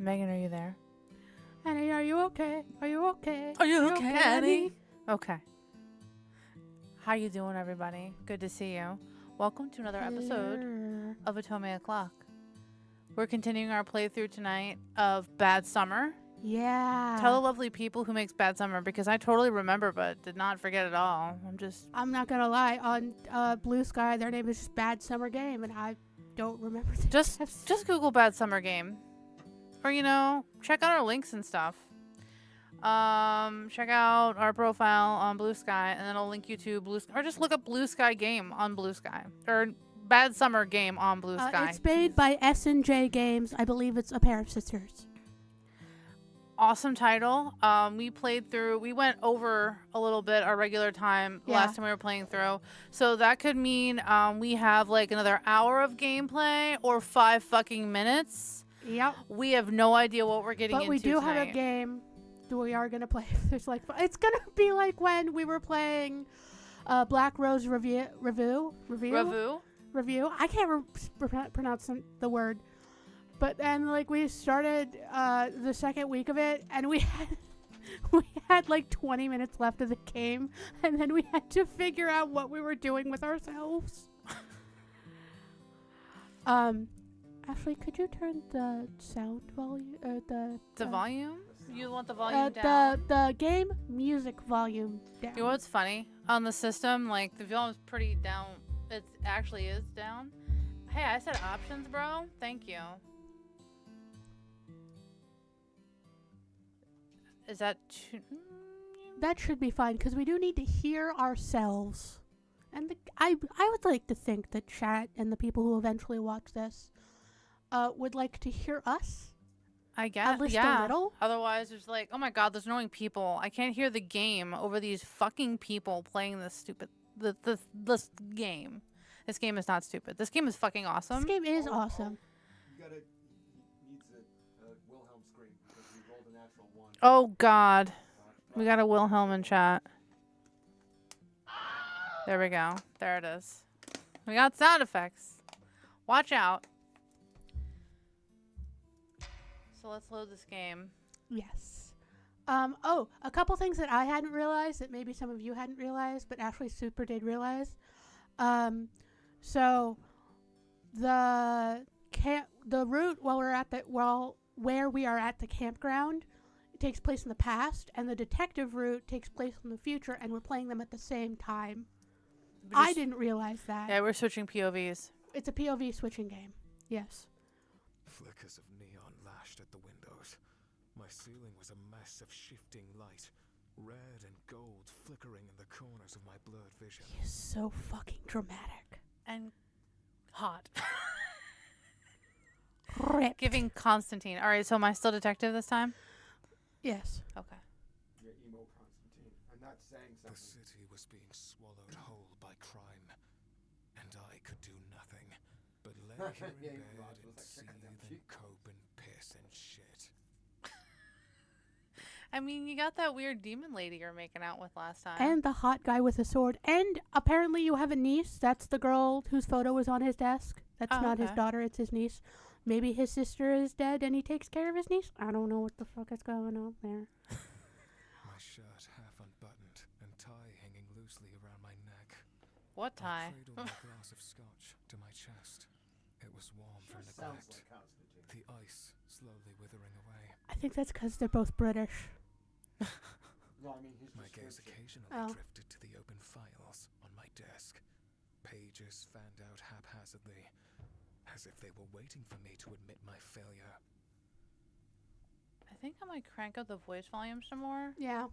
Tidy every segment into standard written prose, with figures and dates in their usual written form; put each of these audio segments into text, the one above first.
Megan, are you there? Annie, are you okay? Are you okay? Are you okay, Annie? Okay. How you doing, everybody? Good to see you. Welcome to another episode of Otome O'Clock. We're continuing our playthrough tonight of Bad Summer. Yeah. Tell the lovely people who makes Bad Summer, because I totally remember but did not forget at all. I'm not gonna lie. On Blue Sky, their name is just Bad Summer Game, and I don't remember. Just Google Bad Summer Game. Or, check out our links and stuff. Check out our profile on Blue Sky, and then it'll link you to Blue Sky. Or just look up Blue Sky Game on Blue Sky. Or Bad Summer Game on Blue Sky. It's made by S&J Games. I believe it's a pair of sisters. Awesome title. We went over a little bit our regular time last time we were playing through. So that could mean we have like another hour of gameplay or 5 fucking minutes. Yep. We have no idea what we're getting into. But we do tonight. have a game that we are gonna play. It's gonna be like when we were playing Black Rose Review. I can't pronounce the word. But then we started the second week of it, and we had like 20 minutes left of the game, and then we had to figure out what we were doing with ourselves. Ashley, could you turn the sound volume? The volume? You want the volume down? The game music volume down. You know what's funny? On the system, the volume's pretty down. It actually is down. Hey, I said options, bro. Thank you. Is that too... That should be fine, because we do need to hear ourselves. And I would like to think that chat and the people who eventually watch this would like to hear us. I guess, at least a little. Otherwise, there's oh my god, there's annoying people. I can't hear the game over these fucking people playing this stupid this game. This game is not stupid. This game is fucking awesome. This game is awesome. You needs a Wilhelm scream because we rolled a natural 1. Oh god, we got a Wilhelm in chat. There we go. There it is. We got sound effects. Watch out. So let's load this game. Yes. A couple things that I hadn't realized that maybe some of you hadn't realized, but Ashley super did realize. So the route where we are at the campground takes place in the past, and the detective route takes place in the future, and we're playing them at the same time. I didn't realize that. Yeah, we're switching POVs. It's a POV switching game. Yes. Flickers of neon lashed at the windows. My ceiling was a mess of shifting light, red and gold flickering in the corners of my blurred vision. He is so fucking dramatic. And hot. Ripped. Giving Constantine. Alright, so am I still detective this time? Yes. Okay. You're emo Constantine. I'm not saying something. The city was being swallowed whole by crime, and I could do nothing but lay here in bed and seethe and cope and piss and shit. I mean, you got that weird demon lady you're making out with last time. And the hot guy with a sword. And apparently you have a niece. That's the girl whose photo was on his desk. That's not his daughter, it's his niece. Maybe his sister is dead and he takes care of his niece. I don't know what the fuck is going on there. My shirt half unbuttoned and tie hanging loosely around my neck. What tie? I cradled a glass of scotch to my chest. It was warm from neglect. The ice slowly withering away. I think that's because they're both British. My gaze occasionally drifted to the open files on my desk. Pages fanned out haphazardly, as if they were waiting for me to admit my failure. I think I might crank up the voice volume some more. Yeah,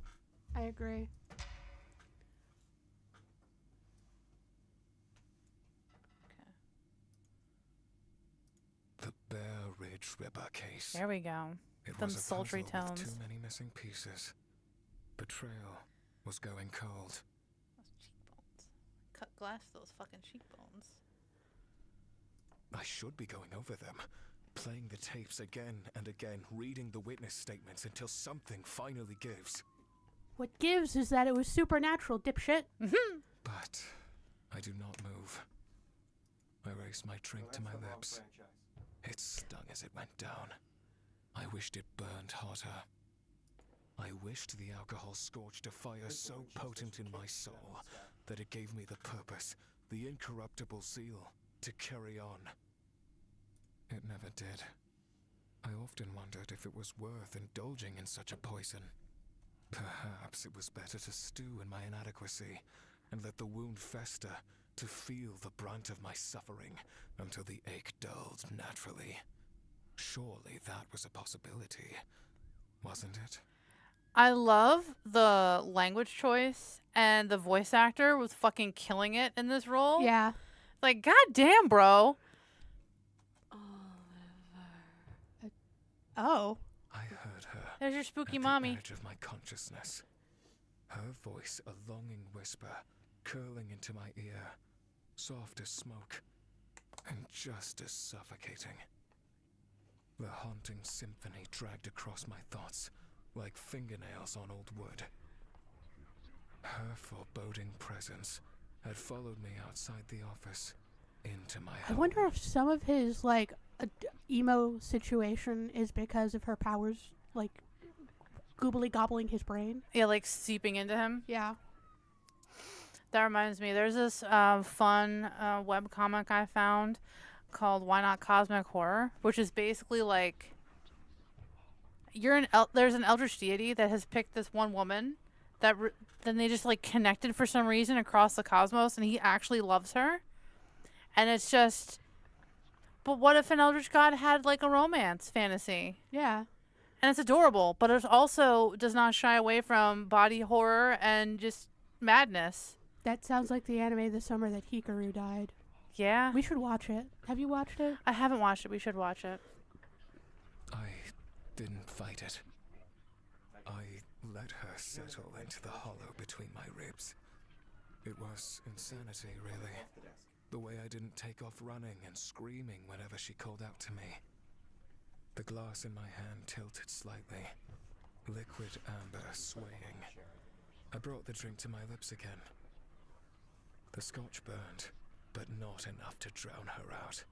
I agree. Okay. The Bear Ridge Ripper case. There we go. It Them was a sultry puzzle with tones. too many missing pieces. Betrayal was going cold. Those cheekbones. Cut glass to those fucking cheekbones. I should be going over them, playing the tapes again and again, reading the witness statements until something finally gives. What gives is that it was supernatural, dipshit. But I do not move. I raised my drink to my lips. It stung as it went down. I wished it burned hotter. I wished the alcohol scorched a fire so potent in my soul that it gave me the purpose, the incorruptible zeal, to carry on. It never did. I often wondered if it was worth indulging in such a poison. Perhaps it was better to stew in my inadequacy and let the wound fester, to feel the brunt of my suffering until the ache dulled naturally. Surely that was a possibility, wasn't it? I love the language choice, and the voice actor was fucking killing it in this role. Yeah. Like, goddamn, bro. Oh. I heard her. There's your spooky at mommy. the edge of my consciousness. Her voice a longing whisper, curling into my ear, soft as smoke, and just as suffocating. The haunting symphony dragged across my thoughts, like fingernails on old wood. Her foreboding presence had followed me outside the office, into my I home. wonder if some of his, like, emo situation is because of her powers, like, goobly gobbling his brain. Yeah, like seeping into him. Yeah. That reminds me, there's this fun webcomic I found called Why Not Cosmic Horror, which is basically like there's an eldritch deity that has picked this one woman that then they just like connected for some reason across the cosmos, and he actually loves her. And it's just, but what if an eldritch god had like a romance fantasy? Yeah. And it's adorable, but it also does not shy away from body horror and just madness. That sounds like the anime this summer that Hikaru died. Yeah. We should watch it. Have you watched it? I haven't watched it. We should watch it. I didn't fight it. I let her settle into the hollow between my ribs. It was insanity, really. The way I didn't take off running and screaming whenever she called out to me. The glass in my hand tilted slightly, liquid amber swaying. I brought the drink to my lips again. The scotch burned, but not enough to drown her out.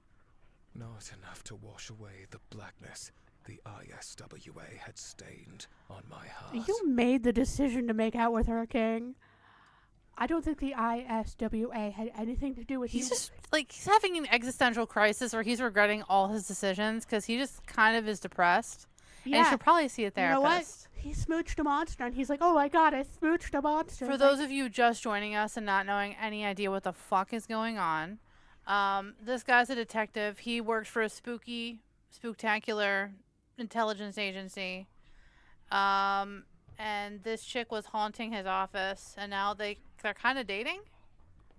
Not enough to wash away the blackness the ISWA had stained on my heart. You made the decision to make out with her, King. I don't think the ISWA had anything to do with He's you. just like, he's having an existential crisis where he's regretting all his decisions because he just kind of is depressed. And he should probably see a therapist. You know what? He smooched a monster, and he's like, oh my god, I smooched a monster. For those of you just joining us and not knowing any idea what the fuck is going on, this guy's a detective. He works for a spooktacular intelligence agency. And this chick was haunting his office, and now they're kind of dating?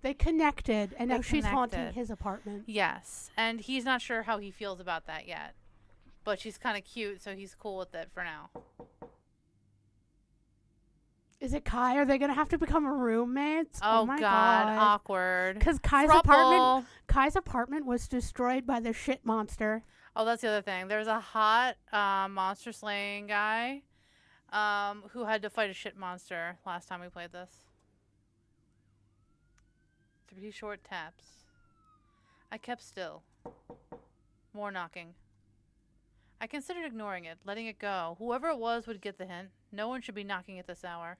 They connected, and now They she's haunting connected. his apartment. Yes, and he's not sure how he feels about that yet. But she's kind of cute, so he's cool with it for now. Is it Kai? Are they going to have to become roommates? Oh, my God, awkward. Because Throuple. Kai's apartment was destroyed by the shit monster. Oh, that's the other thing. There's a hot monster slaying guy who had to fight a shit monster last time we played this. 3 short taps. I kept still. More knocking. I considered ignoring it, letting it go. Whoever it was would get the hint. No one should be knocking at this hour.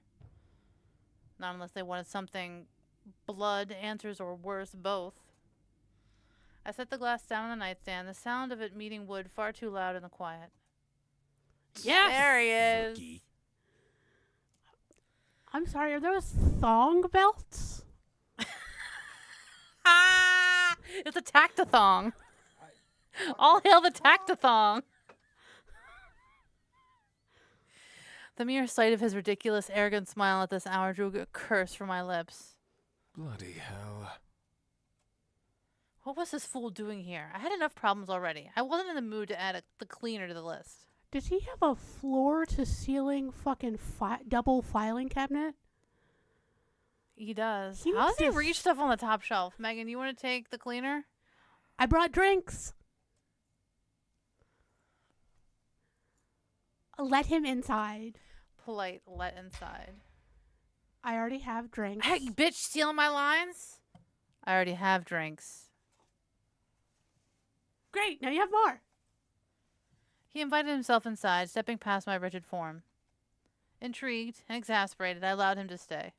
Not unless they wanted something blood, answers, or worse, both. I set the glass down on the nightstand, the sound of it meeting wood far too loud in the quiet. Yes! There he is. Rookie. I'm sorry, are those thong belts? Ah! It's a tactathong. All hail the tactathong. The mere sight of his ridiculous, arrogant smile at this hour drew a curse from my lips. Bloody hell. What was this fool doing here? I had enough problems already. I wasn't in the mood to add the cleaner to the list. Does he have a floor-to-ceiling fucking double filing cabinet? He does. He How does needs he to reach stuff on the top shelf? Megan, you want to take the cleaner? I brought drinks. Let him inside. Polite, let inside. I already have drinks. Hey, you bitch, stealing my lines? I already have drinks. Great, now you have more. He invited himself inside, stepping past my rigid form. Intrigued and exasperated, I allowed him to stay.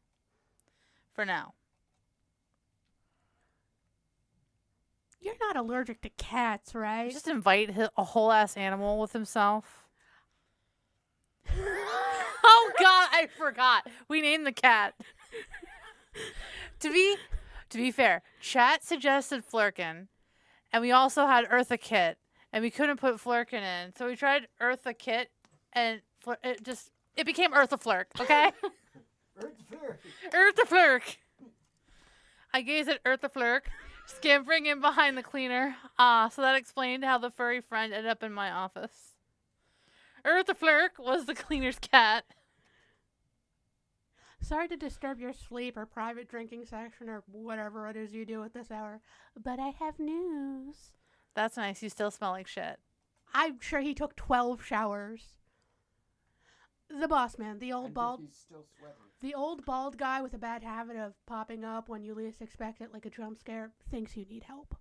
For now. You're not allergic to cats, right? Just invite a whole-ass animal with himself. Oh, God, I forgot. We named the cat. To be fair, chat suggested Flurkin, and we also had Eartha Kitt, and we couldn't put Flurkin in, so we tried Eartha Kitt, and it became Eartha Flurk, okay? Eartha Flurk. I gazed at Eartha Flurk, scampering in behind the cleaner. So that explained how the furry friend ended up in my office. Eartha Flurk was the cleaner's cat. Sorry to disturb your sleep or private drinking section or whatever it is you do at this hour, but I have news. That's nice. You still smell like shit. I'm sure he took 12 showers. The boss man, the old bald guy with a bad habit of popping up when you least expect it like a jump scare, thinks you need help.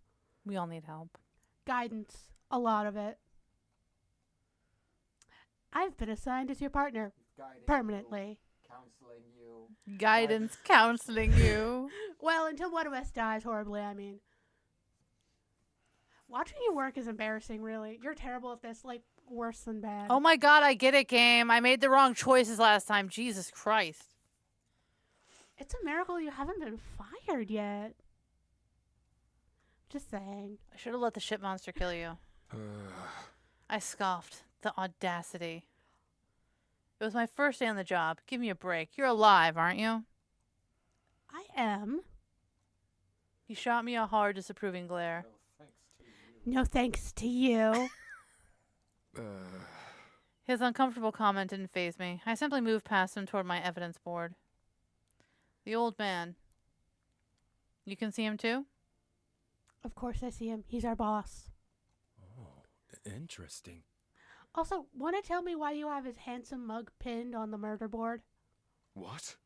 We all need help. Guidance. A lot of it. I've been assigned as your partner. Permanently. Counseling you. Guidance, counseling you. Well, until one of us dies horribly, I mean. Watching you work is embarrassing, really. You're terrible at this, like, worse than bad. Oh my God, I get it, game. I made the wrong choices last time. Jesus Christ. It's a miracle you haven't been fired yet. Just saying. I should have let the shit monster kill you. I scoffed. The audacity. It was my first day on the job. Give me a break. You're alive, aren't you? I am. He shot me a hard, disapproving glare. No thanks to you. His uncomfortable comment didn't faze me. I simply moved past him toward my evidence board. The old man. You can see him too? Of course I see him. He's our boss. Oh, interesting. Also, want to tell me why you have his handsome mug pinned on the murder board? What?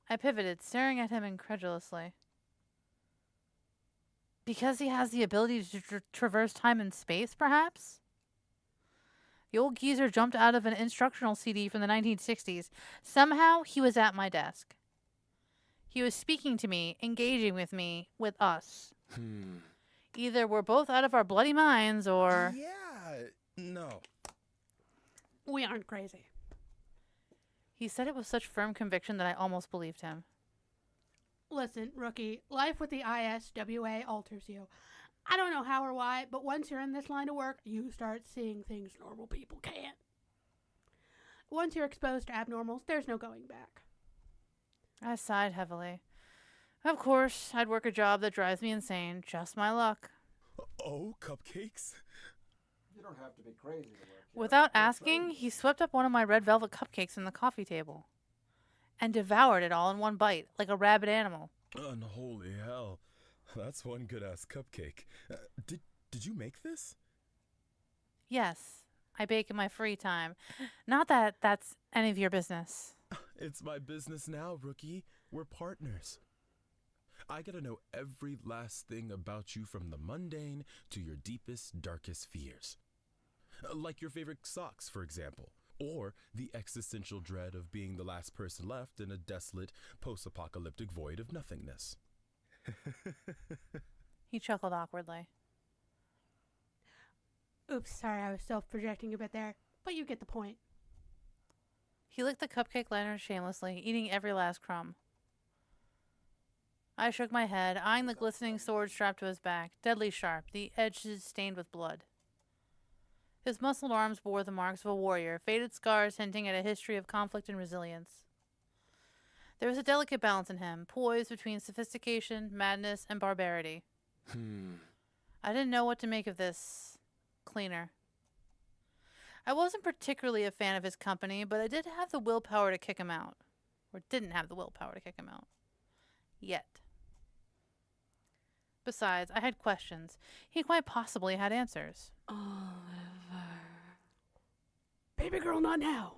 I pivoted, staring at him incredulously. Because he has the ability to traverse time and space, perhaps? The old geezer jumped out of an instructional CD from the 1960s. Somehow, he was at my desk. He was speaking to me, engaging with me, with us. Either we're both out of our bloody minds, or... Yeah, no. We aren't crazy. He said it with such firm conviction that I almost believed him. Listen, rookie, life with the ISWA alters you. I don't know how or why, but once you're in this line of work, you start seeing things normal people can't. Once you're exposed to abnormals, there's no going back. I sighed heavily. Of course, I'd work a job that drives me insane. Just my luck. Oh, cupcakes? You don't have to be crazy to work here. Without asking, he swept up one of my red velvet cupcakes from the coffee table and devoured it all in one bite, like a rabid animal. Unholy hell. That's one good-ass cupcake. Did you make this? Yes, I bake in my free time. Not that that's any of your business. It's my business now, rookie. We're partners. I gotta know every last thing about you, from the mundane to your deepest, darkest fears. Like your favorite socks, for example. Or the existential dread of being the last person left in a desolate, post-apocalyptic void of nothingness. He chuckled awkwardly. Oops, sorry, I was self-projecting a bit there, but you get the point. He licked the cupcake lantern shamelessly, eating every last crumb. I shook my head, eyeing the glistening sword strapped to his back, deadly sharp, the edges stained with blood. His muscled arms bore the marks of a warrior, faded scars hinting at a history of conflict and resilience. There was a delicate balance in him, poised between sophistication, madness, and barbarity. I didn't know what to make of this cleaner. I wasn't particularly a fan of his company, but I did have the willpower to kick him out. Or didn't have the willpower to kick him out. Yet. Besides, I had questions. He quite possibly had answers. Oliver. Baby girl, not now.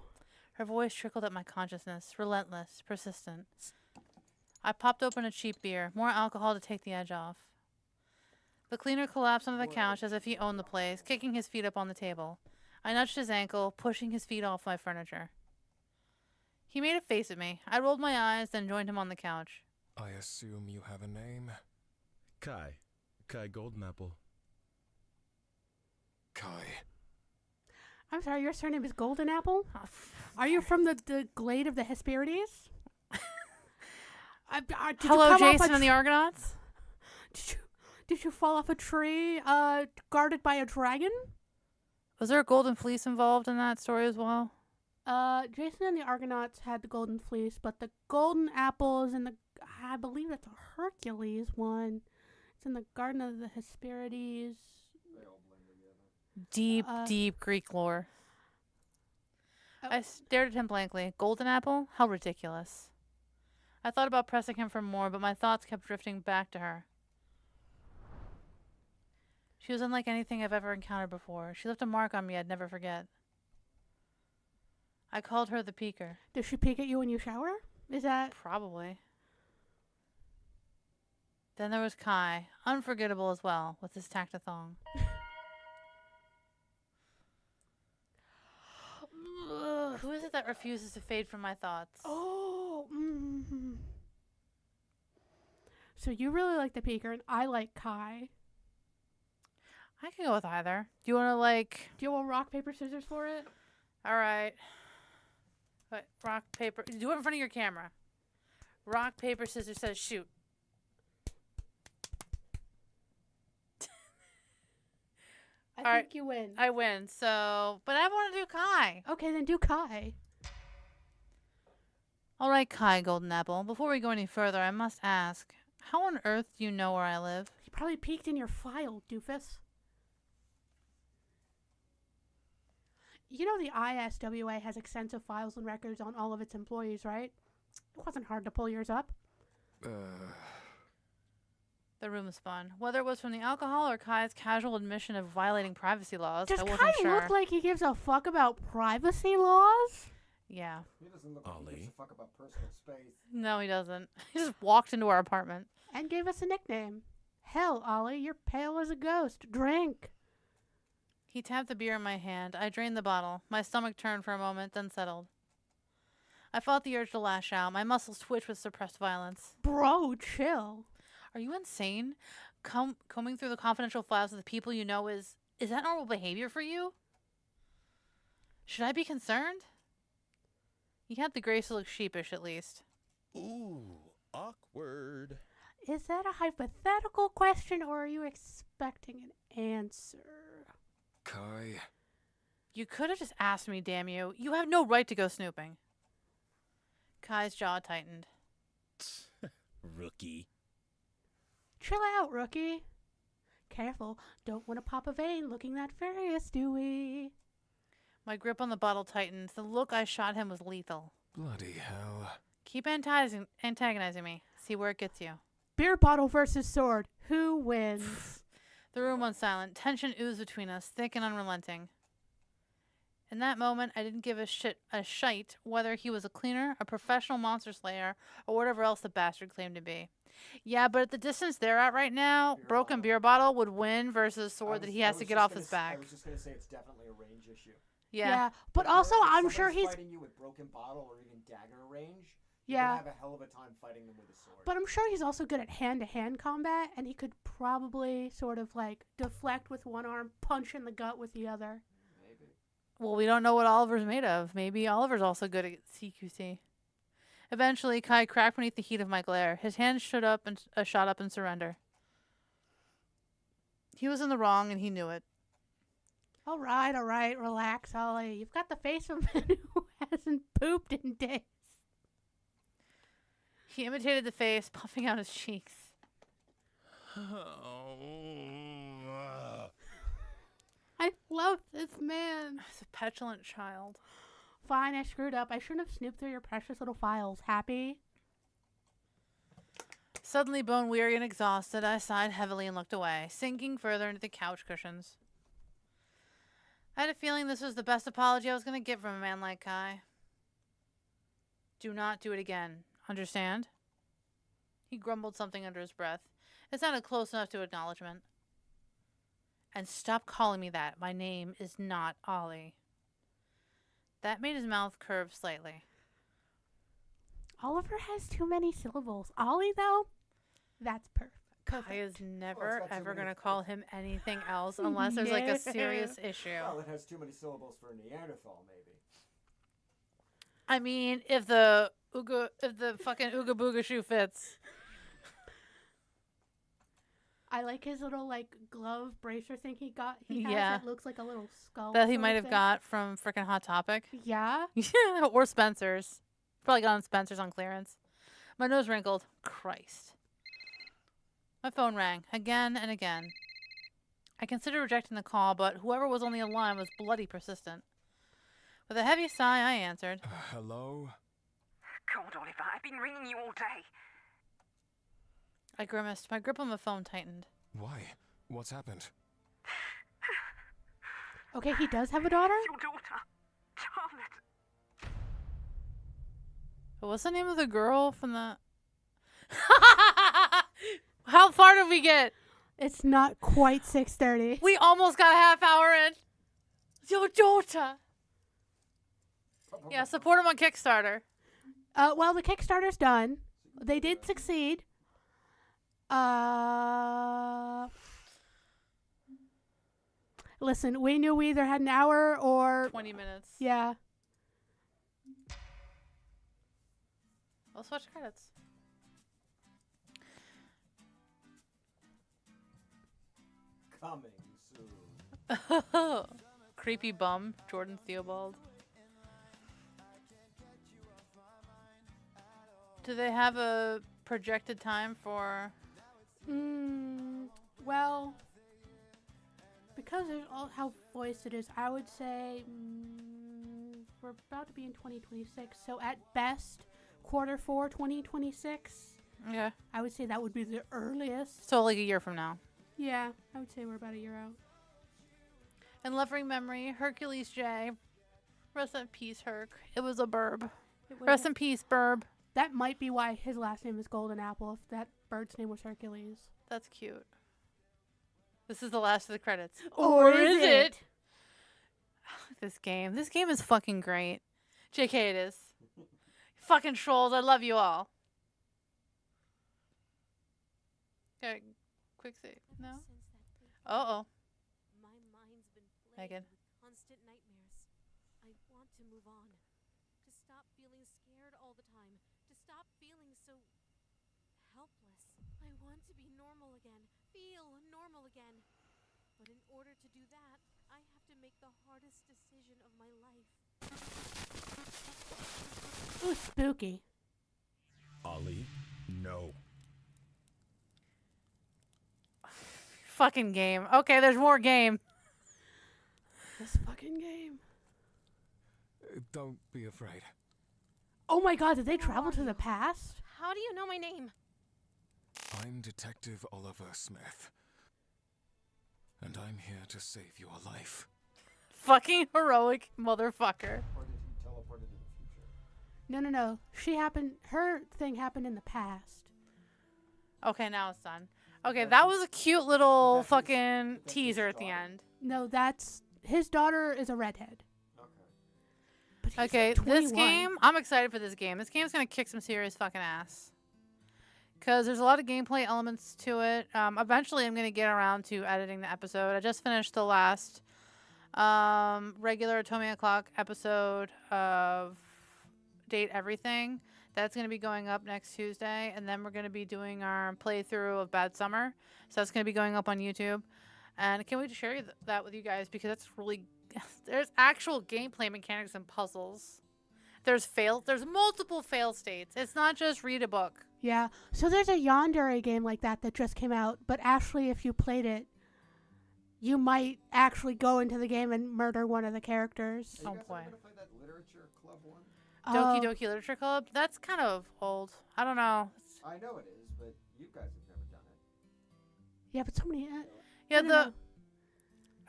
Her voice trickled at my consciousness, relentless, persistent. I popped open a cheap beer, more alcohol to take the edge off. The cleaner collapsed onto the couch as if he owned the place, kicking his feet up on the table. I nudged his ankle, pushing his feet off my furniture. He made a face at me. I rolled my eyes, then joined him on the couch. I assume you have a name? Kai. Kai Goldenapple. Kai. I'm sorry, your surname is Golden Apple? Are you from the glade of the Hesperides? Hello, Jason and the Argonauts? Did you fall off a tree guarded by a dragon? Was there a golden fleece involved in that story as well? Jason and the Argonauts had the golden fleece, but the golden apple is in the... I believe it's a Hercules one. It's in the Garden of the Hesperides. They all blend together. Deep Greek lore. Oh. I stared at him blankly. Golden apple? How ridiculous. I thought about pressing him for more, but my thoughts kept drifting back to her. She was unlike anything I've ever encountered before. She left a mark on me I'd never forget. I called her the peeker. Does she peek at you when you shower? Is that... Probably. Then there was Kai, unforgettable as well, with his tactathong. Who is it that refuses to fade from my thoughts? Oh. So you really like the peeker, and I like Kai. I can go with either. Do you want to, Do you want rock, paper, scissors for it? All right. What? Rock, paper. Do it in front of your camera. Rock, paper, scissors says shoot. I think you win. I win, so... But I want to do Kai. Okay, then do Kai. All right, Kai, Golden Apple. Before we go any further, I must ask, how on earth do you know where I live? He probably peeked in your file, doofus. You know the ISWA has extensive files and records on all of its employees, right? It wasn't hard to pull yours up. The room spun. Whether it was from the alcohol or Kai's casual admission of violating privacy laws, Does I wasn't Kai sure. look like he gives a fuck about privacy laws? Yeah. He doesn't look like he gives Ollie. a fuck about personal space. No, he doesn't. He just walked into our apartment. And gave us a nickname. Hell, Ollie, you're pale as a ghost. Drink. He tapped the beer in my hand. I drained the bottle. My stomach turned for a moment, then settled. I fought the urge to lash out. My muscles twitched with suppressed violence. Bro, chill. Are you insane? Combing through the confidential files of the people you know is that normal behavior for you? Should I be concerned? He had the grace to look sheepish, at least. Ooh, awkward. Is that a hypothetical question, or are you expecting an answer? Kai. You could have just asked me, damn you. You have no right to go snooping. Kai's jaw tightened. Rookie. Chill out, rookie. Careful, don't want to pop a vein looking that furious, do we? My grip on the bottle tightened. The look I shot him was lethal. Bloody hell. Keep antagonizing me. See where it gets you. Beer bottle versus sword. Who wins? The room went silent. Tension oozed between us, thick and unrelenting. In that moment, I didn't give a shite whether he was a cleaner, a professional monster slayer, or whatever else the bastard claimed to be. Yeah, but at the distance they're at right now, broken beer bottle would win versus sword that he has to get off his back. I was just going to say it's definitely a range issue. Yeah. But If also if I'm sure somebody's he's... fighting you with broken bottle or even dagger range, you're Yeah. going to have a hell of a time fighting them with a sword. But I'm sure he's also good at hand-to-hand combat, and he could probably sort of like deflect with one arm, punch in the gut with the other. Maybe. Well, we don't know what Oliver's made of. Maybe Oliver's also good at CQC. Eventually, Kai cracked beneath the heat of my glare. His hand shot up in surrender. He was in the wrong, and he knew it. All right, relax, Ollie. You've got the face of a man who hasn't pooped in days. He imitated the face, puffing out his cheeks. I love this man. He's a petulant child. Fine, I screwed up. I shouldn't have snooped through your precious little files. Happy? Suddenly bone-weary and exhausted, I sighed heavily and looked away, sinking further into the couch cushions. I had a feeling this was the best apology I was going to get from a man like Kai. Do not do it again. Understand? He grumbled something under his breath. It sounded close enough to acknowledgement. And stop calling me that. My name is not Ollie. That made his mouth curve slightly. Oliver has too many syllables. Ollie, though, that's perfect. I is never, it's got too ever many- going to call him anything else unless there's like a serious issue. Well, it has too many syllables for a Neanderthal, maybe. I mean, if the fucking Ooga Booga shoe fits. I like his little like glove bracer thing he got. He has Yeah. that looks like a little skull. That he sort might of have thing. got from freaking Hot Topic. Yeah. Yeah, or Spencer's. Probably got on Spencer's on clearance. My nose wrinkled. Christ. My phone rang again and again. I considered rejecting the call, but whoever was on the other line was bloody persistent. With a heavy sigh, I answered. Hello? God, Oliver, I've been ringing you all day. I grimaced. My grip on the phone tightened. Why? What's happened? Okay, he does have a daughter. Your daughter, Charlotte. What's the name of the girl from the... How far did we get? It's not quite 6:30. We almost got a half hour in. Your daughter. Yeah, support him on Kickstarter. Well, the Kickstarter's done. They did succeed. Listen, we knew we either had an hour or 20 minutes. yeah. Let's watch credits. Coming soon. Creepy bum, Jordan Theobald. Do they have a projected time for... Well, because of all how voiced it is, I would say we're about to be in 2026. So at best, Q4 2026. Yeah. I would say that would be the earliest. So like a year from now. Yeah, I would say we're about a year out. In loving memory, Hercules J. Rest in peace, Herc. It was a burb. It was- Rest in peace, burb. That might be why his last name is Golden Apple, if that bird's name was Hercules. That's cute. This is the last of the credits. Or is it? This game. This game is fucking great. JK, it is. Fucking trolls. I love you all. Okay, quick save. No? Uh-oh. My mind's been Megan. plagued with constant nightmares. I want to move on. To stop feeling scared all the time. To stop feeling so helpless. I want to be normal again. Feel normal again. But in order to do that, I have to make the hardest decision of my life. Ooh, spooky. Ollie, no. Fucking game. Okay, there's more game. This fucking game. Don't be afraid. Oh my god, did they travel to the past? How do you know my name? I'm Detective Oliver Smith. And I'm here to save your life. Fucking heroic motherfucker. Or did he teleport into the future? No. Her thing happened in the past. Okay, now it's done. Okay, that was a cute little That's his- fucking that's his teaser at the daughter. end. No, that's his daughter is a redhead. Okay. But he's Okay, like this 21. game, I'm excited for this game. This game's gonna kick some serious fucking ass. Because there's a lot of gameplay elements to it. Eventually, I'm gonna get around to editing the episode. I just finished the last regular Otome O'Clock episode of Date Everything. That's going to be going up next Tuesday. And then we're going to be doing our playthrough of Bad Summer. So that's going to be going up on YouTube. And can't wait to share that with you guys because that's really... There's actual gameplay mechanics and puzzles. There's multiple fail states. It's not just read a book. Yeah. So there's a Yandere game like that just came out. But Ashley, if you played it, you might actually go into the game and murder one of the characters. Are Oh, you guys boy. ever gonna play that literature club one? Doki Oh, Doki Literature Club? That's kind of old. I don't know. I know it is, but you guys have never done it. Yeah, but so many. Yeah, I don't know.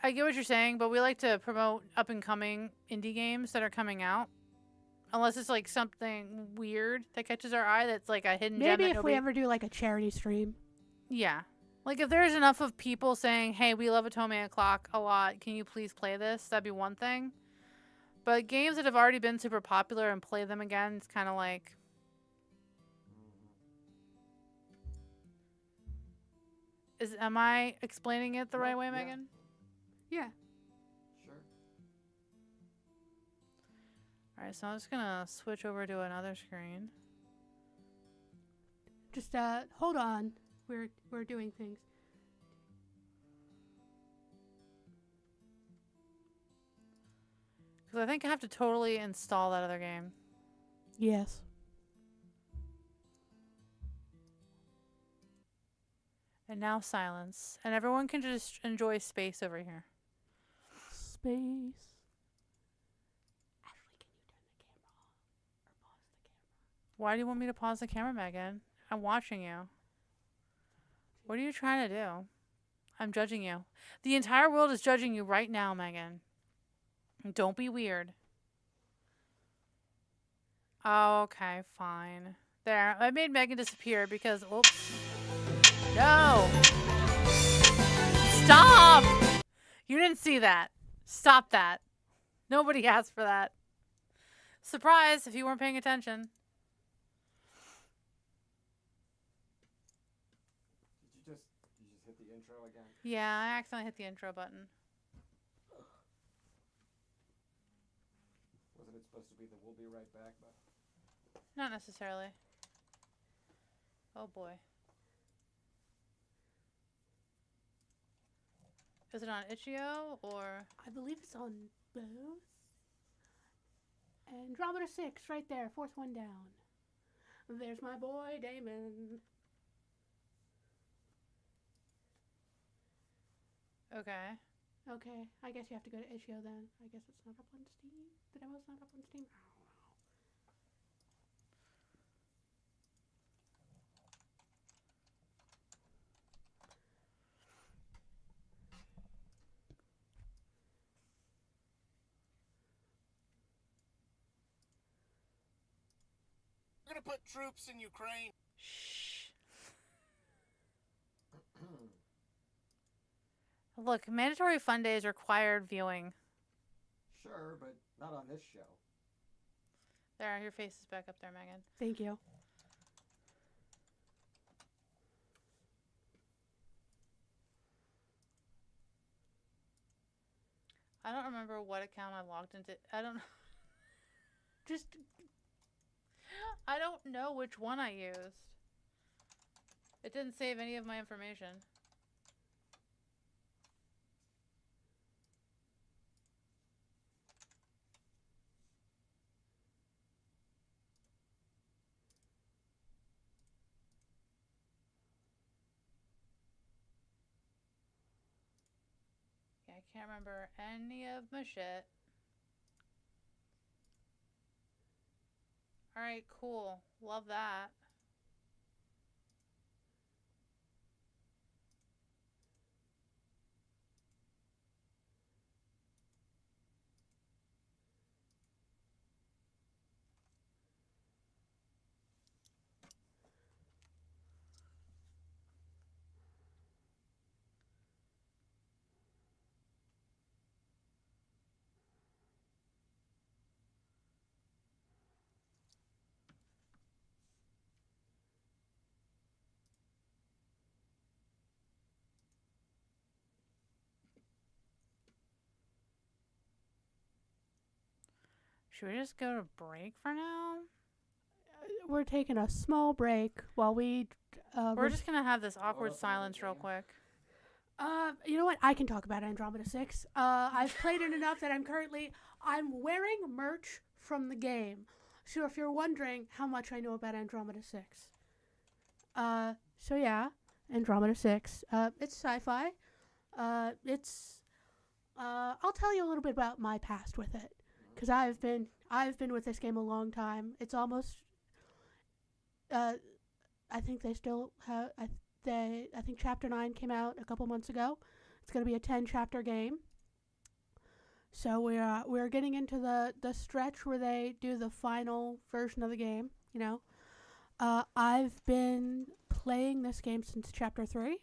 I get what you're saying, but we like to promote up and coming indie games that are coming out. Unless it's like something weird that catches our eye that's like a hidden gem. Maybe that if nobody... we ever do like a charity stream. Yeah. Like, if there's enough of people saying, hey, we love Otome Clock a lot, can you please play this? That'd be one thing. But games that have already been super popular and play them again, it's kind of like... Am I explaining it the right way, Yeah. Megan? Yeah. Sure. Alright, so I'm just gonna switch over to another screen. Just hold on. We're doing things. Because I think I have to totally install that other game. Yes. And now silence. And everyone can just enjoy space over here. Space. Ashley, can you turn the camera off or pause the camera? Why do you want me to pause the camera, Megan? I'm watching you. What are you trying to do? I'm judging you. The entire world is judging you right now, Megan. Don't be weird. Oh, okay, fine. There, I made Megan disappear because, oops. No! Stop! You didn't see that. Stop that. Nobody asked for that. Surprise if you weren't paying attention. Did you just hit the intro again? Yeah, I accidentally hit the intro button. Wasn't it supposed to be the "we'll be right back" button? Not necessarily. Oh boy. Is it on Itch.io or? I believe it's on both. Andromeda 6, right there, fourth one down. There's my boy, Damon. Okay. Okay, I guess you have to go to Itch.io then. I guess it's not up on Steam. The demo's not up on Steam. I don't know. We're gonna put troops in Ukraine. Shh. Look, mandatory fun days required viewing. Sure, but not on this show. There, your face is back up there, Megan. Thank you. I don't remember what account I logged into. I don't know which one I used. It didn't save any of my information. Yeah, I can't remember any of my shit. Alright, cool. Love that. Should we just go to break for now? We're taking a small break while we. We're just gonna have this awkward up another silence real game. quick. You know what? I can talk about Andromeda 6. I've played it enough that I'm wearing merch from the game. So if you're wondering how much I know about Andromeda 6. So yeah, Andromeda 6. It's sci-fi. I'll tell you a little bit about my past with it. Because I've been with this game a long time. It's almost, I think they still have, I think Chapter 9 came out a couple months ago. It's going to be a 10-chapter game. So we're getting into the stretch where they do the final version of the game, you know. I've been playing this game since Chapter 3.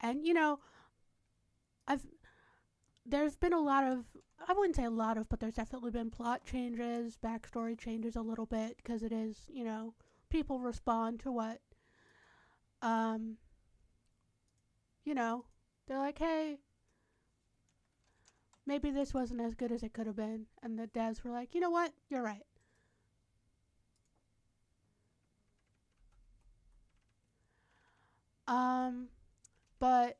And there's been a lot of, I wouldn't say a lot of, but there's definitely been plot changes, backstory changes a little bit, because it is, people respond to what, they're like, hey, maybe this wasn't as good as it could have been. And the devs were like, you know what? You're right. But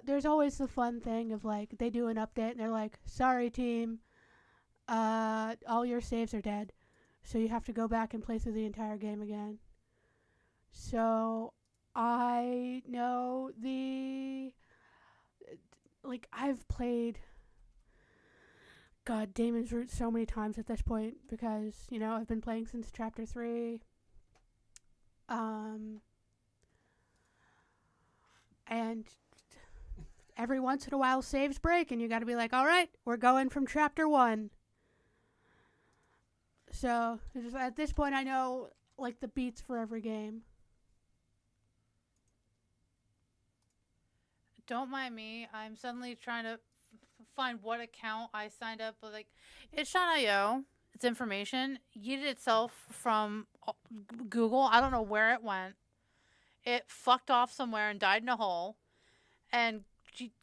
there's always the fun thing of like they do an update and they're like, sorry team, all your saves are dead, so you have to go back and play through the entire game again. So I know I've played Damon's Route so many times at this point because I've been playing since chapter 3. And every once in a while saves break and you gotta be like, alright, we're going from chapter 1. So at this point I know like the beats for every game. Don't mind me. I'm suddenly trying to find what account I signed up with. Like, itch.io, its information, yeeted itself from Google. I don't know where it went. It fucked off somewhere and died in a hole. And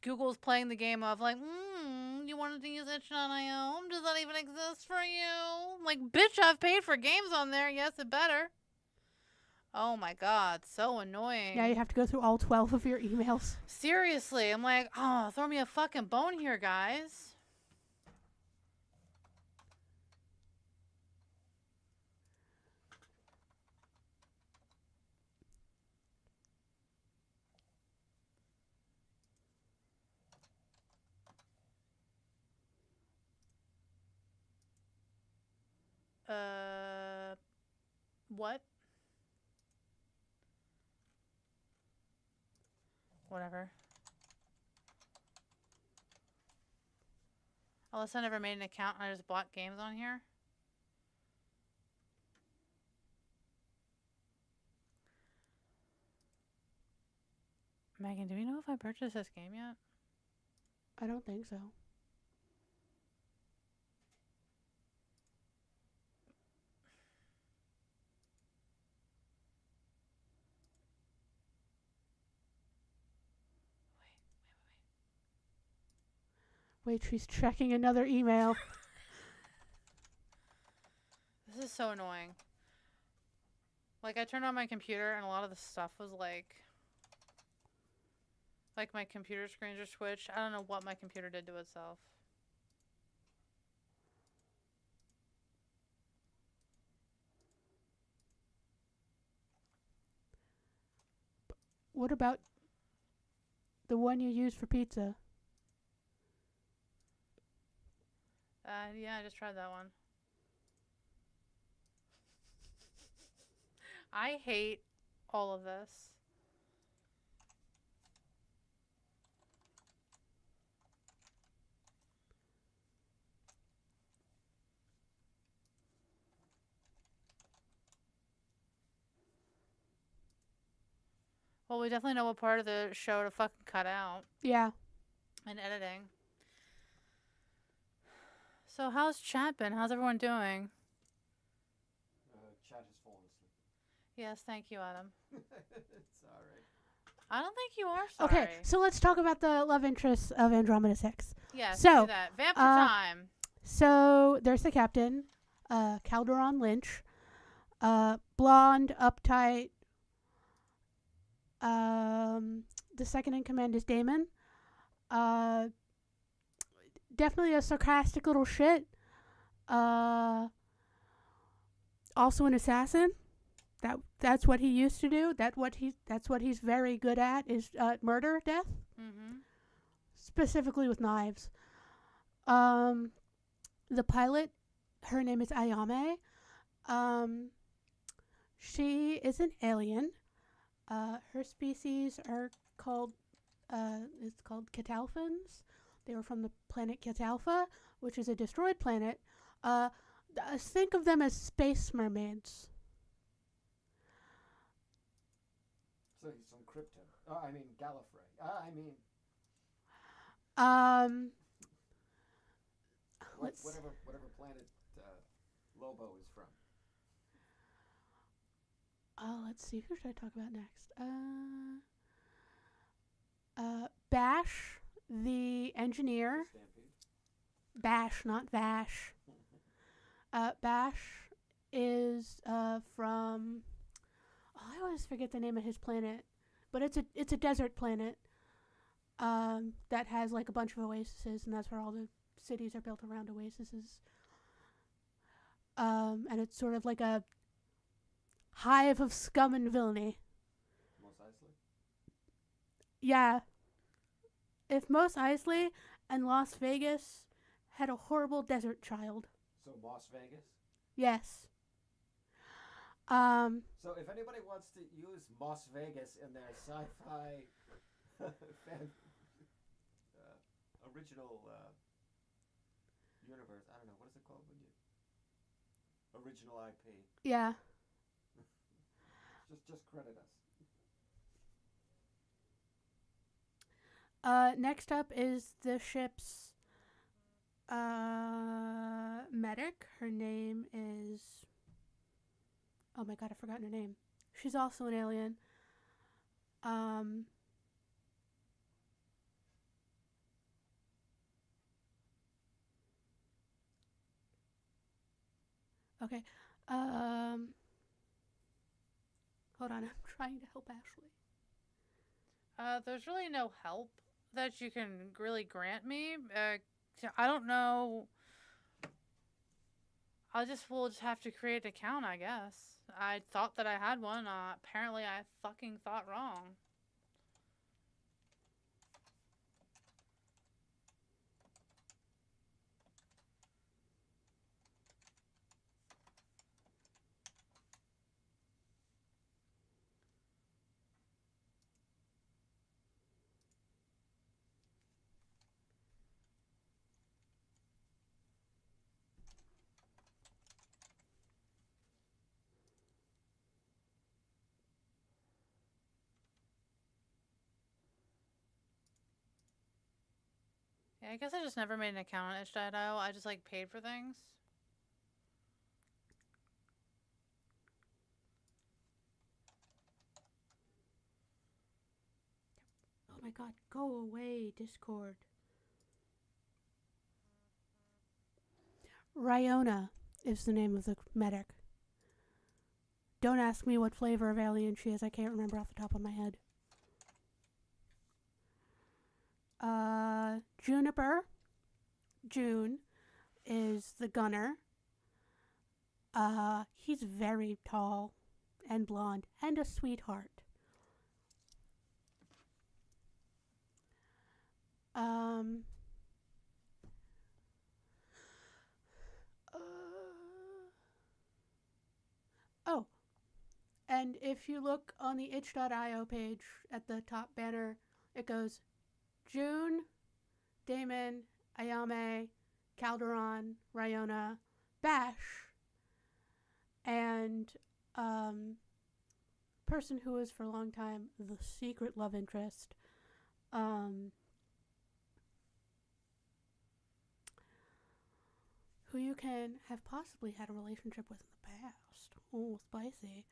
Google's playing the game of like, you wanted to use itch.io? Does that even exist for you? I'm like, bitch, I've paid for games on there. Yes, it better. Oh my god, so annoying. Yeah, you have to go through all 12 of your emails. Seriously, I'm like, oh, throw me a fucking bone here, guys. What? Whatever. Unless I never made an account and I just bought games on here. Megan, do we know if I purchased this game yet? I don't think so. Wait, she's checking another email. This is so annoying. Like, I turned on my computer and a lot of the stuff was like my computer screen just switched. I don't know what my computer did to itself. What about the one you use for pizza? Yeah, I just tried that one. I hate all of this. Well, we definitely know what part of the show to fucking cut out. Yeah. In editing. So how's chat been? How's everyone doing? Chat has fallen asleep. Yes, thank you, Adam. It's alright. I don't think you are sorry. Okay, so let's talk about the love interests of Andromeda 6. Yes, so, do that. Vamp for time. So there's the captain, Calderon Lynch, blonde, uptight. The second in command is Damon. Definitely a sarcastic little shit. Also an assassin. That's what he used to do. That's what he's very good at is murder, death. Mm-hmm. Specifically with knives. The pilot, her name is Ayame. She is an alien. Her species are called it's called Catalphans. They were from the planet Catalpha, which is a destroyed planet. Think of them as space mermaids. So he's from Krypton. I mean Gallifrey. I mean whatever planet Lobo is from. Let's see. Who should I talk about next? Bash, the engineer. Stampede. Bash, not Vash. Bash is from. Oh, I always forget the name of his planet, but it's a desert planet. That has like a bunch of oases, and that's where all the cities are built around oases. And it's sort of like a hive of scum and villainy. Mos Eisley? Yeah. If Mos Eisley and Las Vegas had a horrible desert child. So Las Vegas? Yes. So if anybody wants to use Las Vegas in their sci-fi original universe, I don't know, what is it called when you original IP? Yeah. Just credit us. Next up is the ship's medic. Her name is... Oh my god, I've forgotten her name. She's also an alien. Okay. Hold on, I'm trying to help Ashley. There's really no help that you can really grant me. I don't know. We'll just have to create an account, I guess. I thought that I had one. Apparently I fucking thought wrong. Yeah, I guess I just never made an account on itch.io. I just like paid for things. Oh my god, go away, Discord. Ryona is the name of the medic. Don't ask me what flavor of alien she is. I can't remember off the top of my head. Juniper. June is the gunner. He's very tall and blonde and a sweetheart. Oh, and if you look on the itch.io page at the top banner, it goes June, Damon, Ayame, Calderon, Ryona, Bash, and person who was for a long time the secret love interest, who you can have possibly had a relationship with in the past. Oh, spicy.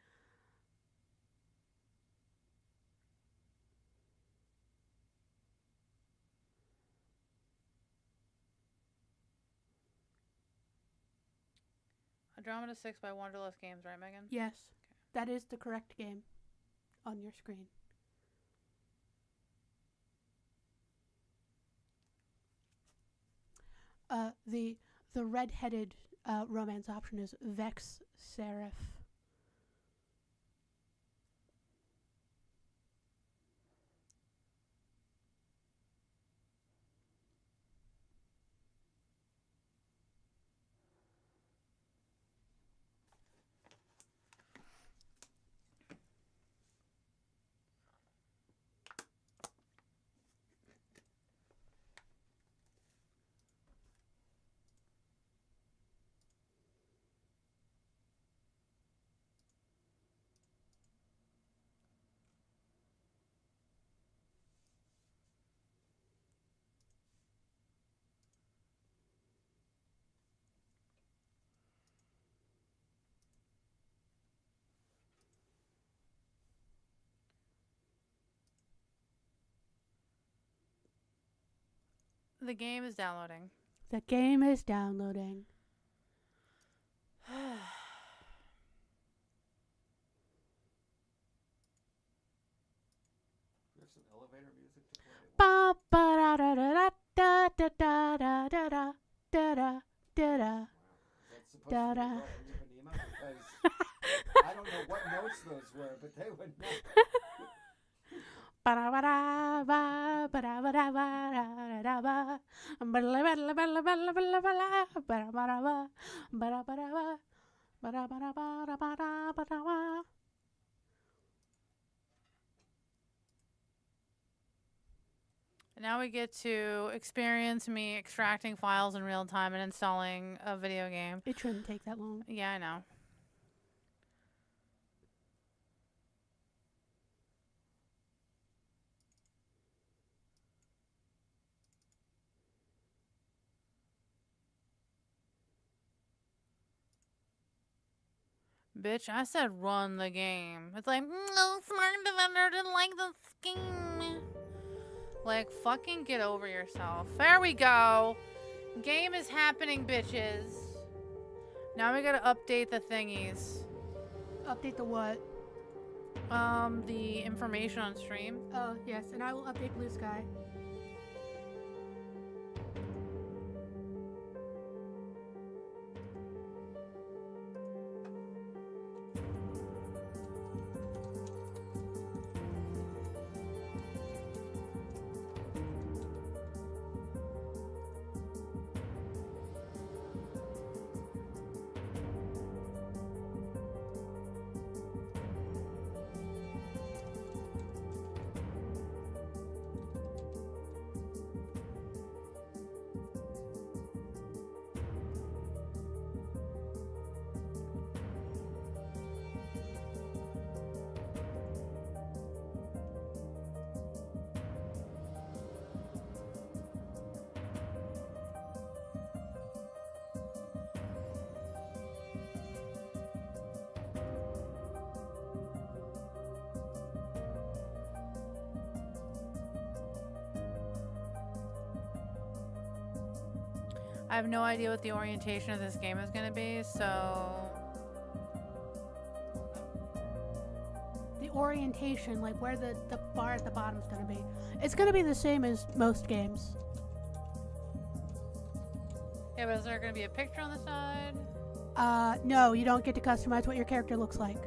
Andromeda 6 by Wanderlust Games, right, Megan? Yes, okay. That is the correct game on your screen. The red-headed romance option is Vex Seraph. The game is downloading. The game is downloading. We have some elevator music to play. Ba ba da da da da da da da da da da da da da. Wow. Is that supposed to be Da-da. Girl from Ipanema? Because I don't know what notes those were, but they would not. Ba da ba da ba ba da ba da ba da da ba. Ba la ba la ba la ba la ba la ba la ba da ba da ba ba da ba da ba ba da ba da ba da ba da ba da ba. Now we get to experience me extracting files in real time and installing a video game. It shouldn't take that long. Yeah, I know. Bitch, I said run the game. It's like, no, smart defender didn't like the scheme. Like, fucking get over yourself. There we go. Game is happening, bitches. Now we gotta update the thingies. Update the what? The information on stream. Oh, yes, and I will update Blue Sky. I have no idea what the orientation of this game is gonna be, so The orientation, like where the bar at the bottom is going to be. It's going to be the same as most games. yeah, but is there gonna be a picture on the side? No, you don't get to customize what your character looks like.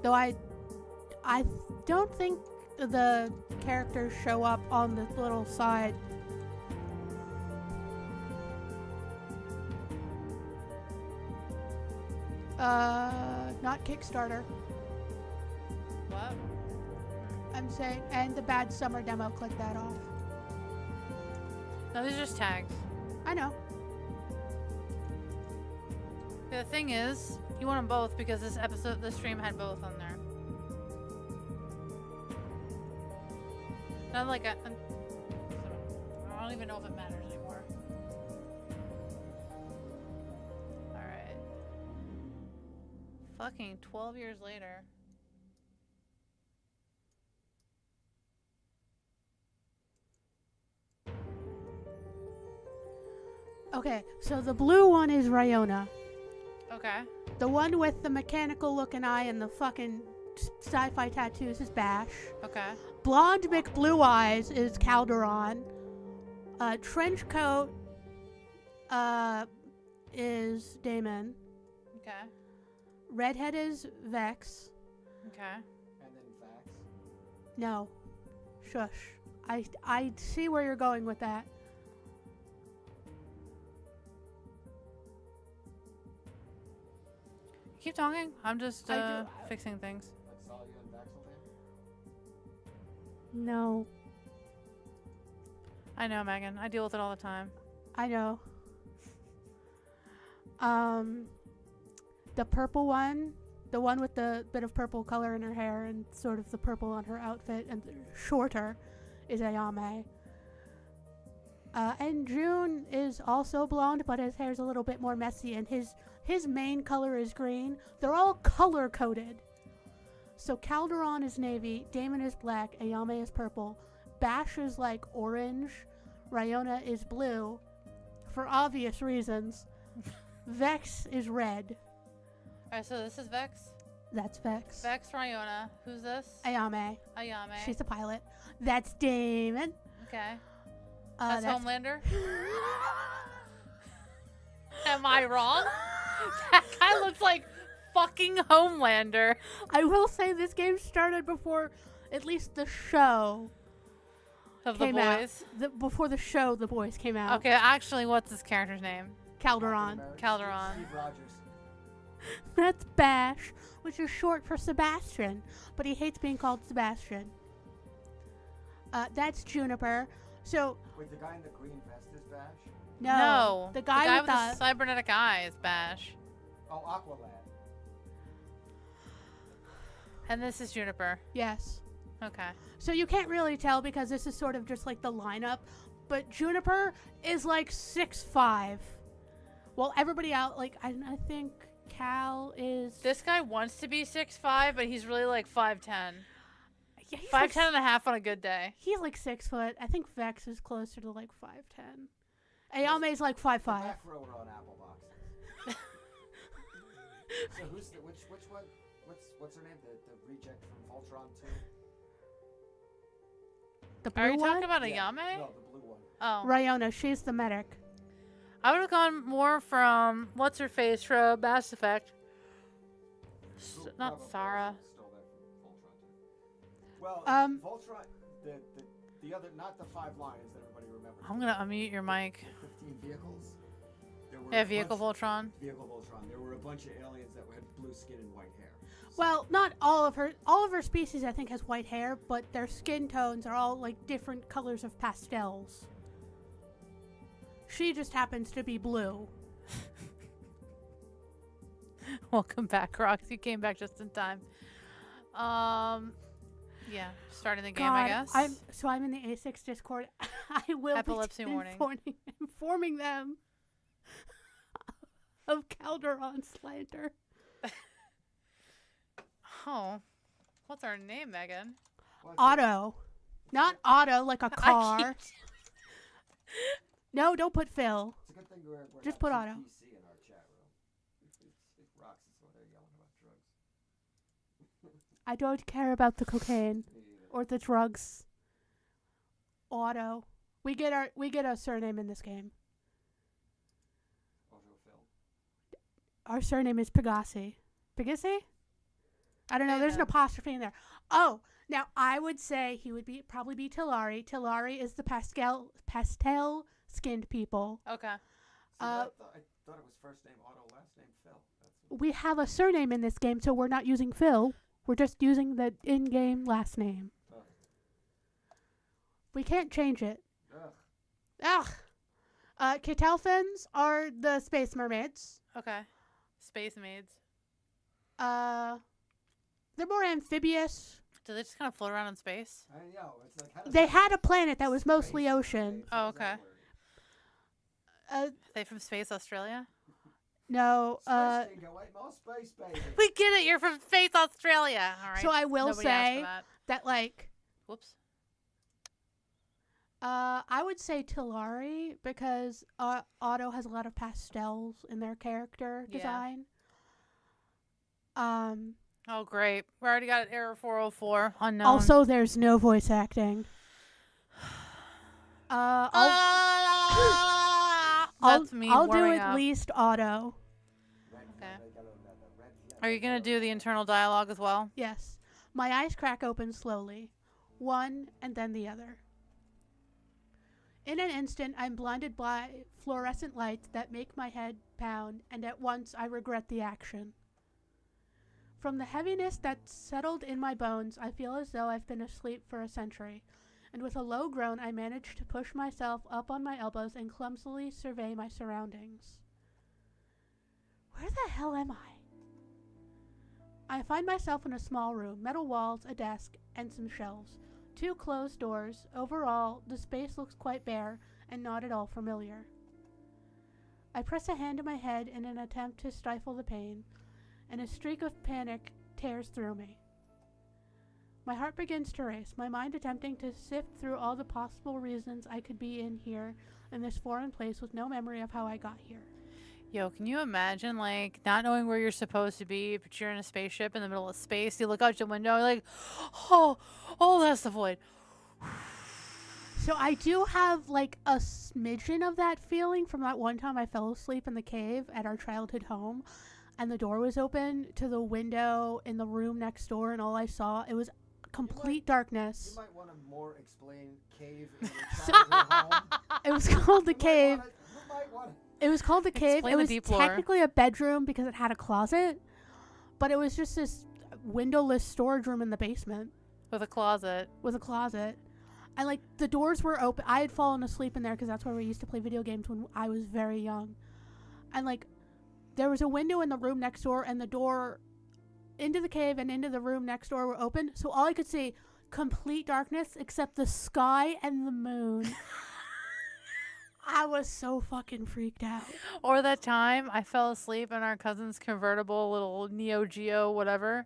Though I don't think the characters show up on the little side. Not Kickstarter. What? I'm saying, and the Bad Summer demo, click that off. No, these are just tags. I know. The thing is, you want them both because this stream had both on there. Not like I don't even know if it matters anymore. Alright. Fucking 12 years later. Okay, so the blue one is Ryona. Okay. The one with the mechanical looking eye and the fucking sci-fi tattoos is Bash. Okay. Blonde McBlue Eyes is Calderon. Trench coat is Damon. Okay. Redhead is Vex. Okay. And then facts. No. Shush. I see where you're going with that. Keep talking. I'm just I do- fixing things. That's all you and Vaxel No. I know, Megan. I deal with it all the time. I know. The purple one, the one with the bit of purple color in her hair and sort of the purple on her outfit and shorter, is Ayame. And June is also blonde, but his hair's a little bit more messy, and his main color is green. They're all color coded. So Calderon is navy, Damon is black, Ayame is purple, Bash is like orange, Ryona is blue, for obvious reasons. Vex is red. Alright, so this is Vex. That's Vex. Vex Ryona. Who's this? Ayame. Ayame. She's the pilot. That's Damon. Okay. That's that's Homelander. Am I wrong? That guy looks like fucking Homelander. I will say this game started before at least the show Of the came out. boys. Before the show, the boys came out. Okay, actually, what's this character's name? Calderon. Calderon. Steve Rogers. That's Bash, which is short for Sebastian, but he hates being called Sebastian. That's Juniper. So, Wait, the guy in the green vest is Bash? no. The guy with the cybernetic eye is Bash. Oh, Aqualad. And this is Juniper. Yes. Okay. So you can't really tell because this is sort of just like the lineup, but Juniper is like 6'5". Well, everybody out, like, I think Cal is... This guy wants to be 6'5", but he's really like 5'10". Yeah, he's 5'10 like, and a half on a good day. He's like 6 foot. I think Vex is closer to like 5'10". Ayame's like 5'5". The back rower on Apple Box. So who's the, which one? What's her name? The reject from Voltron 2? The blue Are you one? talking about Yeah. Ayame? No, the blue one. Oh. Ryona, she's the medic. I would have gone more from what's her face from Mass Effect. Not Probably Sarah. stole that from Voltron 2. Well, Voltron, the other, not the 5 lions that everybody remembers. I'm gonna unmute your mic. 15 vehicles. There were Yeah, a Vehicle bunch- Voltron. Vehicle Voltron. There were a bunch of aliens that had blue skin and white hair. Well, not all of her species I think has white hair, but their skin tones are all like different colors of pastels. She just happens to be blue. Welcome back, Rox. You came back just in time. Yeah, starting the game, I guess. I'm in the A6 Discord. I will Epilepsy be warning. informing them of Calderon slander. Oh, what's our name, Megan? What's Otto. Not Otto like a I car. can't- No, don't put Phil. It's a good thing we're Just not put Otto. PC in our chat room. It rocks us when they're yelling about drugs. I don't care about the cocaine Me either. or the drugs. Otto. We get a surname in this game. Autofill. Our surname is Pegasi. Pegasi? I don't know. There's an Yeah. apostrophe in there. Oh, now I would say he would probably be Tilari. Tilari is the pastel skinned people. Okay. See, I thought it was first name Otto, last name Phil. That's what We have a surname in this game, so we're not using Phil. We're just using the in-game last name. Ugh. We can't change it. Ugh. Ugh. Kitelfins are the space mermaids. Okay. Space maids. They're more amphibious. Do they just kind of float around in space? I know. It's like, how does They that had a work? planet that was mostly Space ocean. mermaids, Oh, how does that okay. work? Uh, Are they from Space Australia? no. Space Dingo, wait, more space, baby. We get it. You're from Space Australia. All right. So I will Nobody asked for say that. that, like, Whoops. I would say Tilari because Otto has a lot of pastels in their character Yeah. design. Oh, great. We already got error 404. Unknown. Also, there's no voice acting. That's me I'll do warming at up. least Otto. Red Okay. yellow, red yellow, Are you going to do the internal dialogue as well? Yes. My eyes crack open slowly. One and then the other. In an instant, I'm blinded by fluorescent lights that make my head pound, and at once I regret the action. From the heaviness that settled in my bones, I feel as though I've been asleep for a century, and with a low groan, I manage to push myself up on my elbows and clumsily survey my surroundings. Where the hell am I? I find myself in a small room, metal walls, a desk, and some shelves. 2 closed doors. Overall, the space looks quite bare and not at all familiar. I press a hand to my head in an attempt to stifle the pain, and a streak of panic tears through me. My heart begins to race, my mind attempting to sift through all the possible reasons I could be in here in this foreign place with no memory of how I got here. Yo, can you imagine, like, not knowing where you're supposed to be, but you're in a spaceship in the middle of space, you look out your window, you're like, oh, that's the void. So I do have, like, a smidgen of that feeling from that one time I fell asleep in the cave at our childhood home, and the door was open to the window in the room next door, and all I saw, it was complete darkness. You might want to more explain cave in your childhood home. It was called the cave. You might want to. It was called the cave. Explain It the was deep lore. technically a bedroom because it had a closet, but it was just this windowless storage room in the basement With a closet. with a closet. And, like, the doors were open. I had fallen asleep in there because that's where we used to play video games when I was very young. And, like, there was a window in the room next door, and the door into the cave and into the room next door were open. So all I could see, complete darkness except the sky and the moon. I was so fucking freaked out. Or that time I fell asleep in our cousin's convertible little Neo Geo whatever,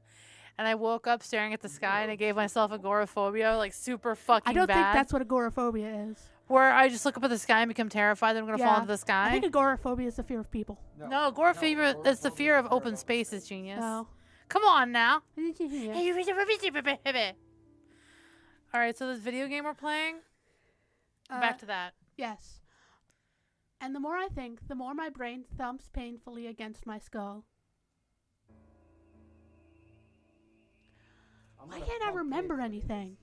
and I woke up staring at the sky and I gave myself agoraphobia, like super fucking I don't bad. think that's what agoraphobia is. Where I just look up at the sky and become terrified that I'm going to fall Yeah. into the sky. I think agoraphobia is the fear of people. No, agoraphobia is the fear of open spaces, genius. Oh. Come on now. Yeah. Alright, so this video game we're playing, back to that. Yes. And the more I think, the more my brain thumps painfully against my skull. Why can't I remember anything?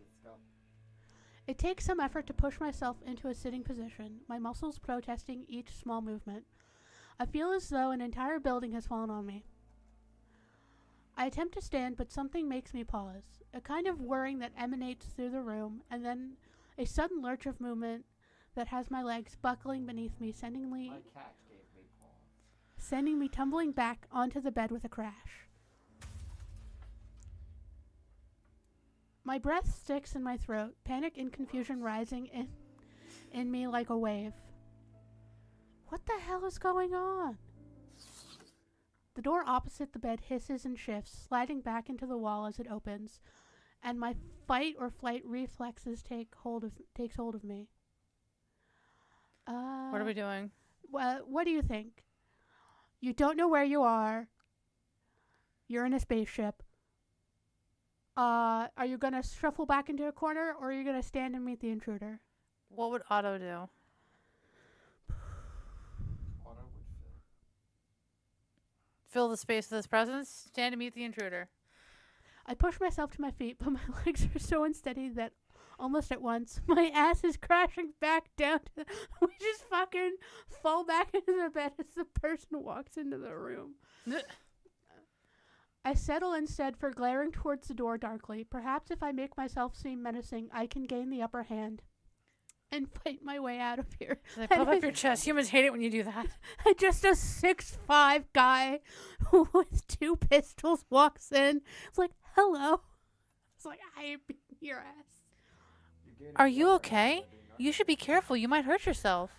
It takes some effort to push myself into a sitting position, my muscles protesting each small movement. I feel as though an entire building has fallen on me. I attempt to stand, but something makes me pause. A kind of whirring that emanates through the room, and then a sudden lurch of movement that has my legs buckling beneath me, sending My cat gave me pause. me tumbling back onto the bed with a crash. My breath sticks in my throat, panic and confusion rising in me like a wave. What the hell is going on? The door opposite the bed hisses and shifts, sliding back into the wall as it opens, and my fight or flight reflexes takes hold of me. What are we doing? What do you think? You don't know where you are. You're in a spaceship. Are you gonna shuffle back into a corner, or are you gonna stand and meet the intruder? What would Otto do? Otto would Fill the space with his presence? Stand to meet the intruder. I push myself to my feet, but my legs are so unsteady that almost at once my ass is crashing back down to we just fucking fall back into the bed as the person walks into the room. I settle instead for glaring towards the door darkly. Perhaps if I make myself seem menacing, I can gain the upper hand and fight my way out of here. Like, puff up your chest. Humans hate it when you do that. Just a 6'5" guy with 2 pistols walks in. It's like, hello. It's like, I am beating your ass. Are you okay? You should be careful. You might hurt yourself.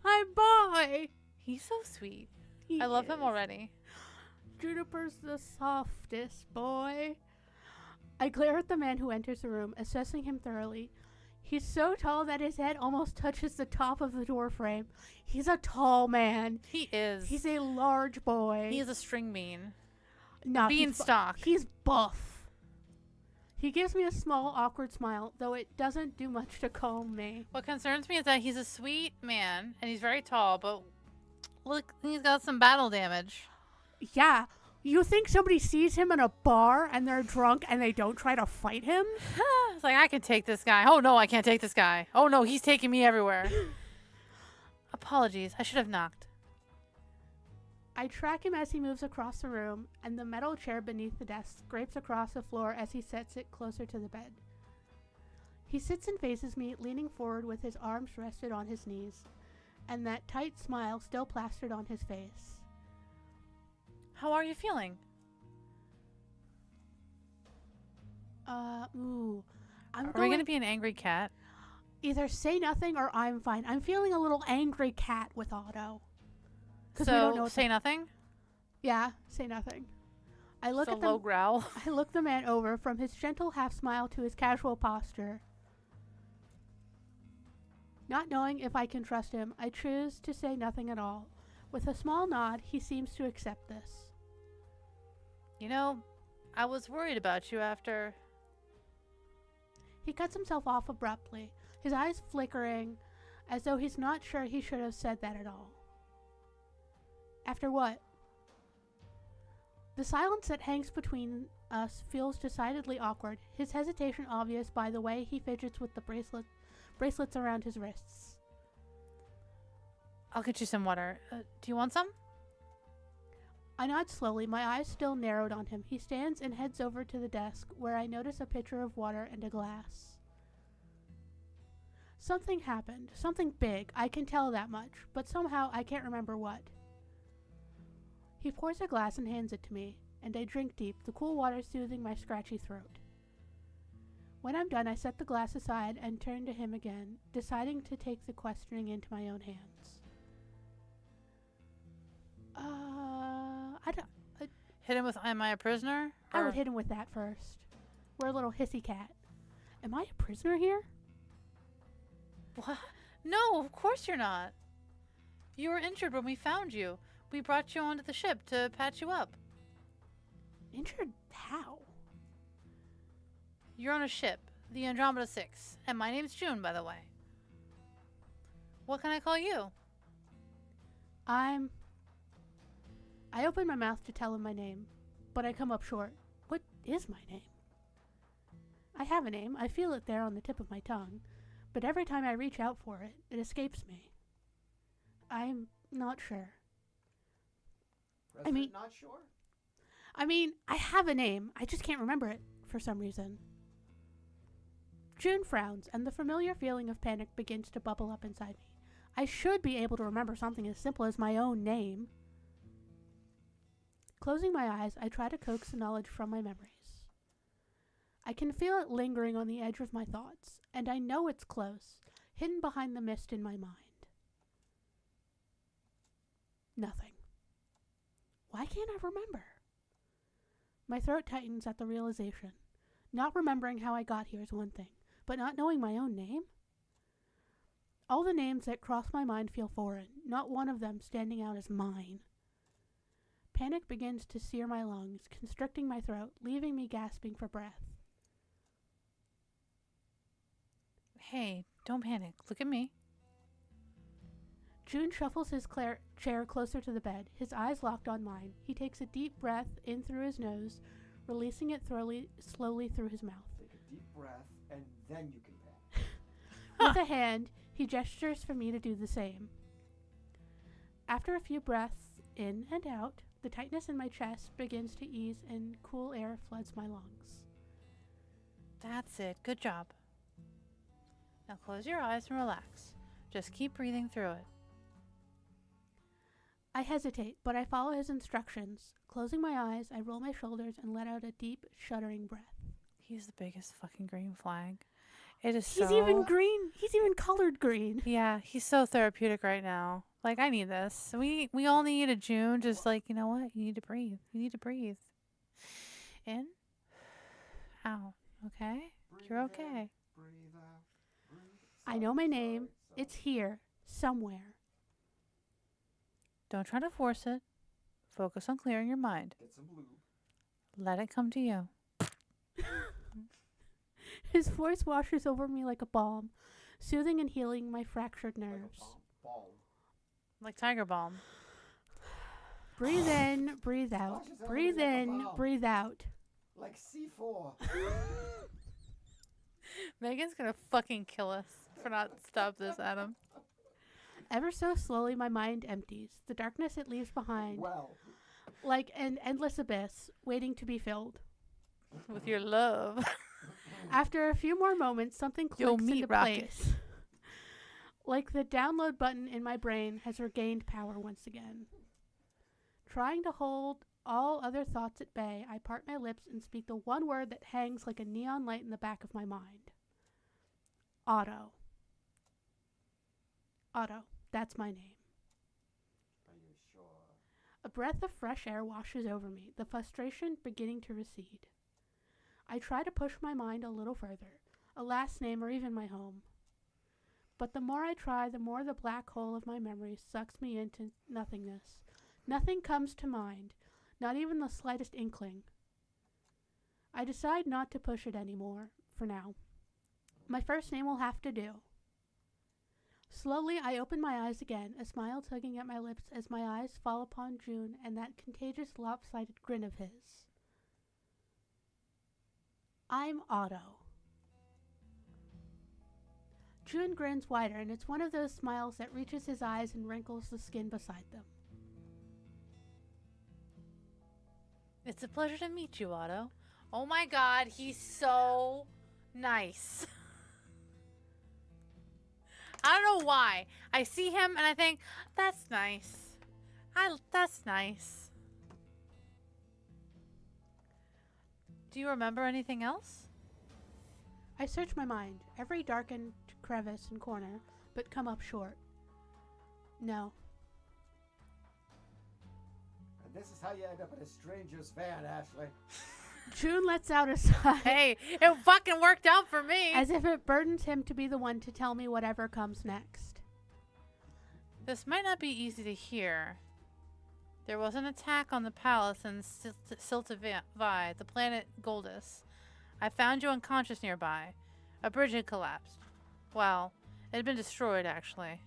My boy. He's so sweet. He I love him is. already. Juniper's the softest boy. I glare at the man who enters the room, assessing him thoroughly. He's so tall that his head almost touches the top of the door frame. He's a tall man. He is. He's a large boy. He is a string bean. No, Beanstalk. He's buff. He gives me a small, awkward smile, though it doesn't do much to calm me. What concerns me is that he's a sweet man, and he's very tall, but look, he's got some battle damage. Yeah. You think somebody sees him in a bar and they're drunk and they don't try to fight him? It's like, I can take this guy. Oh, no, I can't take this guy. Oh, no, he's taking me everywhere. Apologies. I should have knocked. I track him as he moves across the room, and the metal chair beneath the desk scrapes across the floor as he sets it closer to the bed. He sits and faces me, leaning forward with his arms rested on his knees, and that tight smile still plastered on his face. How are you feeling? Are we going to be an angry cat? Either say nothing or I'm fine. I'm feeling a little angry cat with Otto. 'Cause we So, don't know what say nothing? Yeah, say nothing. I look Just a at the low growl. I look the man over from his gentle half smile to his casual posture. Not knowing if I can trust him, I choose to say nothing at all. With a small nod, he seems to accept this. You know, I was worried about you after... He cuts himself off abruptly, his eyes flickering, as though he's not sure he should have said that at all. After what? The silence that hangs between us feels decidedly awkward, his hesitation obvious by the way he fidgets with the bracelets around his wrists. I'll get you some water. Do you want some? I nod slowly, my eyes still narrowed on him. He stands and heads over to the desk, where I notice a pitcher of water and a glass. Something happened. Something big. I can tell that much, but somehow I can't remember what. He pours a glass and hands it to me, and I drink deep, the cool water soothing my scratchy throat. When I'm done, I set the glass aside and turn to him again, deciding to take the questioning into my own hands. Hit him with, am I a prisoner? I would hit him with that first. We're a little hissy cat. Am I a prisoner here? What? No, of course you're not. You were injured when we found you. We brought you onto the ship to patch you up. Injured how? You're on a ship, the Andromeda 6, and my name's June, by the way. What can I call you? I open my mouth to tell him my name, but I come up short. What is my name? I have a name. I feel it there on the tip of my tongue, but every time I reach out for it, it escapes me. I'm not sure. Not sure? I have a name. I just can't remember it for some reason. June frowns, and the familiar feeling of panic begins to bubble up inside me. I should be able to remember something as simple as my own name. Closing my eyes, I try to coax the knowledge from my memories. I can feel it lingering on the edge of my thoughts, and I know it's close, hidden behind the mist in my mind. Nothing. Why can't I remember? My throat tightens at the realization. Not remembering how I got here is one thing, but not knowing my own name? All the names that cross my mind feel foreign, not one of them standing out as mine. Panic begins to sear my lungs, constricting my throat, leaving me gasping for breath. Hey, don't panic. Look at me. June shuffles his chair closer to the bed, his eyes locked on mine. He takes a deep breath in through his nose, releasing it slowly through his mouth. Take a deep breath, and then you can panic. With a hand, he gestures for me to do the same. After a few breaths in and out, the tightness in my chest begins to ease and cool air floods my lungs. That's it. Good job. Now close your eyes and relax. Just keep breathing through it. I hesitate, but I follow his instructions. Closing my eyes, I roll my shoulders and let out a deep, shuddering breath. He's the biggest fucking green flag. It is He's even green. He's even colored green. Yeah, he's so therapeutic right now. Like, I need this. We all need a June. Just like, you know what? You need to breathe. You need to breathe. In. Out. Okay? You're okay. Breathe out. Breathe. I know my name. It's here. Somewhere. Don't try to force it. Focus on clearing your mind. Get some lube. Let it come to you. His voice washes over me like a balm, soothing and healing my fractured nerves. Like a balm. Like Tiger Balm. Breathe in, breathe out. Washes over Breathe me like a in, balm. breathe out. Like C4. Megan's gonna fucking kill us for not stop this, Adam. Ever so slowly, my mind empties. The darkness it leaves behind, Well, like an endless abyss, waiting to be filled. With your love. After a few more moments, something Yo, clicks meat into rocket. place. Like the download button in my brain has regained power once again. Trying to hold all other thoughts at bay, I part my lips and speak the one word that hangs like a neon light in the back of my mind. Otto. Otto. That's my name. are you sure? A breath of fresh air washes over me, the frustration beginning to recede. I try to push my mind a little further, a last name or even my home. But the more I try, the more the black hole of my memories sucks me into nothingness. Nothing comes to mind, not even the slightest inkling. I decide not to push it anymore, for now. My first name will have to do. Slowly, I open my eyes again, a smile tugging at my lips as my eyes fall upon June and that contagious lopsided grin of his. I'm Otto. June grins wider, and it's one of those smiles that reaches his eyes and wrinkles the skin beside them. It's a pleasure to meet you, Otto. Oh my god, he's so nice. I don't know why. I see him and I think, that's nice. That's nice. Do you remember anything else? I search my mind, every darkened crevice and corner, but come up short. No. And this is how you end up in a stranger's van, Ashley. June lets out a sigh. Hey, it fucking worked out for me. As if it burdens him to be the one to tell me whatever comes next. This might not be easy to hear. There was an attack on the palace in Siltavi, the planet Goldus. I found you unconscious nearby. A bridge had collapsed. Well, it had been destroyed, actually.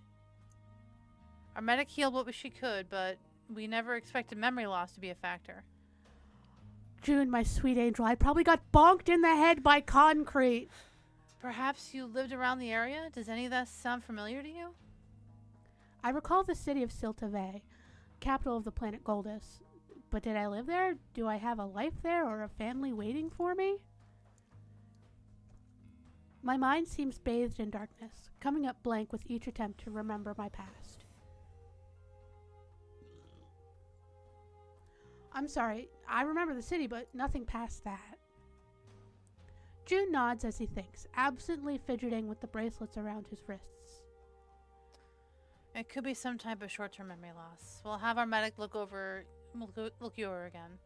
Our medic healed what she could, but we never expected memory loss to be a factor. June, my sweet angel, I probably got bonked in the head by concrete. Perhaps you lived around the area? Does any of that sound familiar to you? I recall the city of Siltavi, capital of the planet Goldus. But did I live there? Do I have a life there or a family waiting for me? My mind seems bathed in darkness, coming up blank with each attempt to remember my past. I'm sorry, I remember the city, but nothing past that. June nods as he thinks, absently fidgeting with the bracelets around his wrists. It could be some type of short-term memory loss. We'll have our medic look you over again.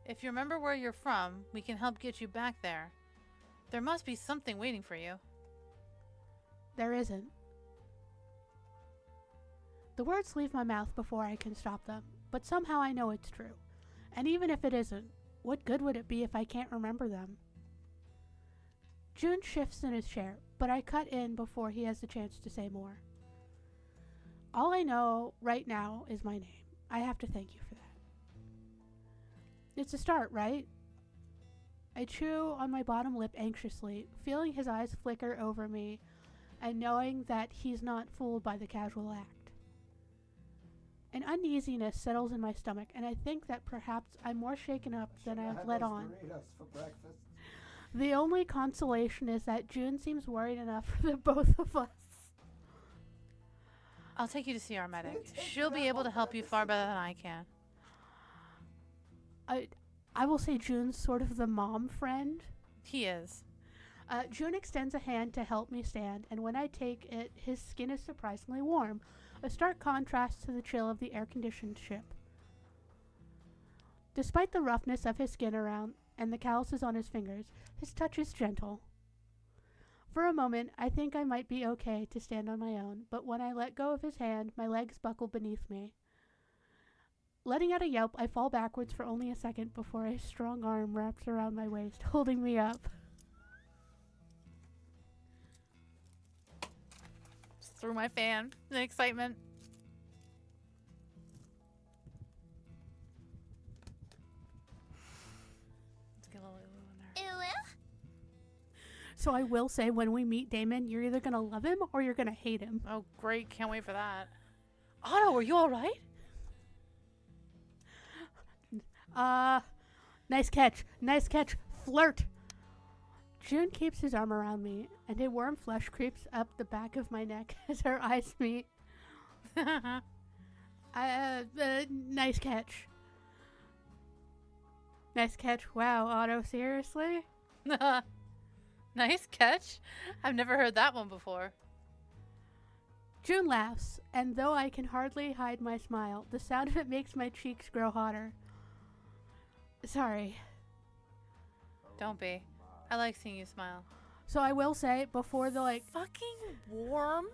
If you remember where you're from, we can help get you back there. There must be something waiting for you. There isn't. The words leave my mouth before I can stop them, but somehow I know it's true. And even if it isn't, what good would it be if I can't remember them? June shifts in his chair, but I cut in before he has the chance to say more. All I know right now is my name. I have to thank you for that. It's a start, right? I chew on my bottom lip anxiously, feeling his eyes flicker over me and knowing that he's not fooled by the casual act. An uneasiness settles in my stomach, and I think that perhaps I'm more shaken up than I've let on. Doritos for breakfast. The only consolation is that June seems worried enough for the both of us. I'll take you to see our medic. She'll be able to help you far better than I can. I will say June's sort of the mom friend. He is. June extends a hand to help me stand, and when I take it, his skin is surprisingly warm, a stark contrast to the chill of the air-conditioned ship. Despite the roughness of his skin around and the calluses on his fingers, his touch is gentle. For a moment, I think I might be okay to stand on my own, but when I let go of his hand, my legs buckle beneath me. Letting out a yelp, I fall backwards for only a second before a strong arm wraps around my waist, holding me up. Just threw my fan in excitement. Let's get a little in there. So I will say, when we meet Damon, you're either going to love him or you're going to hate him. Oh, great. Can't wait for that. Otto, are you all right? Nice catch. Nice catch. Flirt. June keeps his arm around me, and a warm flush creeps up the back of my neck as our eyes meet. Nice catch. Nice catch. Wow, Otto, seriously? Nice catch. I've never heard that one before. June laughs, and though I can hardly hide my smile, the sound of it makes my cheeks grow hotter. Sorry. Don't be. I like seeing you smile. So I will say, before the Fucking warm.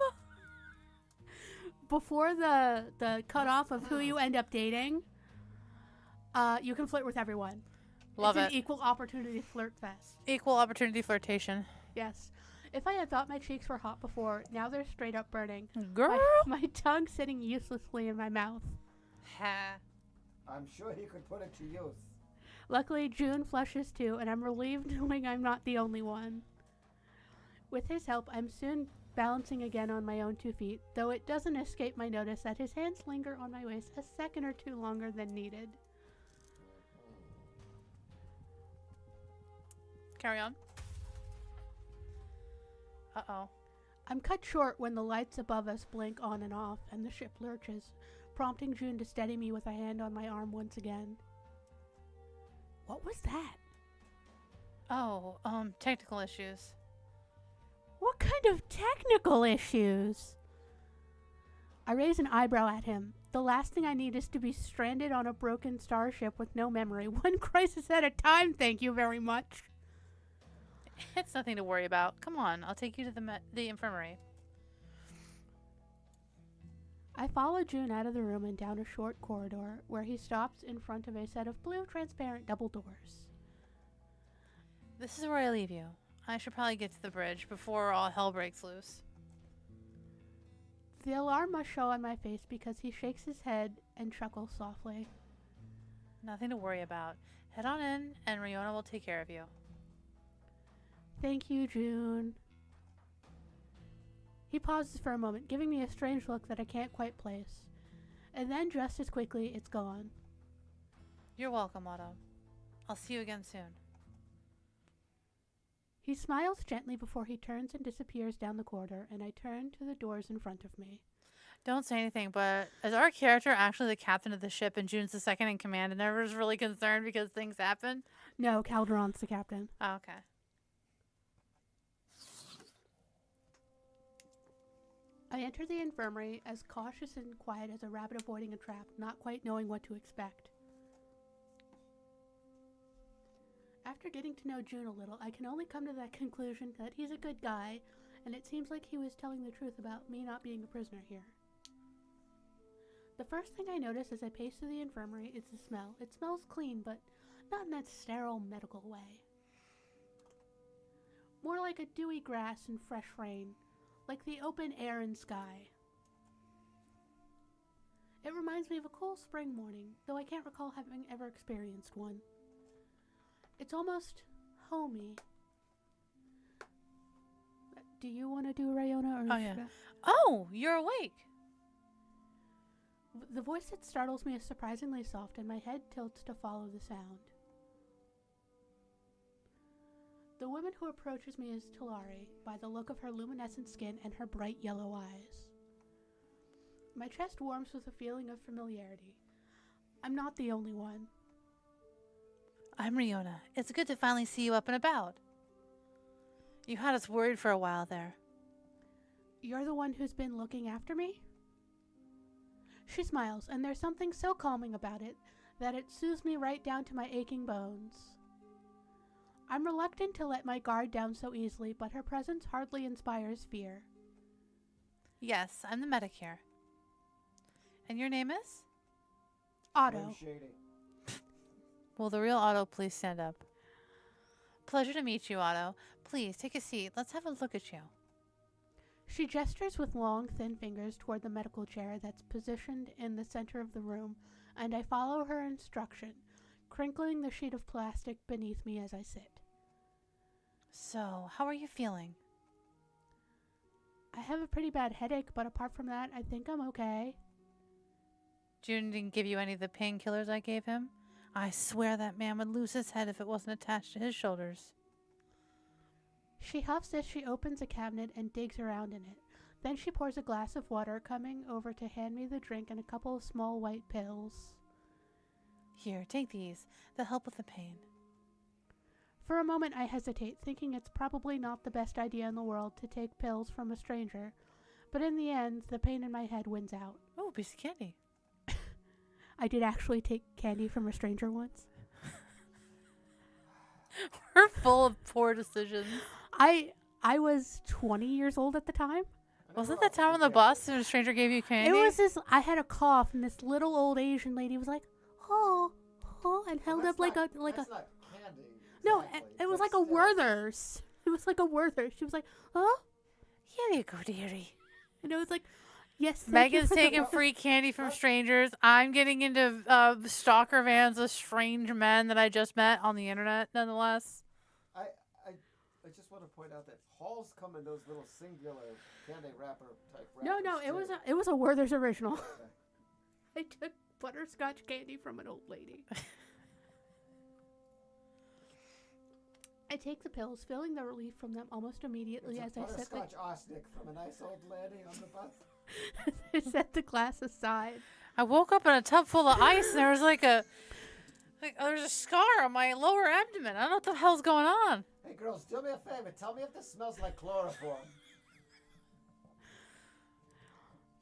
before the cutoff of who you end up dating, you can flirt with everyone. Love It's it. an equal opportunity flirt fest. Equal opportunity flirtation. Yes. If I had thought my cheeks were hot before, now they're straight up burning. Girl. My tongue sitting uselessly in my mouth. Ha. I'm sure he could put it to use. Luckily, June flushes too, and I'm relieved knowing I'm not the only one. With his help, I'm soon balancing again on my own 2 feet, though it doesn't escape my notice that his hands linger on my waist a second or two longer than needed. Carry on. Uh-oh. I'm cut short when the lights above us blink on and off, and the ship lurches, prompting June to steady me with a hand on my arm once again. What was that? Oh, technical issues. What kind of technical issues? I raise an eyebrow at him. The last thing I need is to be stranded on a broken starship with no memory. One crisis at a time, thank you very much. It's nothing to worry about. Come on, I'll take you to the infirmary. I follow June out of the room and down a short corridor where he stops in front of a set of blue transparent double doors. This is where I leave you. I should probably get to the bridge before all hell breaks loose. The alarm must show on my face because he shakes his head and chuckles softly. Nothing to worry about. Head on in, and Riona will take care of you. Thank you, June. He pauses for a moment, giving me a strange look that I can't quite place. And then, just as quickly, it's gone. You're welcome, Otto. I'll see you again soon. He smiles gently before he turns and disappears down the corridor, and I turn to the doors in front of me. Don't say anything, but is our character actually the captain of the ship and June's the second in command and everyone's really concerned because things happen? No, Calderon's the captain. Oh, okay. I enter the infirmary as cautious and quiet as a rabbit avoiding a trap, not quite knowing what to expect. After getting to know June a little, I can only come to that conclusion that he's a good guy, and it seems like he was telling the truth about me not being a prisoner here. The first thing I notice as I pace through the infirmary is the smell. It smells clean, but not in that sterile medical way. More like a dewy grass and fresh rain, like the open air and sky. It reminds me of a cool spring morning, though I can't recall having ever experienced one. It's almost homey. Do you want to do Riona or Oh, yeah. Oh, you're awake. The voice that startles me is surprisingly soft, and my head tilts to follow the sound. The woman who approaches me is Talari, by the look of her luminescent skin and her bright yellow eyes. My chest warms with a feeling of familiarity. I'm not the only one. I'm Riona. It's good to finally see you up and about. You had us worried for a while there. You're the one who's been looking after me? She smiles, and there's something so calming about it that it soothes me right down to my aching bones. I'm reluctant to let my guard down so easily, but her presence hardly inspires fear. Yes, I'm the medic here. And your name is? Otto. Shady. Will the real Otto please stand up? Pleasure to meet you, Otto. Please, take a seat. Let's have a look at you. She gestures with long, thin fingers toward the medical chair that's positioned in the center of the room, and I follow her instruction, crinkling the sheet of plastic beneath me as I sit. So, how are you feeling? I have a pretty bad headache, but apart from that, I think I'm okay. June didn't give you any of the painkillers I gave him? I swear that man would lose his head if it wasn't attached to his shoulders. She huffs as she opens a cabinet and digs around in it. Then she pours a glass of water, coming over to hand me the drink and a couple of small white pills. Here, take these. They'll help with the pain. For a moment I hesitate, thinking it's probably not the best idea in the world to take pills from a stranger, But in the end, the pain in my head wins out. Oh, piece of candy. I did actually take candy from a stranger once. We're full of poor decisions. I was 20 years old at the time. Wasn't that time on the bus and a stranger gave you candy? It was this. I had a cough, and this little old Asian lady was like, "Oh, oh," and held up like a. That's not candy. No, exactly. it was That's like a still- Werther's. It was like a Werther's. She was like, "Huh?" Here you go, dearie. And it was like, "Yes." thank you Megan's for the- taking free candy from strangers. I'm getting into stalker vans of strange men that I just met on the internet, nonetheless. I just want to point out that Halls come in those little singular candy wrapper type wrappers. No, too. it was a Werther's original. I took butterscotch candy from an old lady. I take the pills, feeling the relief from them almost immediately It's as a I set the butterscotch arsenic from a nice old lady on the bus. I set the glass aside. I woke up in a tub full of ice and there was there's a scar on my lower abdomen. I don't know what the hell's going on. Hey girls, do me a favor. Tell me if this smells like chloroform.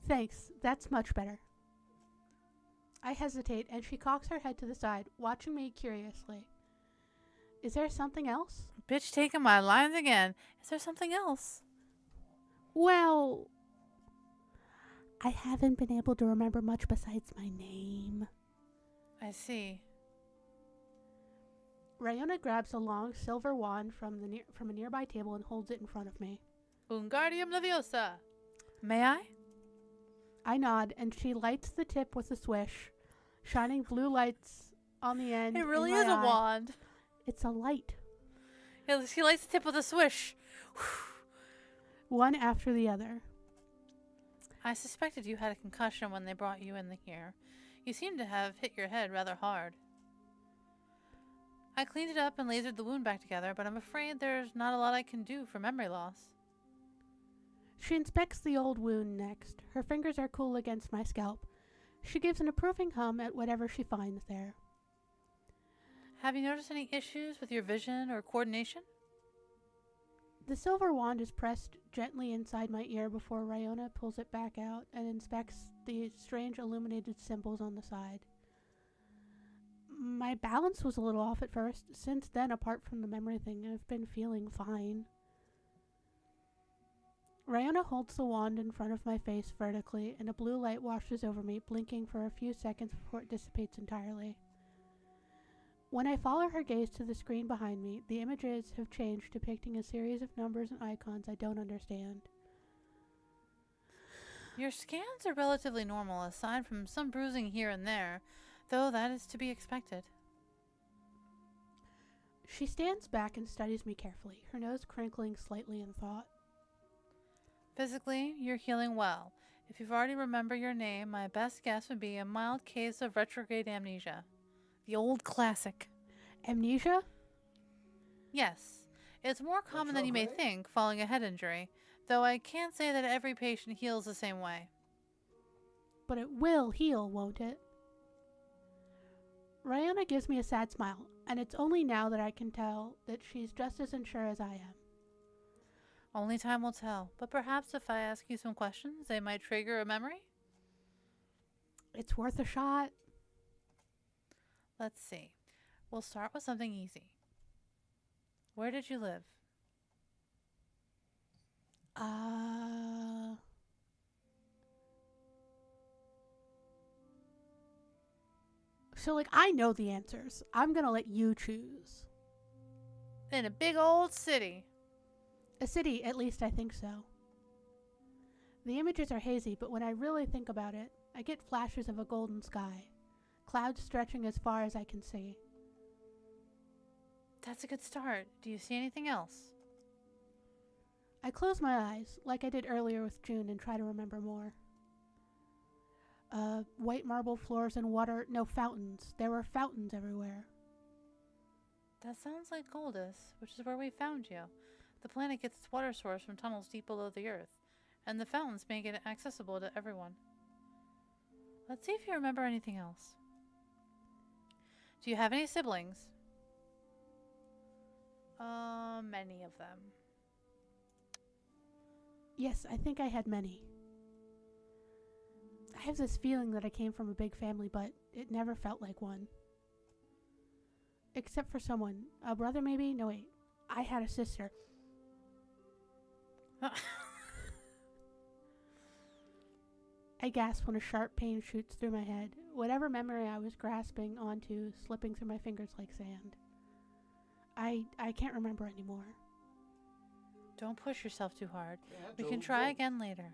Thanks, that's much better. I hesitate, and she cocks her head to the side, watching me curiously. Is there something else? Bitch taking my lines again. Is there something else? Well, I haven't been able to remember much besides my name. I see. Rayona grabs a long silver wand from a nearby table and holds it in front of me. Wingardium Leviosa. May I? I nod, and she lights the tip with a swish, shining blue lights on the end. It really in my is a eye. wand. It's a light. Yeah, she lights the tip with a swish. One after the other. I suspected you had a concussion when they brought you in here. You seem to have hit your head rather hard. I cleaned it up and lasered the wound back together, but I'm afraid there's not a lot I can do for memory loss. She inspects the old wound next. Her fingers are cool against my scalp. She gives an approving hum at whatever she finds there. Have you noticed any issues with your vision or coordination? The silver wand is pressed gently inside my ear before Rayona pulls it back out and inspects the strange illuminated symbols on the side. My balance was a little off at first. Since then, apart from the memory thing, I've been feeling fine. Rayona holds the wand in front of my face vertically, and a blue light washes over me, blinking for a few seconds before it dissipates entirely. When I follow her gaze to the screen behind me, the images have changed, depicting a series of numbers and icons I don't understand. Your scans are relatively normal, aside from some bruising here and there, though that is to be expected. She stands back and studies me carefully, her nose crinkling slightly in thought. Physically, you're healing well. If you've already remembered your name, my best guess would be a mild case of retrograde amnesia. The old classic. Amnesia? Yes. It's more common than you may Retrograde? think following a head injury, though I can't say that every patient heals the same way. But it will heal, won't it? Rayona gives me a sad smile, and it's only now that I can tell that she's just as unsure as I am. Only time will tell, but perhaps if I ask you some questions, they might trigger a memory? It's worth a shot. Let's see. We'll start with something easy. Where did you live? So, I know the answers. I'm gonna let you choose. In a big old city. A city, at least I think so. The images are hazy, but when I really think about it, I get flashes of a golden sky. Clouds stretching as far as I can see. That's a good start. Do you see anything else? I close my eyes, like I did earlier with June, and try to remember more. White marble floors and fountains. There were fountains everywhere. That sounds like Goldus, which is where we found you. The planet gets its water source from tunnels deep below the Earth, and the fountains make it accessible to everyone. Let's see if you remember anything else. Do you have any siblings? Many of them. Yes, I think I had many. have this feeling that I came from a big family, but it never felt like one. Except for someone. A brother, maybe? No, wait. I had a sister. I gasp when a sharp pain shoots through my head. Whatever memory I was grasping onto, slipping through my fingers like sand. I can't remember anymore. Don't push yourself too hard. Yeah, We can don't- try don't- again later.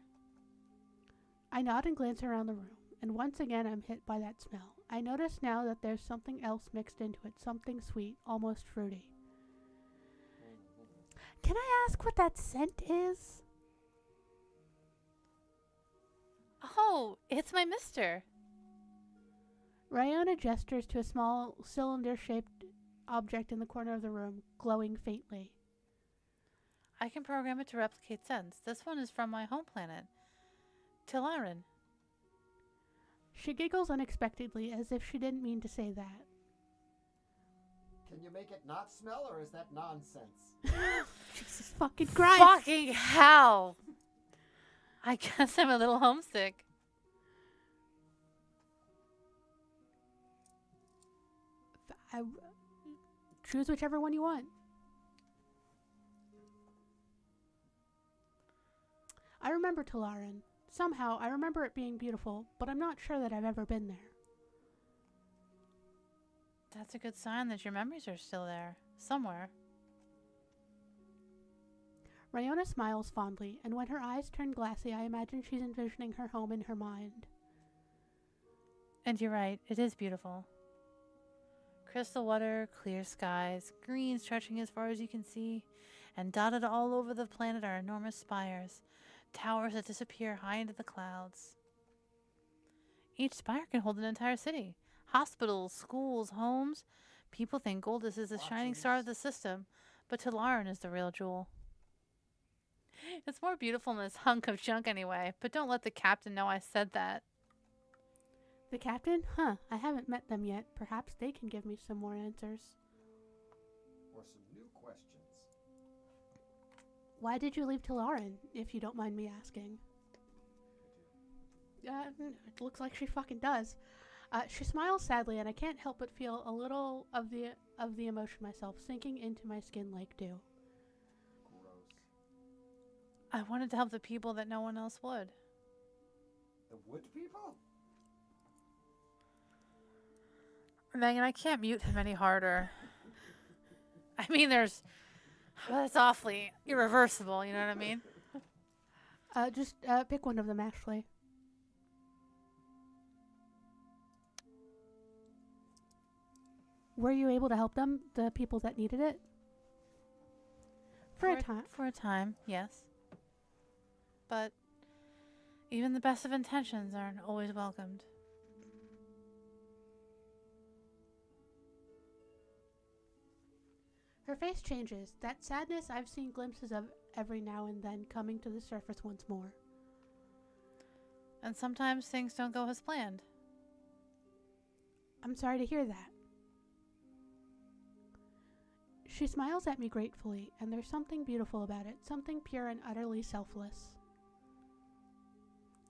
I nod and glance around the room, and once again I'm hit by that smell. I notice now that there's something else mixed into it, something sweet, almost fruity. Can I ask what that scent is? Oh, it's my mister. Ryona gestures to a small cylinder-shaped object in the corner of the room, glowing faintly. I can program it to replicate scents. This one is from my home planet, Tilaran. She giggles unexpectedly, as if she didn't mean to say that. Can you make it not smell, or is that nonsense? Jesus fucking Christ! Fucking hell! I guess I'm a little homesick. Choose whichever one you want. I remember Tilaran. Somehow, I remember it being beautiful, but I'm not sure that I've ever been there. That's a good sign that your memories are still there. Somewhere. Ryona smiles fondly, and when her eyes turn glassy, I imagine she's envisioning her home in her mind. And you're right, it is beautiful. Crystal water, clear skies, green stretching as far as you can see, and dotted all over the planet are enormous spires, towers that disappear high into the clouds. Each spire can hold an entire city. Hospitals, schools, homes. People think Goldus is the shining star of the system, but Tilaran is the real jewel. It's more beautiful than this hunk of junk anyway, but don't let the captain know I said that. The captain? Huh, I haven't met them yet. Perhaps they can give me some more answers. Or some new questions. Why did you leave Tilaran, if you don't mind me asking? It looks like she fucking does. She smiles sadly, and I can't help but feel a little of the emotion myself sinking into my skin like dew. Gross. I wanted to help the people that no one else would. The wood people? Megan, I can't mute him any harder. I mean, that's awfully irreversible, you know what I mean? Just pick one of them, Ashley. Were you able to help them, the people that needed it? For a time. For a time, yes. But even the best of intentions aren't always welcomed. Her face changes, that sadness I've seen glimpses of every now and then coming to the surface once more. And sometimes things don't go as planned. I'm sorry to hear that. She smiles at me gratefully, and there's something beautiful about it, something pure and utterly selfless.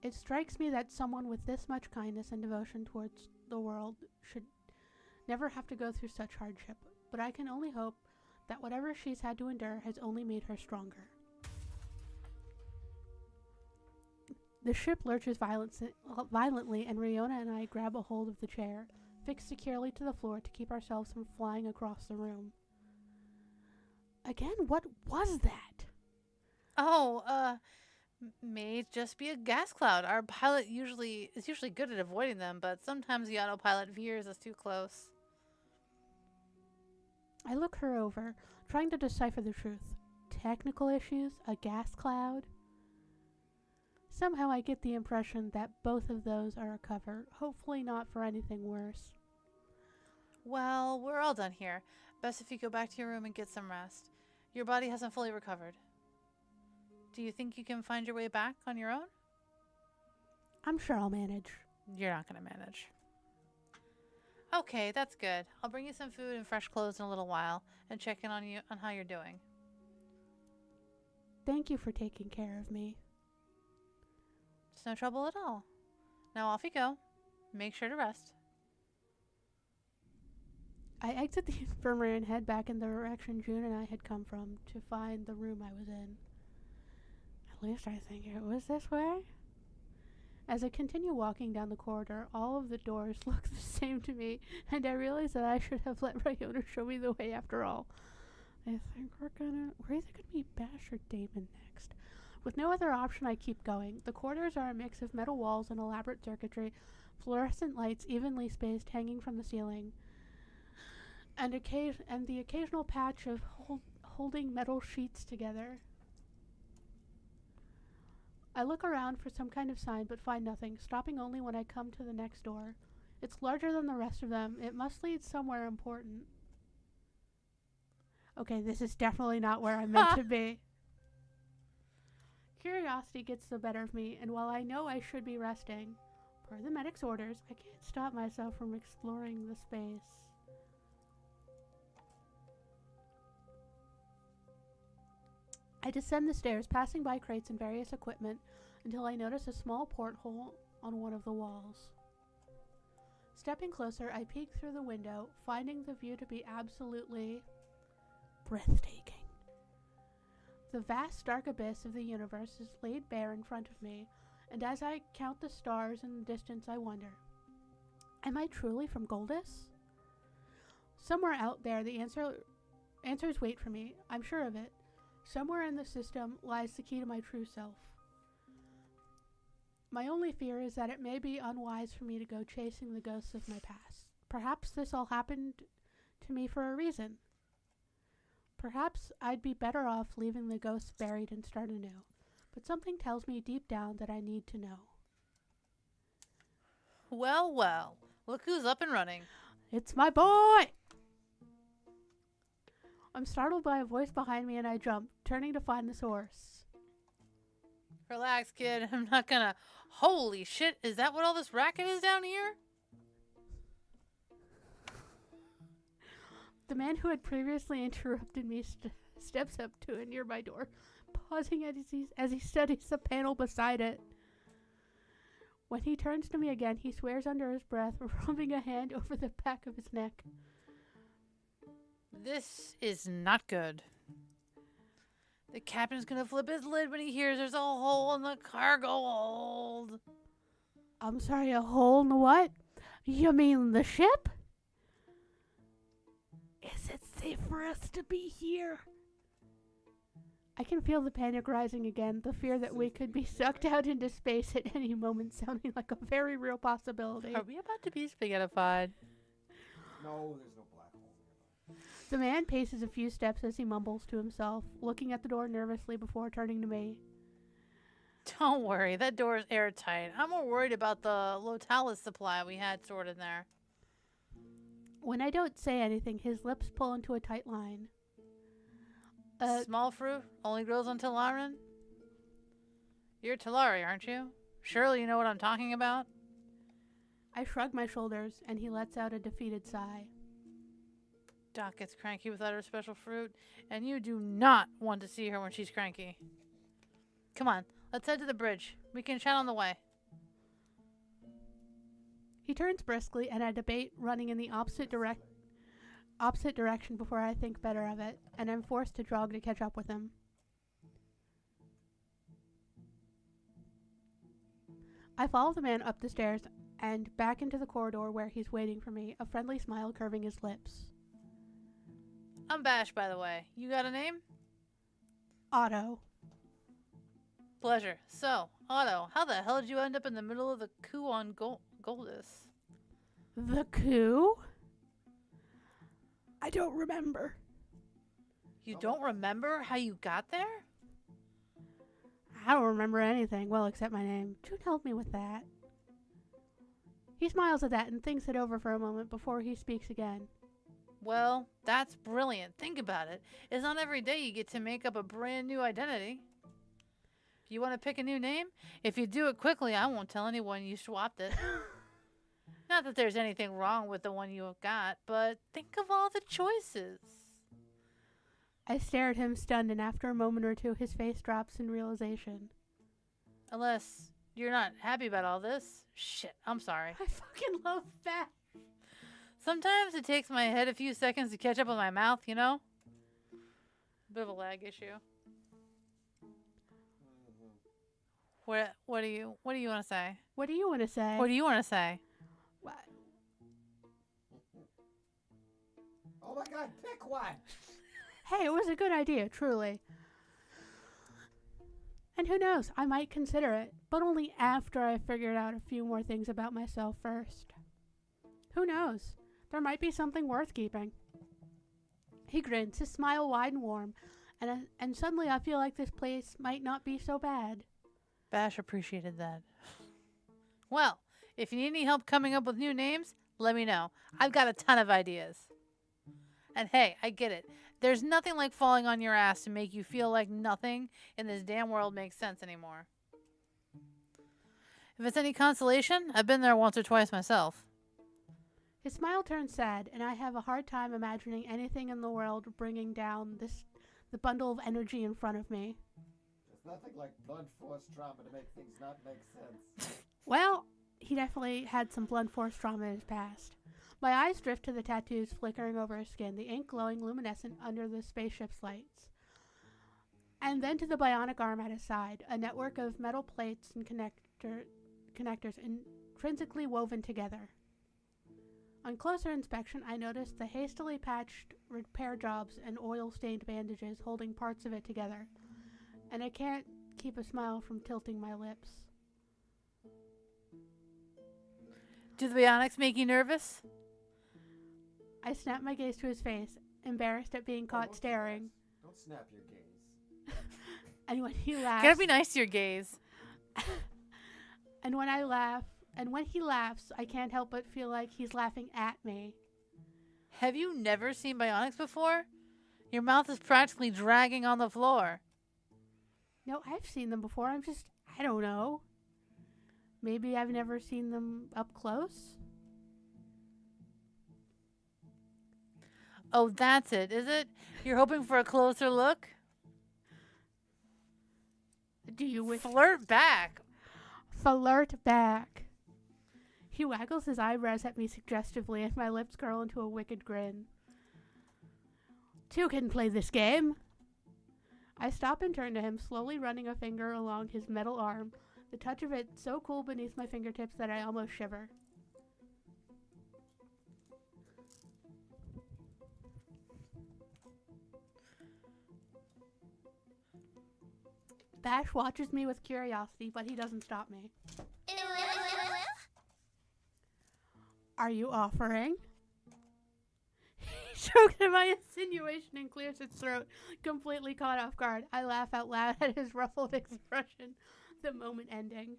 It strikes me that someone with this much kindness and devotion towards the world should never have to go through such hardship, but I can only hope that whatever she's had to endure has only made her stronger. The ship lurches violently, and Ryona and I grab a hold of the chair, fixed securely to the floor to keep ourselves from flying across the room. Again, what was that? Oh, may just be a gas cloud. Our pilot is usually good at avoiding them, but sometimes the autopilot veers us too close. I look her over, trying to decipher the truth. Technical issues? A gas cloud? Somehow I get the impression that both of those are a cover, hopefully not for anything worse. Well, we're all done here. Best if you go back to your room and get some rest. Your body hasn't fully recovered. Do you think you can find your way back on your own? I'm sure I'll manage. You're not going to manage. Okay, that's good. I'll bring you some food and fresh clothes in a little while and check in on you on how you're doing. Thank you for taking care of me. It's no trouble at all. Now off you go. Make sure to rest. I exit the infirmary and head back in the direction June and I had come from to find the room I was in. At least I think it was this way. As I continue walking down the corridor, all of the doors look the same to me, and I realize that I should have let Ryona show me the way after all. I think we're either gonna meet Bash or Damon next. With no other option, I keep going. The corridors are a mix of metal walls and elaborate circuitry, fluorescent lights evenly spaced hanging from the ceiling, and the occasional patch of holding metal sheets together. I look around for some kind of sign but find nothing, stopping only when I come to the next door. It's larger than the rest of them. It must lead somewhere important. Okay, this is definitely not where I'm meant to be. Curiosity gets the better of me, and while I know I should be resting, per the medic's orders, I can't stop myself from exploring the space. I descend the stairs, passing by crates and various equipment, until I notice a small porthole on one of the walls. Stepping closer, I peek through the window, finding the view to be absolutely breathtaking. The vast dark abyss of the universe is laid bare in front of me, and as I count the stars in the distance, I wonder, am I truly from Goldus? Somewhere out there, the answers wait for me. I'm sure of it. Somewhere in the system lies the key to my true self. My only fear is that it may be unwise for me to go chasing the ghosts of my past. Perhaps this all happened to me for a reason. Perhaps I'd be better off leaving the ghosts buried and start anew. But something tells me deep down that I need to know. Well, well. Look who's up and running. It's my boy! I'm startled by a voice behind me and I jump, turning to find the source. Relax, kid. I'm not gonna... Holy shit, is that what all this racket is down here? The man who had previously interrupted me steps up to a nearby door, pausing as he studies the panel beside it. When he turns to me again, he swears under his breath, rubbing a hand over the back of his neck. This is not good. The captain's gonna flip his lid when he hears there's a hole in the cargo hold. I'm sorry, a hole in the what? You mean the ship? Is it safe for us to be here? I can feel the panic rising again, the fear that we could be sucked out into space at any moment sounding like a very real possibility. Are we about to be spaghettified? No, there's no black hole nearby. The man paces a few steps as he mumbles to himself, looking at the door nervously before turning to me. Don't worry, that door is airtight. I'm more worried about the Lotalis supply we had stored in there. When I don't say anything, his lips pull into a tight line. Small fruit only grows on Talaran? You're Talari, aren't you? Surely you know what I'm talking about? I shrug my shoulders, and he lets out a defeated sigh. Doc gets cranky without her special fruit, and you do not want to see her when she's cranky. Come on, let's head to the bridge. We can chat on the way. He turns briskly, and I debate running in the opposite direction before I think better of it, and I'm forced to jog to catch up with him. I follow the man up the stairs and back into the corridor where he's waiting for me, a friendly smile curving his lips. I'm Bash, by the way. You got a name? Otto. Pleasure. So, Otto, how the hell did you end up in the middle of the coup on Goldus? The coup? I don't remember. You don't remember how you got there? I don't remember anything, well, except my name. June help me with that. He smiles at that and thinks it over for a moment before he speaks again. Well, that's brilliant. Think about it. It's not every day you get to make up a brand new identity. You want to pick a new name? If you do it quickly, I won't tell anyone you swapped it. Not that there's anything wrong with the one you have got, but think of all the choices. I stare at him stunned, and after a moment or two, his face drops in realization. Unless You're not happy about all this? Shit, I'm sorry. I fucking love Bash. Sometimes it takes my head a few seconds to catch up with my mouth, you know? Bit of a lag issue. What do you want to say? What do you want to say? What do you want to say? What? Oh my god, pick one! Hey, it was a good idea, truly. And who knows, I might consider it, but only after I figured out a few more things about myself first. Who knows? There might be something worth keeping. He grins, his smile wide and warm, and suddenly I feel like this place might not be so bad. Bash appreciated that. Well, if you need any help coming up with new names, let me know. I've got a ton of ideas. And hey, I get it. There's nothing like falling on your ass to make you feel like nothing in this damn world makes sense anymore. If it's any consolation, I've been there once or twice myself. His smile turns sad, and I have a hard time imagining anything in the world bringing down the bundle of energy in front of me. There's nothing like blunt force trauma to make things not make sense. Well, he definitely had some blunt force trauma in his past. My eyes drift to the tattoos flickering over his skin, the ink glowing luminescent under the spaceship's lights. And then to the bionic arm at his side, a network of metal plates and connectors intrinsically woven together. On closer inspection, I noticed the hastily patched repair jobs and oil-stained bandages holding parts of it together, and I can't keep a smile from tilting my lips. Do the bionics make you nervous? I snap my gaze to his face, embarrassed at being caught staring. Don't snap your gaze. And when he laughs, Gotta be nice to your gaze. and when he laughs, I can't help but feel like he's laughing at me. Have you never seen bionics before? Your mouth is practically dragging on the floor. No, I've seen them before. I don't know. Maybe I've never seen them up close? Oh, that's it, is it? You're hoping for a closer look? Do you wish... Flirt back. Flirt back. He waggles his eyebrows at me suggestively, and my lips curl into a wicked grin. Two can play this game. I stop and turn to him, slowly running a finger along his metal arm, the touch of it so cool beneath my fingertips that I almost shiver. Bash watches me with curiosity, but he doesn't stop me. Are you offering? He choked at my insinuation and clears his throat, completely caught off guard. I laugh out loud at his ruffled expression, the moment ending.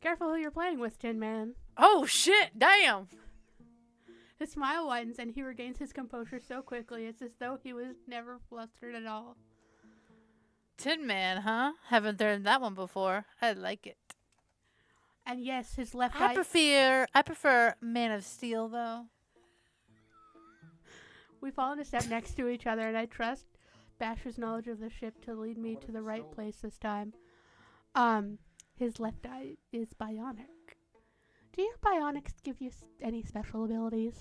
Careful who you're playing with, Tin Man. Oh, shit, damn. His smile widens and he regains his composure so quickly, it's as though he was never flustered at all. Tin Man, huh? Haven't heard that one before. I like it. And yes, his left I eye... prefer Man of Steel, though. We fall in a step next to each other, and I trust Bash's knowledge of the ship to lead me to the right place this time. His left eye is bionic. Do your bionics give you any special abilities?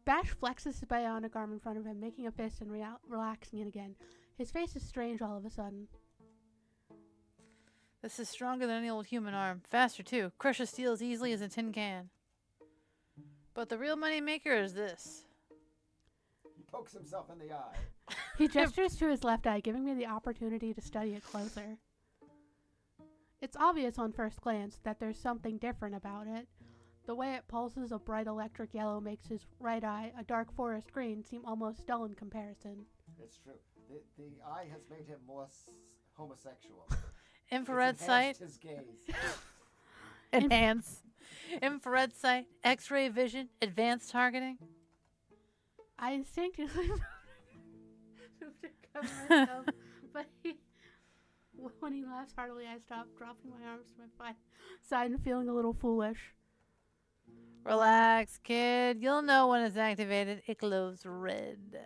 Bash flexes his bionic arm in front of him, making a fist and relaxing it again. His face is strange all of a sudden. This is stronger than any old human arm. Faster, too. Crushes steel as easily as a tin can. But the real money maker is this. He pokes himself in the eye. He gestures to his left eye, giving me the opportunity to study it closer. It's obvious on first glance that there's something different about it. The way it pulses a bright electric yellow makes his right eye, a dark forest green, seem almost dull in comparison. It's true. The eye has made him more homosexual. Infrared sight. His gaze. Enhance. Infrared sight. X-ray vision. Advanced targeting. I instinctively moved to cover myself, but when he laughs heartily, I stop, dropping my arms to my side and feeling a little foolish. Relax, kid. You'll know when it's activated. It glows red.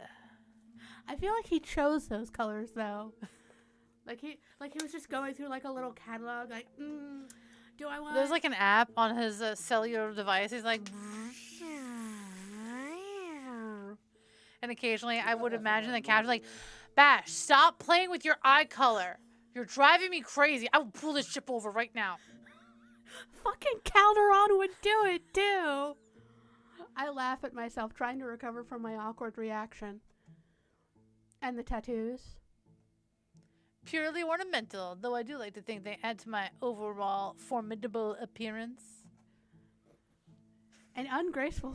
I feel like he chose those colors, though. Like he was just going through like a little catalog, like, do I want? There's like an app on his cellular device. He's like, and occasionally I would imagine the caption's like, Bash, stop playing with your eye color. You're driving me crazy. I will pull this ship over right now. Fucking Calderon would do it too. I laugh at myself trying to recover from my awkward reaction. And the tattoos. Purely ornamental, though I do like to think they add to my overall formidable appearance. An ungraceful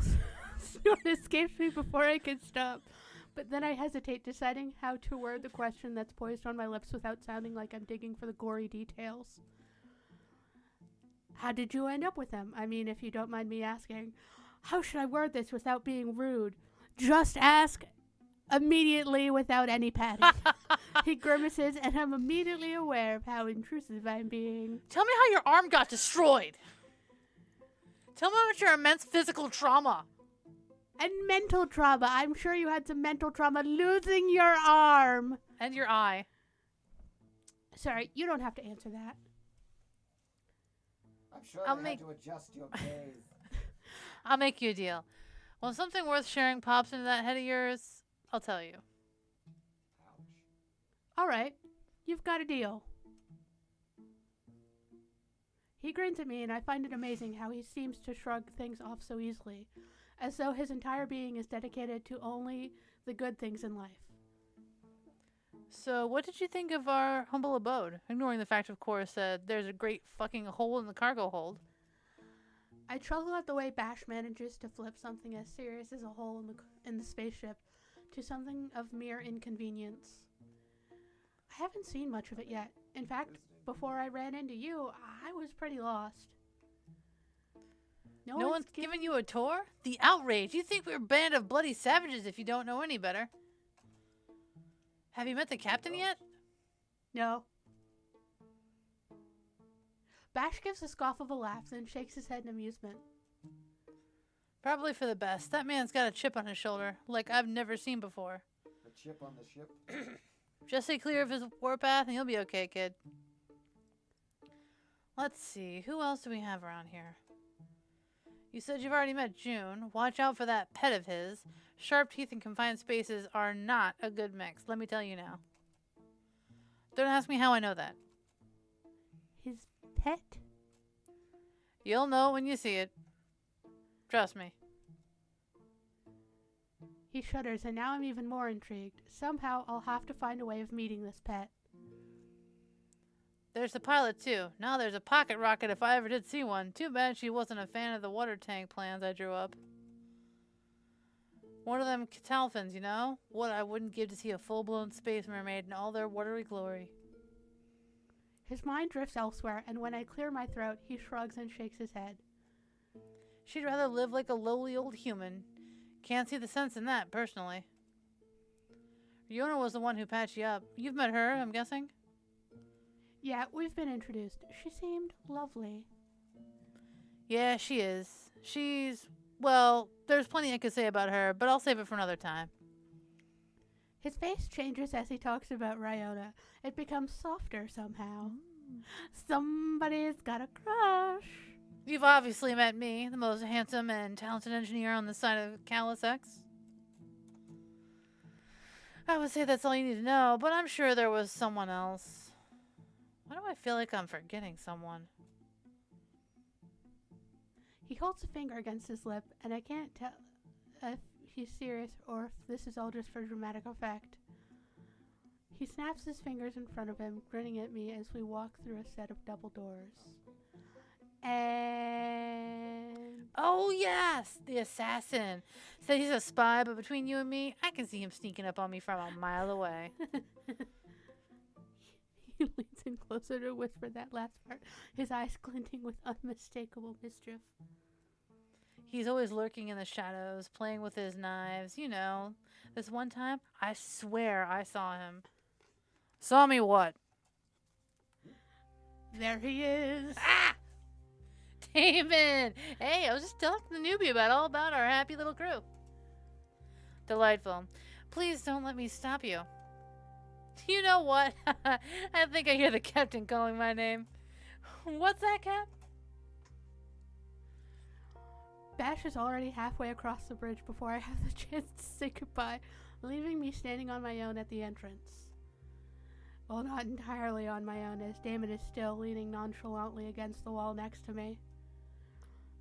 snort escapes me before I can stop. But then I hesitate, deciding how to word the question that's poised on my lips without sounding like I'm digging for the gory details. How did you end up with them? I mean, if you don't mind me asking. How should I word this without being rude? Just ask immediately without any padding. He grimaces, and I'm immediately aware of how intrusive I'm being. Tell me how your arm got destroyed. Tell me about your immense physical trauma. And mental trauma. I'm sure you had some mental trauma losing your arm. And your eye. Sorry, you don't have to answer that. I'm sure I'll they had to adjust your gaze. I'll make you a deal. When something worth sharing pops into that head of yours, I'll tell you. All right, you've got a deal. He grins at me, and I find it amazing how he seems to shrug things off so easily, as though his entire being is dedicated to only the good things in life. So, what did you think of our humble abode? Ignoring the fact, of course, that there's a great fucking hole in the cargo hold. I chuckle at the way Bash manages to flip something as serious as a hole in the spaceship to something of mere inconvenience. I haven't seen much of it yet. In fact, before I ran into you, I was pretty lost. No one's given you a tour? The outrage! You think we're a band of bloody savages if you don't know any better. Have you met the captain yet? No. Bash gives a scoff of a laugh, then shakes his head in amusement. Probably for the best. That man's got a chip on his shoulder, like I've never seen before. A chip on the ship? Just stay clear of his warpath and you'll be okay, kid. Let's see, who else do we have around here? You said you've already met June. Watch out for that pet of his. Sharp teeth and confined spaces are not a good mix, let me tell you now. Don't ask me how I know that. His pet? You'll know when you see it. Trust me. He shudders, and now I'm even more intrigued. Somehow, I'll have to find a way of meeting this pet. There's the pilot, too. Now there's a pocket rocket if I ever did see one. Too bad she wasn't a fan of the water tank plans I drew up. One of them catalfins, you know? What I wouldn't give to see a full-blown space mermaid in all their watery glory. His mind drifts elsewhere, and when I clear my throat, he shrugs and shakes his head. She'd rather live like a lowly old human. Can't see the sense in that, personally. Riona was the one who patched you up. You've met her, I'm guessing? Yeah, we've been introduced. She seemed lovely. Yeah, she is. Well, there's plenty I could say about her, but I'll save it for another time. His face changes as he talks about Riona. It becomes softer somehow. Somebody's got a crush. You've obviously met me, the most handsome and talented engineer on the side of Callus X. I would say that's all you need to know, but I'm sure there was someone else. Why do I feel like I'm forgetting someone? He holds a finger against his lip, and I can't tell if he's serious or if this is all just for dramatic effect. He snaps his fingers in front of him, grinning at me as we walk through a set of double doors. And... Oh, yes! The assassin. Said he's a spy, but between you and me, I can see him sneaking up on me from a mile away. He leans in closer to whisper that last part, his eyes glinting with unmistakable mischief. He's always lurking in the shadows, playing with his knives. You know, this one time, I swear I saw him. Saw me what? There he is. Ah! Damon! Hey, I was just telling the newbie all about our happy little crew. Delightful. Please don't let me stop you. You know what? I think I hear the captain calling my name. What's that, Cap? Bash is already halfway across the bridge before I have the chance to say goodbye, leaving me standing on my own at the entrance. Well, not entirely on my own, as Damon is still leaning nonchalantly against the wall next to me.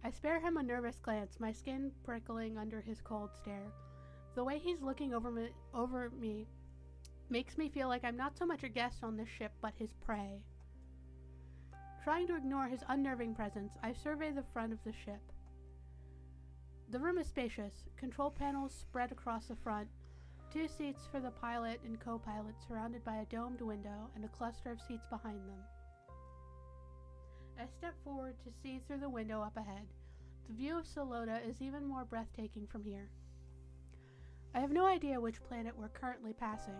I spare him a nervous glance, my skin prickling under his cold stare. The way he's looking over me makes me feel like I'm not so much a guest on this ship, but his prey. Trying to ignore his unnerving presence, I survey the front of the ship. The room is spacious, control panels spread across the front, 2 seats for the pilot and co-pilot surrounded by a domed window and a cluster of seats behind them. I step forward to see through the window up ahead. The view of Solota is even more breathtaking from here. I have no idea which planet we're currently passing,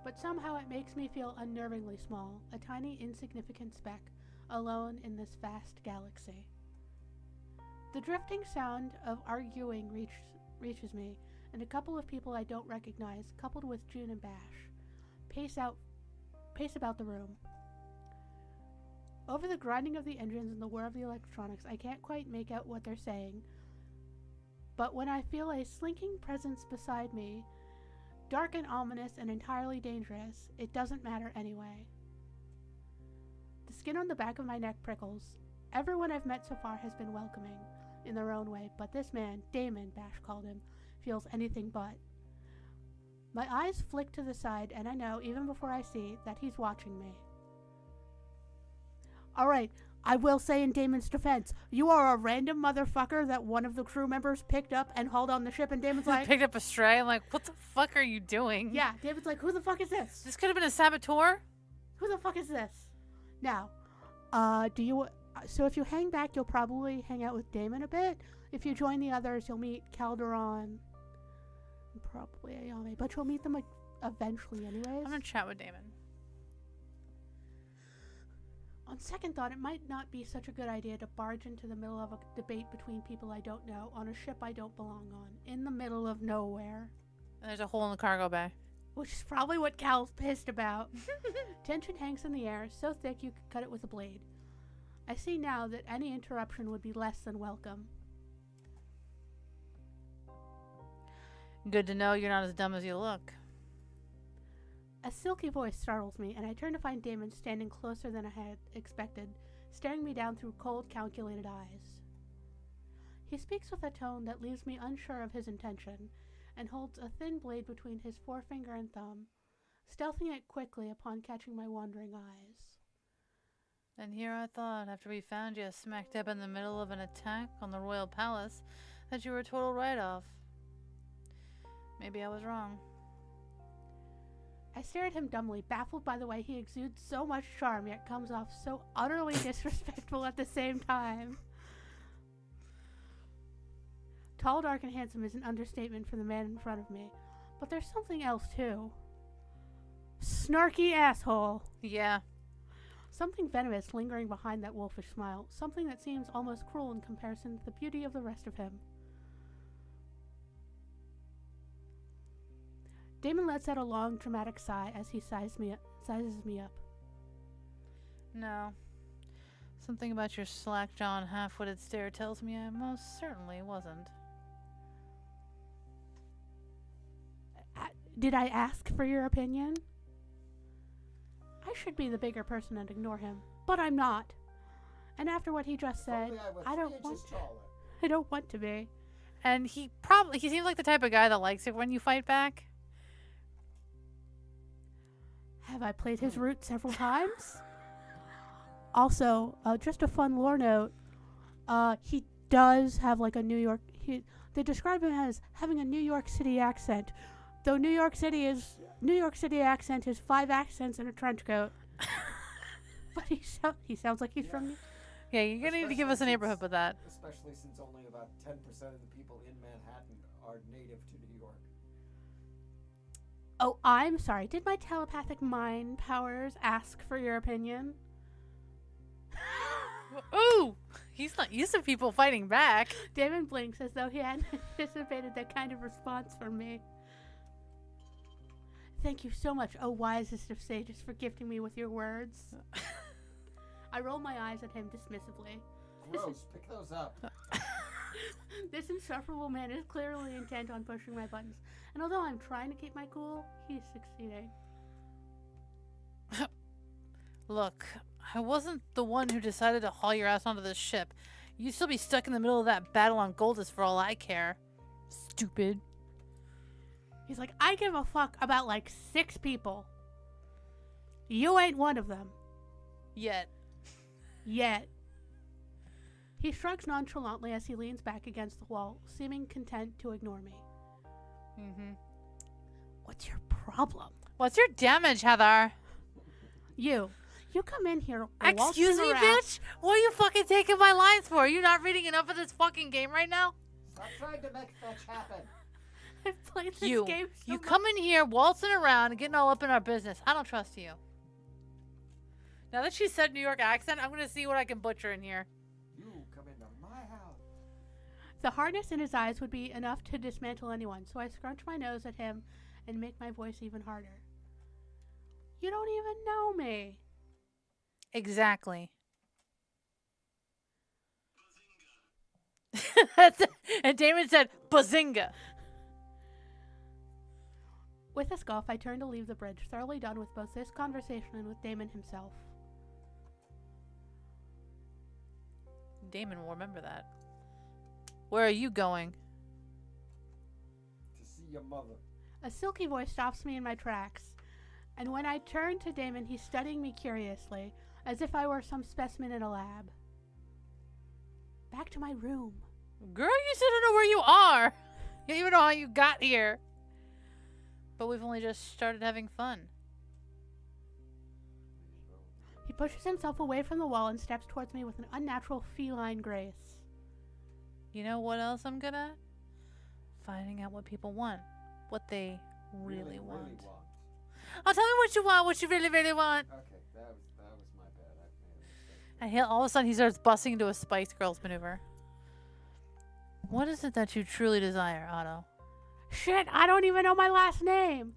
but somehow it makes me feel unnervingly small, a tiny insignificant speck, alone in this vast galaxy. The drifting sound of arguing reaches me, and a couple of people I don't recognize, coupled with June and Bash, pace about the room. Over the grinding of the engines and the whir of the electronics, I can't quite make out what they're saying, but when I feel a slinking presence beside me, dark and ominous and entirely dangerous, it doesn't matter anyway. The skin on the back of my neck prickles. Everyone I've met so far has been welcoming, in their own way, but this man, Damon, Bash called him, feels anything but. My eyes flick to the side, and I know, even before I see, that he's watching me. Alright, I will say in Damon's defense, you are a random motherfucker that one of the crew members picked up and hauled on the ship, and Damon's like... Picked up a stray? I'm like, what the fuck are you doing? Yeah, Damon's like, who the fuck is this? This could have been a saboteur? Who the fuck is this? Now, so if you hang back, you'll probably hang out with Damon a bit. If you join the others, you'll meet Calderon. And probably Ayame, but you'll meet them eventually anyways. I'm gonna chat with Damon. On second thought, it might not be such a good idea to barge into the middle of a debate between people I don't know on a ship I don't belong on, in the middle of nowhere. And there's a hole in the cargo bay. Which is probably what Cal's pissed about. Tension hangs in the air, so thick you could cut it with a blade. I see now that any interruption would be less than welcome. Good to know you're not as dumb as you look. A silky voice startles me, and I turn to find Damon standing closer than I had expected, staring me down through cold, calculated eyes. He speaks with a tone that leaves me unsure of his intention, and holds a thin blade between his forefinger and thumb, stealthing it quickly upon catching my wandering eyes. And here I thought, after we found you smack dab in the middle of an attack on the royal palace, that you were a total write-off. Maybe I was wrong. I stare at him dumbly, baffled by the way he exudes so much charm, yet comes off so utterly disrespectful at the same time. Tall, dark, and handsome is an understatement for the man in front of me, but there's something else too. Snarky asshole. Yeah. Something venomous lingering behind that wolfish smile, something that seems almost cruel in comparison to the beauty of the rest of him. Damon lets out a long, dramatic sigh as he sizes me up. No. Something about your slack-jawed, half-witted stare tells me I most certainly wasn't. Did I ask for your opinion? I should be the bigger person and ignore him, but I'm not. And after what he just said, I don't want to be. And he seems like the type of guy that likes it when you fight back. Have I played his route several times? Also, just a fun lore note, he does have like a New York, they describe him as having a New York City accent, though New York City accent is 5 accents in a trench coat. But he sounds like he's from... Yeah, you're gonna need to give us a neighborhood with that. Especially since only about 10% of the people in Manhattan are native to New York. Oh, I'm sorry. Did my telepathic mind powers ask for your opinion? Ooh! He's not used to people fighting back. Damon blinks as though he hadn't anticipated that kind of response from me. Thank you so much, oh wisest of sages, for gifting me with your words. I roll my eyes at him dismissively. Gross. Pick those up. This insufferable man is clearly intent on pushing my buttons, and although I'm trying to keep my cool, he's succeeding. Look, I wasn't the one who decided to haul your ass onto this ship. You'd still be stuck in the middle of that battle on Goldus for all I care. Stupid. He's like, I give a fuck about like 6 people. You ain't one of them. Yet. He shrugs nonchalantly as he leans back against the wall, seeming content to ignore me. Mm-hmm. What's your problem? What's your damage, Heather? You come in here. Excuse me, bitch? What are you fucking taking my lines for? Are you not reading enough of this fucking game right now? Stop trying to make fetch happen. I've played this game so much. come in here waltzing around and getting all up in our business. I don't trust you. Now that she said New York accent, I'm gonna see what I can butcher in here. You come into my house. The hardness in his eyes would be enough to dismantle anyone, so I scrunch my nose at him and make my voice even harder. You don't even know me. Exactly. And Damon said, Bazinga. With a scoff, I turn to leave the bridge, thoroughly done with both this conversation and with Damon himself. Damon will remember that. Where are you going? To see your mother. A silky voice stops me in my tracks, and when I turn to Damon, he's studying me curiously, as if I were some specimen in a lab. Back to my room. Girl, you still don't know where you are. You don't even know how you got here. But we've only just started having fun. He pushes himself away from the wall and steps towards me with an unnatural feline grace. You know what else I'm good at? Finding out what people want. What they really want. Oh, tell me what you want, what you really, really want. Okay, that was my bad. I made a mistake. And all of a sudden he starts busting into a Spice Girls maneuver. What is it that you truly desire, Otto? Shit, I don't even know my last name.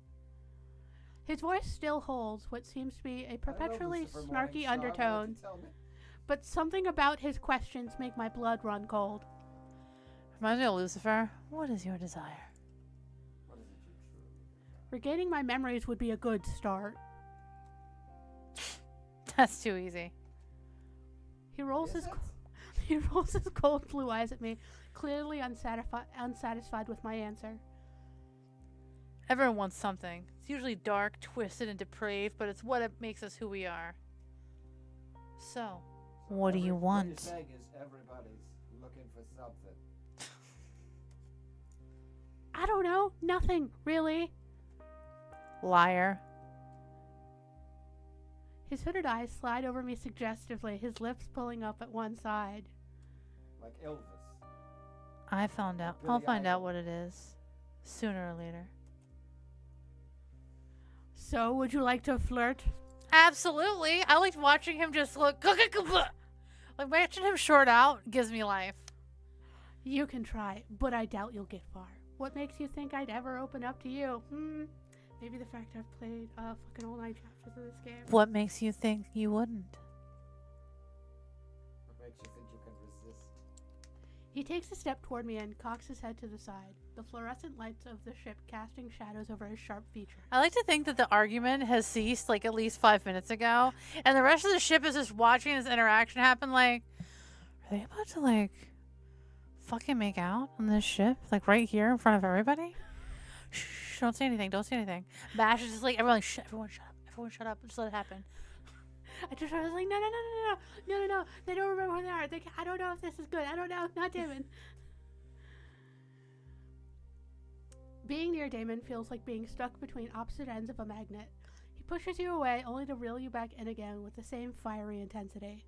His voice still holds what seems to be a perpetually snarky undertone, but something about his questions make my blood run cold. Reminds me of Lucifer. What is your desire? What is it you truly desire? Regaining my memories would be a good start. That's too easy. He rolls his cold blue eyes at me, clearly unsatisfied with my answer. Everyone wants something. It's usually dark, twisted, and depraved, but it's what makes us who we are. So, what do you want? What you're saying is everybody's looking for something. I don't know. Nothing, really. Liar. His hooded eyes slide over me suggestively, his lips pulling up at one side. Like Elvis. I found out. I'll find out what it is. Sooner or later. So, would you like to flirt? Absolutely. I liked watching him just look. Like, watching him short out gives me life. You can try, but I doubt you'll get far. What makes you think I'd ever open up to you? Maybe the fact I've played fucking all 9 chapters of this game. What makes you think you wouldn't? What makes you think you can resist? He takes a step toward me and cocks his head to the side, the fluorescent lights of the ship casting shadows over his sharp features. I like to think that the argument has ceased like at least 5 minutes ago, and the rest of the ship is just watching this interaction happen. Like, are they about to like fucking make out on this ship? Like right here in front of everybody? Shh, don't say anything. Don't say anything. Bash is just like, everyone shut up. Everyone shut up. Just let it happen. I was like, no. They don't remember who they are. I don't know if this is good. I don't know. Not Damon. Being near Damon feels like being stuck between opposite ends of a magnet. He pushes you away only to reel you back in again with the same fiery intensity.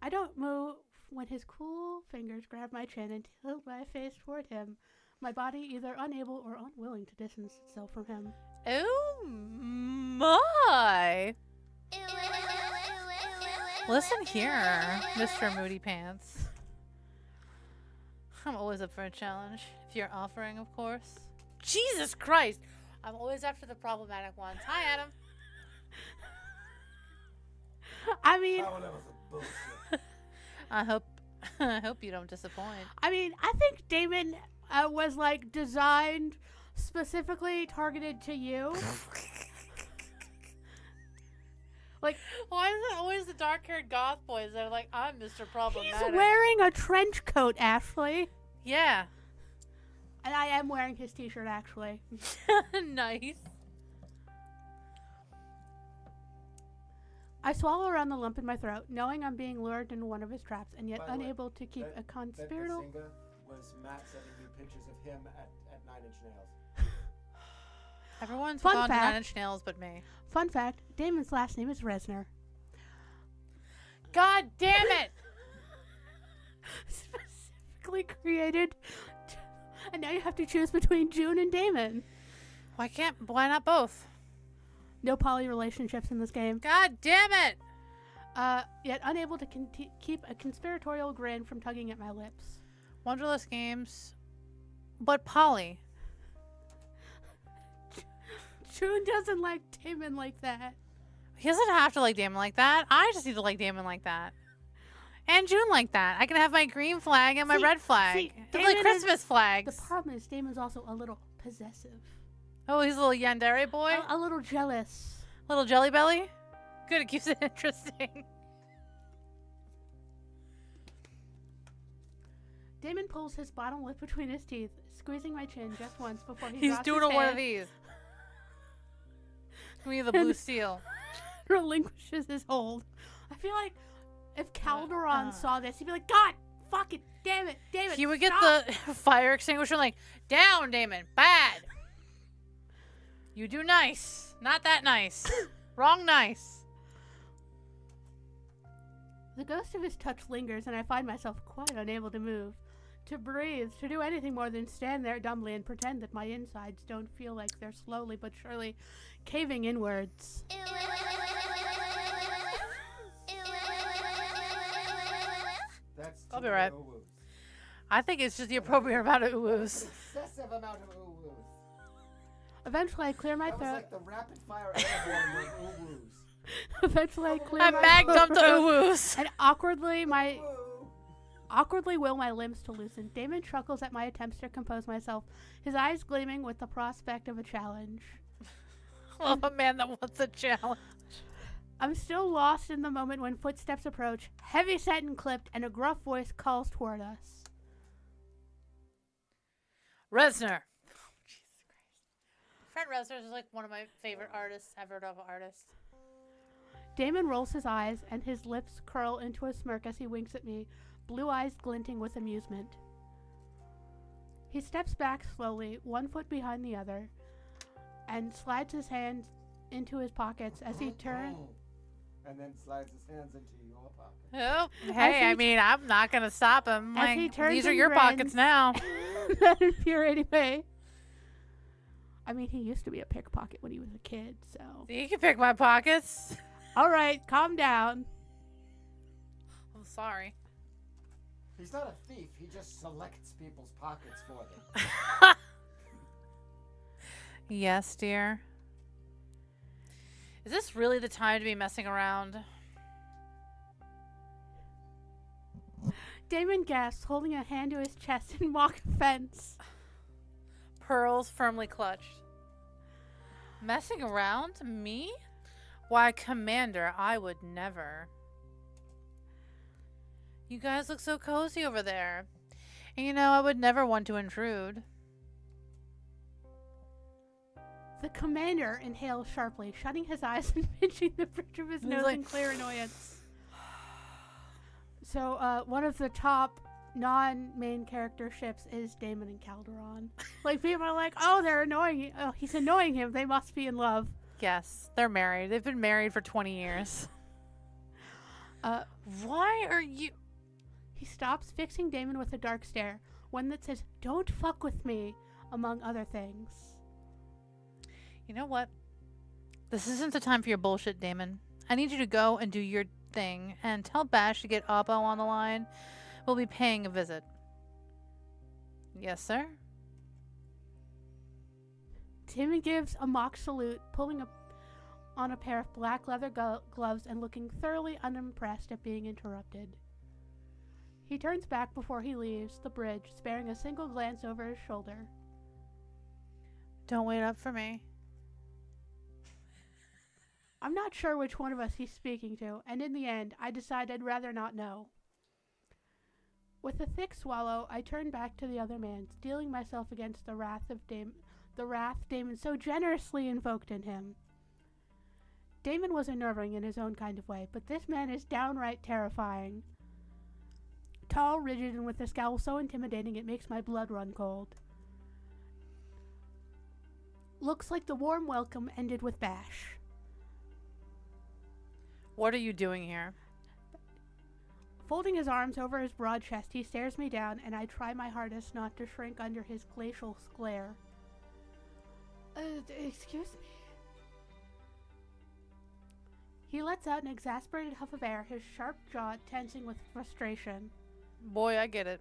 I don't move when his cool fingers grab my chin and tilt my face toward him, my body either unable or unwilling to distance itself from him. Oh my! Listen here, Mr. Moody Pants. I'm always up for a challenge. If you're offering, of course. Jesus Christ! I'm always after the problematic ones. Hi, Adam. I mean, That one was a bullshit. I hope you don't disappoint. I mean, I think Damon was like designed specifically targeted to you. Like, why is it always the dark-haired goth boys that are like, I'm Mr. Problematic? he's wearing a trench coat, Ashley. Yeah. And I am wearing his t-shirt, actually. Nice. I swallow around the lump in my throat, knowing I'm being lured into one of his traps, and yet By the way, unable to keep a That conspiratorial... Bazinga was Matt sending me pictures of him at 9 Inch Nails. Everyone's Fun gone to fact. 9 Inch Nails but me. Fun fact, Damon's last name is Resner. God damn it! Specifically created... And now you have to choose between June and Damon. Why not both? No poly relationships in this game. God damn it! Yet unable to keep a conspiratorial grin from tugging at my lips. Wonderless games. But Polly. June doesn't like Damon like that. He doesn't have to like Damon like that. I just need to like Damon like that. And June like that. I can have my green flag and my red flag. They're like Christmas flags. The problem is Damon's also a little possessive. Oh, he's a little yandere boy? A little jealous. Little jelly belly? Good, it keeps it interesting. Damon pulls his bottom lip between his teeth, squeezing my chin just once before He's drops doing his one of hand, these. Give me the blue steel. relinquishes his hold. I feel like if Calderon saw this, he'd be like, God, fucking damn it, He would get stop." the fire extinguisher like, down, Damon, bad. You do nice. Not that nice. Wrong nice. The ghost of his touch lingers, and I find myself quite unable to move, to breathe, to do anything more than stand there dumbly and pretend that my insides don't feel like they're slowly but surely caving inwards. That's I'll too be right. many ooh-woos. I think it's just the appropriate amount of oohs. Excessive amount of ooh-woos. Eventually, I clear my That was throat. like the rapid fire airborne with ooh-woos. Eventually, I clear I my mag dumped the throat, oohs. and awkwardly Ooh. will my limbs to loosen. Damon chuckles at my attempts to compose myself, his eyes gleaming with the prospect of a challenge. Love a man that wants a challenge. I'm still lost in the moment when footsteps approach, heavy set and clipped, and a gruff voice calls toward us. Resner. Oh, Jesus Christ. Fred Reznor is like one of my favorite artists I've heard of. Artist. Damon rolls his eyes, and his lips curl into a smirk as he winks at me, blue eyes glinting with amusement. He steps back slowly, one foot behind the other, and slides his hands into his pockets as he turns. And then slides his hands into your pocket. Oh, hey, I mean, I'm not going to stop him. As he Like, turns these are and your pockets grins. now. That infuriating way. I mean, he used to be a pickpocket when he was a kid, so. You can pick my pockets. All right, calm down. I'm sorry. He's not a thief. He just selects people's pockets for them. Yes, dear. Is this really the time to be messing around? Damon gasps, holding a hand to his chest in mock offense. Pearls firmly clutched. Messing around? Me? Why, Commander, I would never. You guys look so cozy over there. And you know, I would never want to intrude. The commander inhales sharply, shutting his eyes and pinching the bridge of his He's nose like- in clear annoyance. So, one of the top non-main character ships is Damon and Calderon. Like, people are like, oh, they're annoying. Oh, he's annoying him. They must be in love. Yes, they're married. They've been married for 20 years. Why are you... He stops, fixing Damon with a dark stare, one that says, don't fuck with me, among other things. You know what? This isn't the time for your bullshit, Damon. I need you to go and do your thing and tell Bash to get Oppo on the line. We'll be paying a visit. Yes, sir? Damon gives a mock salute, pulling on a pair of black leather gloves and looking thoroughly unimpressed at being interrupted. He turns back before he leaves the bridge, sparing a single glance over his shoulder. Don't wait up for me. I'm not sure which one of us he's speaking to, and in the end, I decide I'd rather not know. With a thick swallow, I turn back to the other man, steeling myself against the wrath Damon so generously invoked in him. Damon was unnerving in his own kind of way, but this man is downright terrifying. Tall, rigid, and with a scowl so intimidating it makes my blood run cold. Looks like the warm welcome ended with bash. What are you doing here? Folding his arms over his broad chest, he stares me down, and I try my hardest not to shrink under his glacial glare. Excuse me? He lets out an exasperated huff of air, his sharp jaw tensing with frustration. Boy, I get it.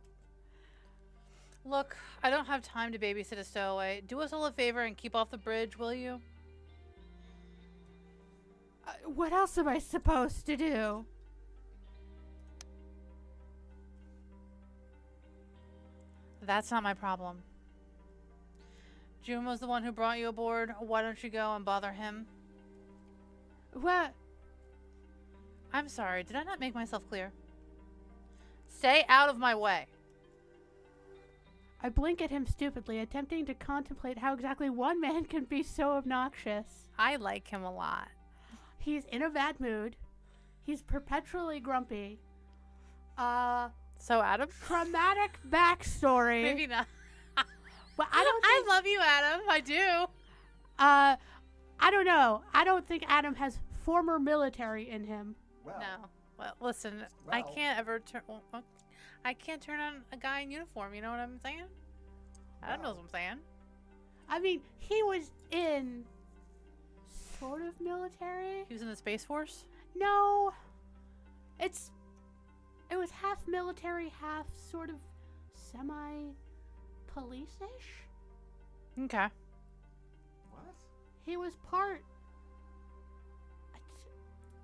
Look, I don't have time to babysit a stowaway. Do us all a favor and keep off the bridge, will you? What else am I supposed to do? That's not my problem. June was the one who brought you aboard. Why don't you go and bother him? What? I'm sorry, did I not make myself clear? Stay out of my way. I blink at him stupidly, attempting to contemplate how exactly one man can be so obnoxious. I like him a lot. He's in a bad mood. He's perpetually grumpy. So, Adam? Traumatic backstory. Maybe not. But I love you, Adam. I do. I don't know. I don't think Adam has former military in him. Well, No. Well, listen, I can't ever turn on a guy in uniform. You know what I'm saying? Adam knows what I'm saying. I mean, he was in sort of military. He was in the Space Force? No. It was half military, half sort of semi-police-ish. Okay. what? He was part...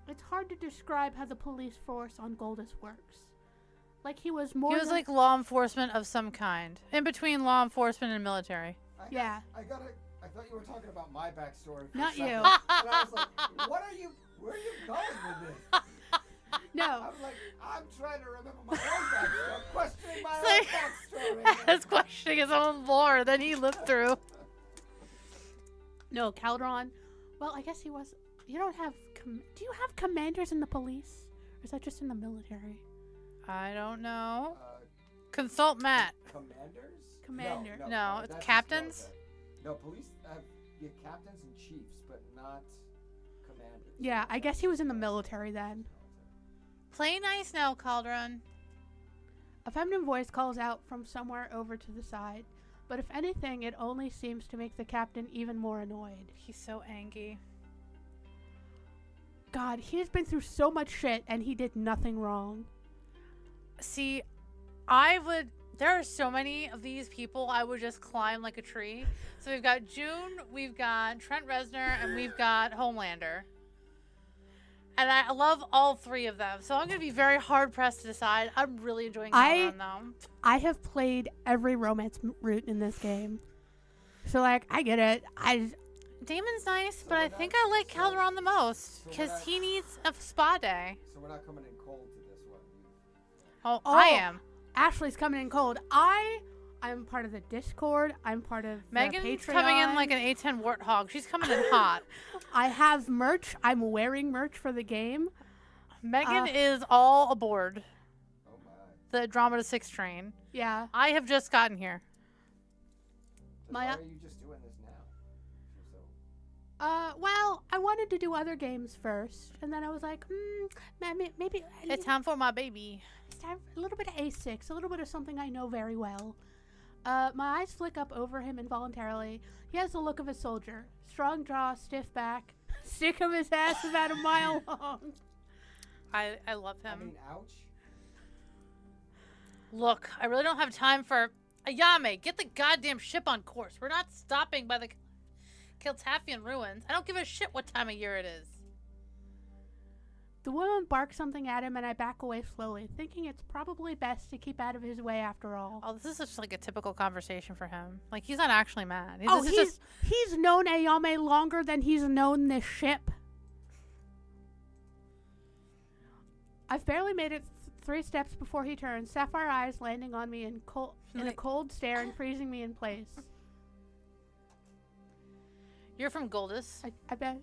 It's hard to describe how the police force on Goldus works. Like, he was more He was like law enforcement of some kind. In between law enforcement and military. Yeah. I thought you were talking about my backstory. For Not a second, you. And I was like, where are you going with this? No. I'm like, I'm trying to remember my own backstory. I'm questioning my own backstory. He was questioning his own lore that he lived through. No, Calderon. Well, I guess he was... You don't have... Do you have commanders in the police? Or is that just in the military? I don't know. Consult Matt. Commanders? Commander. No, it's that's just captains? military. No, police have captains and chiefs, but not commanders. Yeah, I guess he was in the military then. Play nice now, Calderon. A feminine voice calls out from somewhere over to the side, but if anything, it only seems to make the captain even more annoyed. He's so angry. God, he has been through so much shit and he did nothing wrong. See, there are so many of these people, I would just climb like a tree. So we've got June, we've got Trent Reznor, and we've got Homelander. And I love all three of them. So I'm going to be very hard-pressed to decide. I'm really enjoying Calderon, though. I have played every romance route in this game. So, like, I get it. Damon's nice, but I think I like Calderon the most. Because he needs a spa day. So we're not coming in cold to this one. Oh, I am. Ashley's coming in cold. I'm part of the Discord. I'm part of Megan's the Patreon. coming in like an A10 warthog. She's coming in hot. I have merch. I'm wearing merch for the game. Megan is all aboard Oh the Andromeda 6 train. Yeah. I have just gotten here. Then why are you just doing this now? If you're so... Well, I wanted to do other games first, and then I was like, maybe It's time for my baby. it's time for a little bit of A6, a little bit of something I know very well. My eyes flick up over him involuntarily. He has the look of a soldier. Strong jaw, stiff back, stick of his ass about a mile long. I love him. I mean, ouch. Look, I really don't have time for... Ayame, get the goddamn ship on course. We're not stopping by the... Kiltafian ruins. I don't give a shit what time of year it is. The woman barks something at him, and I back away slowly, thinking it's probably best to keep out of his way after all. Oh, this is just like a typical conversation for him. Like, he's not actually mad. Oh, This is just... he's known Ayame longer than he's known this ship. I've barely made it 3 steps before he turns, sapphire eyes landing on me in a cold stare and freezing me in place. You're from Goldus. I bet.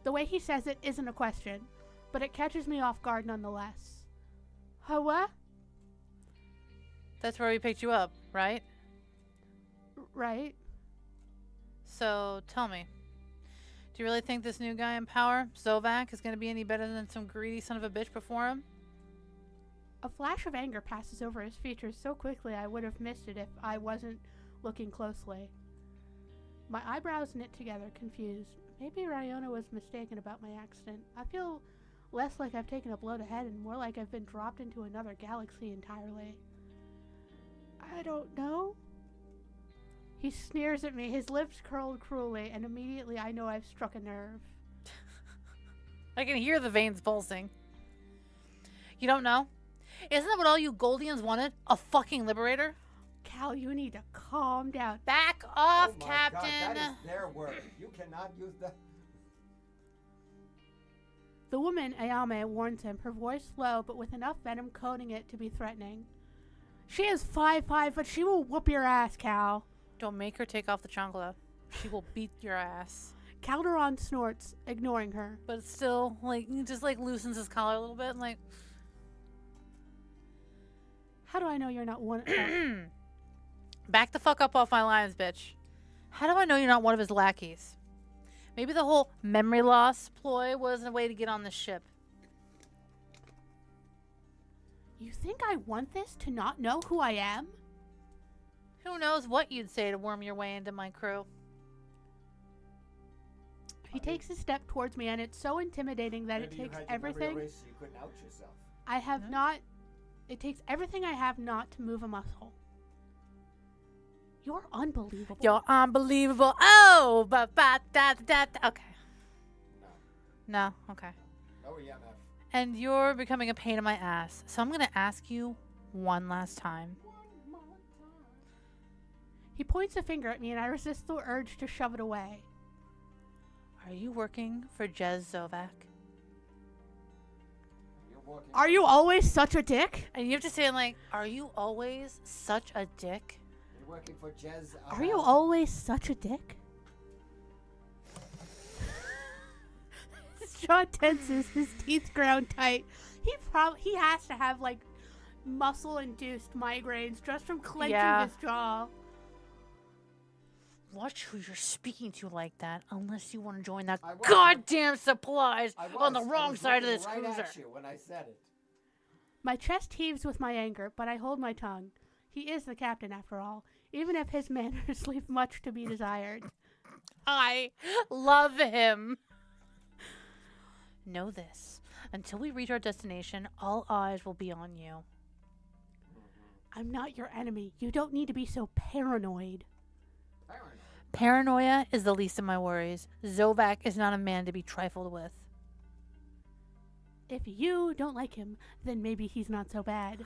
The way he says it isn't a question, but it catches me off guard nonetheless. What? That's where we picked you up, right? Right. So, tell me. Do you really think this new guy in power, Zovak, is going to be any better than some greedy son of a bitch before him? A flash of anger passes over his features so quickly I would have missed it if I wasn't looking closely. My eyebrows knit together, confused. Maybe Ryona was mistaken about my accident. I feel less like I've taken a blow to head and more like I've been dropped into another galaxy entirely. I don't know. He sneers at me, his lips curled cruelly, and immediately I know I've struck a nerve. I can hear the veins pulsing. You don't know? Isn't that what all you Goldians wanted? A fucking liberator? Cal, you need to calm down. Back off, Oh my Captain! God, that is their word. You cannot use the... The woman, Ayame, warns him, her voice low but with enough venom coating it to be threatening. She is 5'5", but she will whoop your ass, Cal. Don't make her take off the chancla. She will beat your ass. Calderon snorts, ignoring her. But still, like, he just, like, loosens his collar a little bit and, like... How do I know you're not one... Back the fuck up off my lines, bitch. How do I know you're not one of his lackeys? Maybe the whole memory loss ploy was a way to get on this ship. You think I want this to not know who I am? Who knows what you'd say to worm your way into my crew? He takes a step towards me, and it's so intimidating that it takes everything. So you couldn't out yourself. I have not. It takes everything I have not to move a muscle. You're unbelievable. You're unbelievable. Oh, but okay. No, okay. No EMF. And you're becoming a pain in my ass. So I'm gonna ask you one last time. He points a finger at me, and I resist the urge to shove it away. Are you working for Jez Zovak? Are you always such a dick? And you have to say, like, are you always such a dick? You're working for Jez. Are you always such a dick? His jaw tenses, his teeth ground tight. He has to have, like, muscle-induced migraines just from clenching his jaw. Watch who you're speaking to like that, unless you want to join that goddamn supplies on the wrong side of this right cruiser. At you when I said it. My chest heaves with my anger, but I hold my tongue. He is the captain, after all, even if his manners leave much to be desired. I love him. Know this. Until we reach our destination, all eyes will be on you. I'm not your enemy. You don't need to be so paranoid. Paranoia is the least of my worries. Zovak is not a man to be trifled with. If you don't like him, then maybe he's not so bad.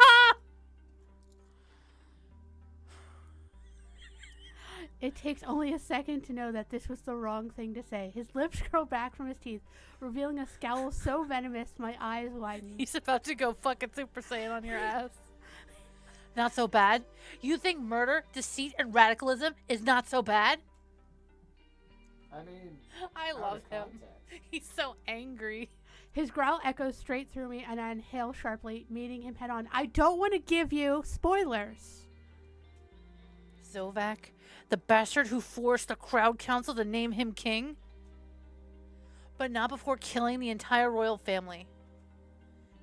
It takes only a second to know that this was the wrong thing to say. His lips curl back from his teeth, revealing a scowl so venomous my eyes widen. He's about to go fucking Super Saiyan on your ass. Not so bad? You think murder, deceit, and radicalism is not so bad? I mean, I love him. He's so angry. His growl echoes straight through me, and I inhale sharply, meeting him head on. I don't want to give you spoilers. Zovak, the bastard who forced the crowd council to name him king? But not before killing the entire royal family.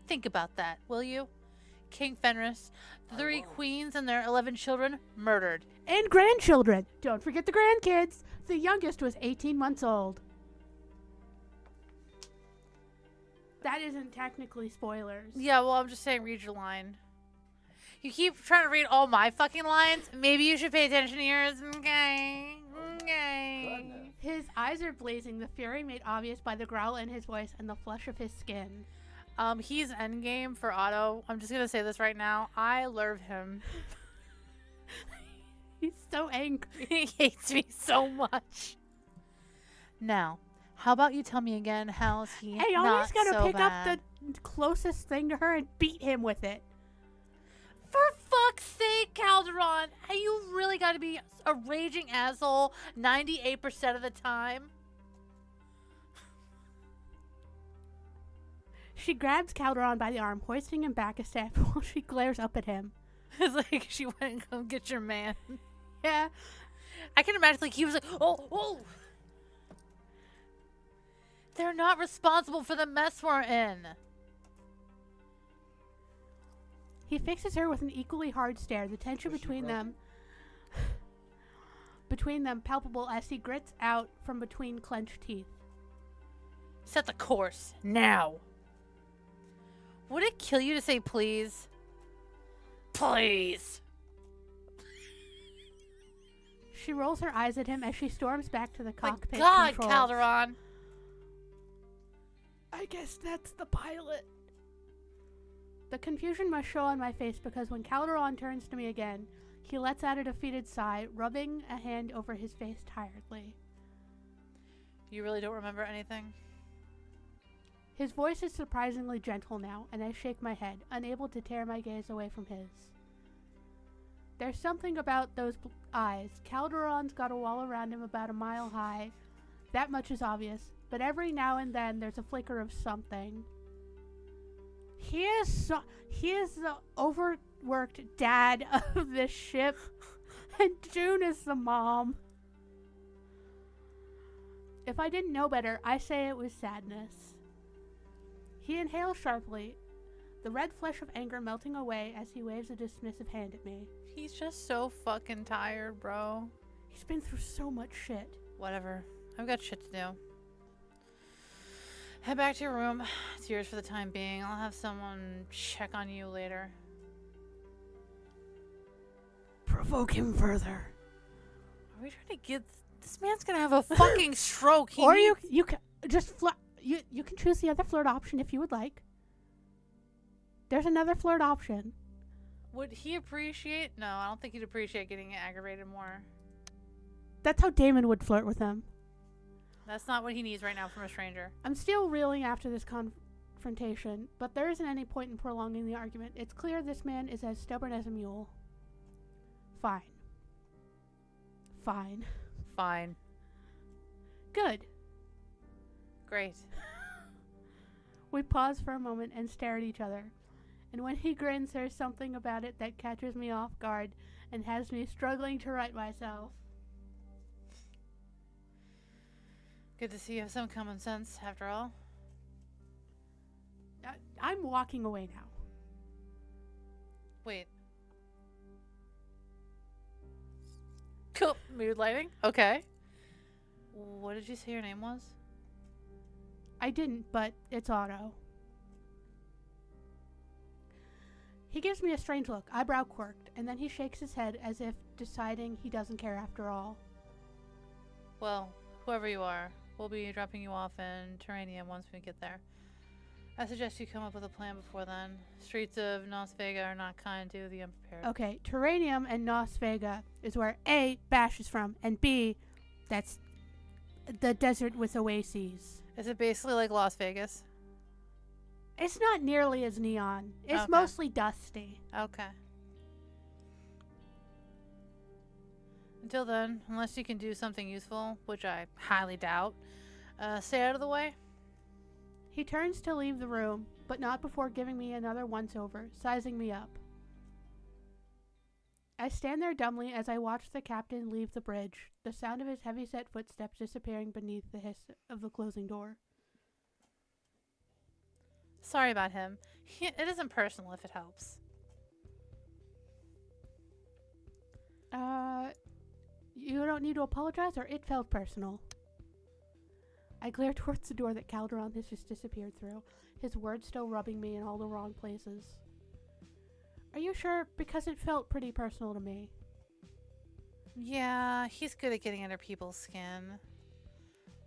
Think about that, will you? King Fenris, 3 queens and their 11 children murdered. And grandchildren. Don't forget the grandkids. The youngest was 18 months old. That isn't technically spoilers. Yeah, well, I'm just saying, read your line. You keep trying to read all my fucking lines. Maybe you should pay attention to yours. Okay. Goodness. His eyes are blazing, the fury made obvious by the growl in his voice and the flush of his skin. He's endgame for Otto. I'm just gonna say this right now. I love him. He's so angry. He hates me so much. Now, how about you tell me again how's he Hey, not always gotta so pick bad? up the closest thing to her and beat him with it. For fuck's sake, Calderon! Hey, you really gotta be a raging asshole 98% of the time. She grabs Calderon by the arm, hoisting him back a step while she glares up at him. It's like she went and go get your man. Yeah. I can imagine like he was like, oh. They're not responsible for the mess we're in. He fixes her with an equally hard stare, the tension between them palpable as he grits out from between clenched teeth. Set the course now. Would it kill you to say please? Please. She rolls her eyes at him as she storms back to the My cockpit God, controls. Calderon. I guess that's the pilot. The confusion must show on my face because when Calderon turns to me again, he lets out a defeated sigh, rubbing a hand over his face tiredly. You really don't remember anything? His voice is surprisingly gentle now, and I shake my head, unable to tear my gaze away from his. There's something about those eyes. Calderon's got a wall around him about a mile high. That much is obvious, but every now and then there's a flicker of something. He is the overworked dad of this ship, and June is the mom. If I didn't know better, I say it was sadness. He inhales sharply, the red flush of anger melting away as he waves a dismissive hand at me. He's just so fucking tired, bro. He's been through so much shit. Whatever. I've got shit to do. Head back to your room. It's yours for the time being. I'll have someone check on you later. Provoke him further. Are we trying to get... This man's gonna have a fucking stroke. Or you can just you can choose the other flirt option if you would like. There's another flirt option. Would he appreciate... No, I don't think he'd appreciate getting aggravated more. That's how Damon would flirt with him. That's not what he needs right now from a stranger. I'm still reeling after this confrontation, but there isn't any point in prolonging the argument. It's clear this man is as stubborn as a mule. Fine. Good. Great. We pause for a moment and stare at each other. And when he grins, there's something about it that catches me off guard and has me struggling to right myself. Good to see you have some common sense, after all. I'm walking away now. Wait. Cool. Mood lighting? Okay. What did you say your name was? I didn't, but it's Otto. He gives me a strange look, eyebrow quirked, and then he shakes his head as if deciding he doesn't care after all. Well, whoever you are, we'll be dropping you off in Terranium once we get there. I suggest you come up with a plan before then. Streets of Las Vegas are not kind to the unprepared. Okay, Terranium and Las Vegas is where A, Bash is from, and B, that's the desert with oases. Is it basically like Las Vegas? It's not nearly as neon. It's Okay. mostly dusty. Okay. Until then, unless you can do something useful, which I highly doubt, stay out of the way. He turns to leave the room, but not before giving me another once-over, sizing me up. I stand there dumbly as I watch the captain leave the bridge, the sound of his heavy-set footsteps disappearing beneath the hiss of the closing door. Sorry about him. It isn't personal if it helps. You don't need to apologize, or it felt personal. I glare towards the door that Calderon has just disappeared through, his words still rubbing me in all the wrong places. Are you sure? Because it felt pretty personal to me. Yeah, he's good at getting under people's skin.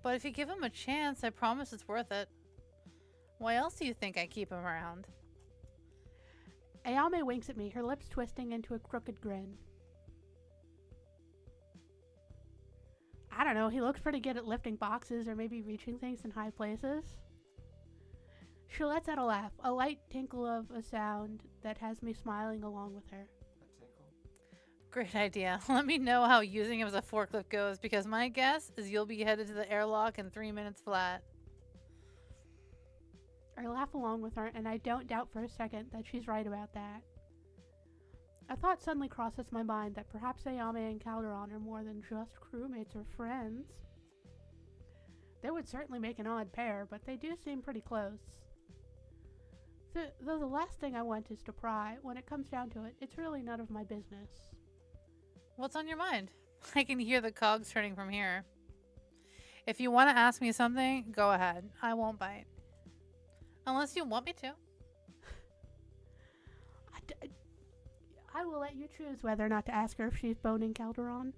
But if you give him a chance, I promise it's worth it. Why else do you think I keep him around? Ayame winks at me, her lips twisting into a crooked grin. I don't know, he looks pretty good at lifting boxes or maybe reaching things in high places. She lets out a laugh, a light tinkle of a sound that has me smiling along with her. A tinkle? Great idea. Let me know how using him as a forklift goes, because my guess is you'll be headed to the airlock in 3 minutes flat. I laugh along with her, and I don't doubt for a second that she's right about that. A thought suddenly crosses my mind that perhaps Ayame and Calderon are more than just crewmates or friends. They would certainly make an odd pair, but they do seem pretty close. Though the last thing I want is to pry, when it comes down to it, it's really none of my business. What's on your mind? I can hear the cogs turning from here. If you want to ask me something, go ahead. I won't bite. Unless you want me to. I will let you choose whether or not to ask her if she's boning Calderon.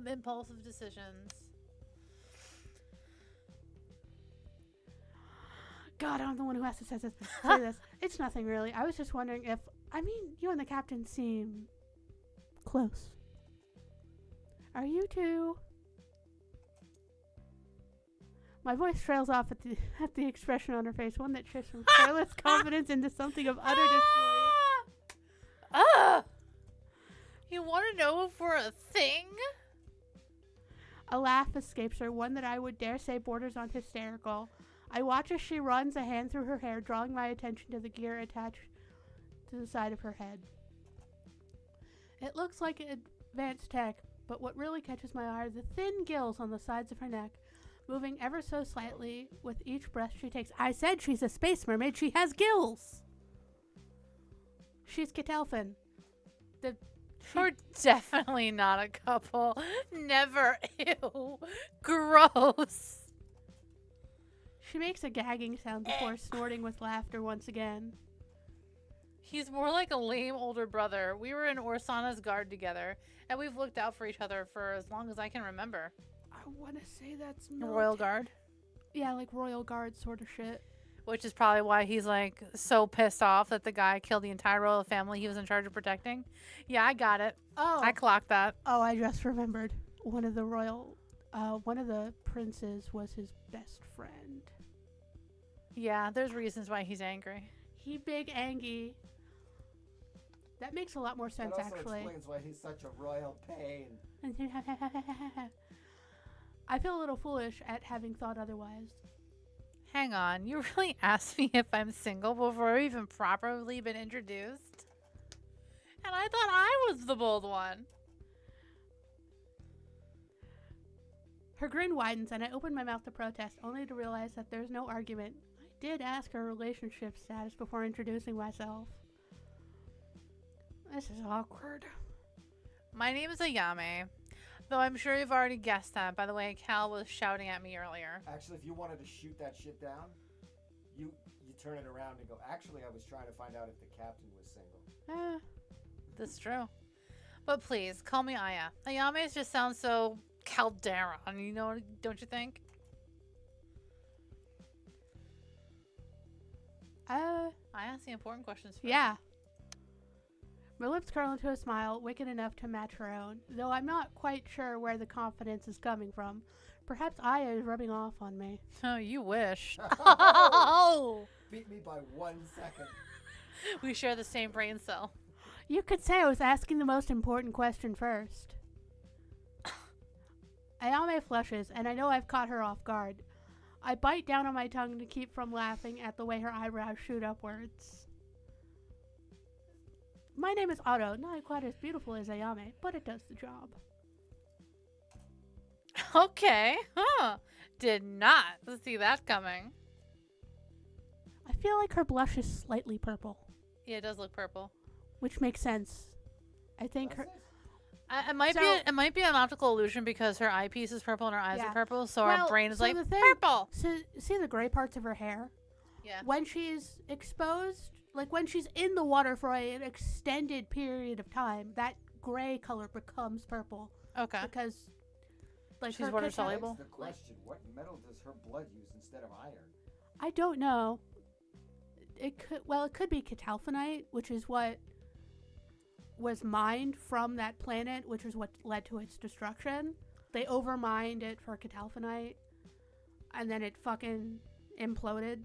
Impulsive decisions. God, I'm the one who has to say this. It's nothing really. I was just wondering if, you and the captain seem close. Are you two? My voice trails off at the expression on her face, one that shifts from careless confidence into something of utter disbelief. You want to know if we're a thing? A laugh escapes her, one that I would dare say borders on hysterical. I watch as she runs a hand through her hair, drawing my attention to the gear attached to the side of her head. It looks like advanced tech, but what really catches my eye are the thin gills on the sides of her neck, moving ever so slightly with each breath she takes. I said she's a space mermaid. She has gills. She's Ketelfin. We're definitely not a couple. Never. Ew. Gross. She makes a gagging sound before snorting with laughter once again. He's more like a lame older brother. We were in Orsana's guard together, and we've looked out for each other for as long as I can remember. I want to say that's Royal Guard? Yeah, like Royal Guard sort of shit. Which is probably why he's like so pissed off that the guy killed the entire royal family he was in charge of protecting. Yeah, I got it. Oh. I clocked that. Oh, I just remembered. One of the princes was his best friend. Yeah, there's reasons why he's angry. He big Angie. That makes a lot more sense, that also actually. explains why he's such a royal pain. I feel a little foolish at having thought otherwise. Hang on, you really asked me if I'm single before I've even properly been introduced? And I thought I was the bold one. Her grin widens and I open my mouth to protest, only to realize that there's no argument. I did ask her relationship status before introducing myself. This is awkward. My name is Ayame, though I'm sure you've already guessed that by the way Cal was shouting at me earlier. Actually, if you wanted to shoot that shit down, you turn it around and go, actually, I was trying to find out if the captain was single. That's true. But please, call me Aya. Ayame just sounds so Calderon, you know, don't you think? I ask the important questions first. Yeah. My lips curl into a smile, wicked enough to match her own, though I'm not quite sure where the confidence is coming from. Perhaps Aya is rubbing off on me. Oh, you wish. Beat me by 1 second. We share the same brain cell. You could say I was asking the most important question first. Ayame flushes, and I know I've caught her off guard. I bite down on my tongue to keep from laughing at the way her eyebrows shoot upwards. My name is Otto, not quite as beautiful as Ayame, but it does the job. Okay, did not see that coming. I feel like her blush is slightly purple. Yeah, it does look purple. Which makes sense. I think her... It might be an optical illusion because her eyepiece is purple and her eyes are purple, so our brain is like, purple! So, see the gray parts of her hair? Yeah. When she's exposed like when she's in the water for an extended period of time, that gray color becomes purple. Okay. Because like She's her water catal- soluble? That's the question. What metal does her blood use instead of iron? I don't know. It could be catalphanite, which is what was mined from that planet, which is what led to its destruction. They overmined it for catalphanite, and then it fucking imploded,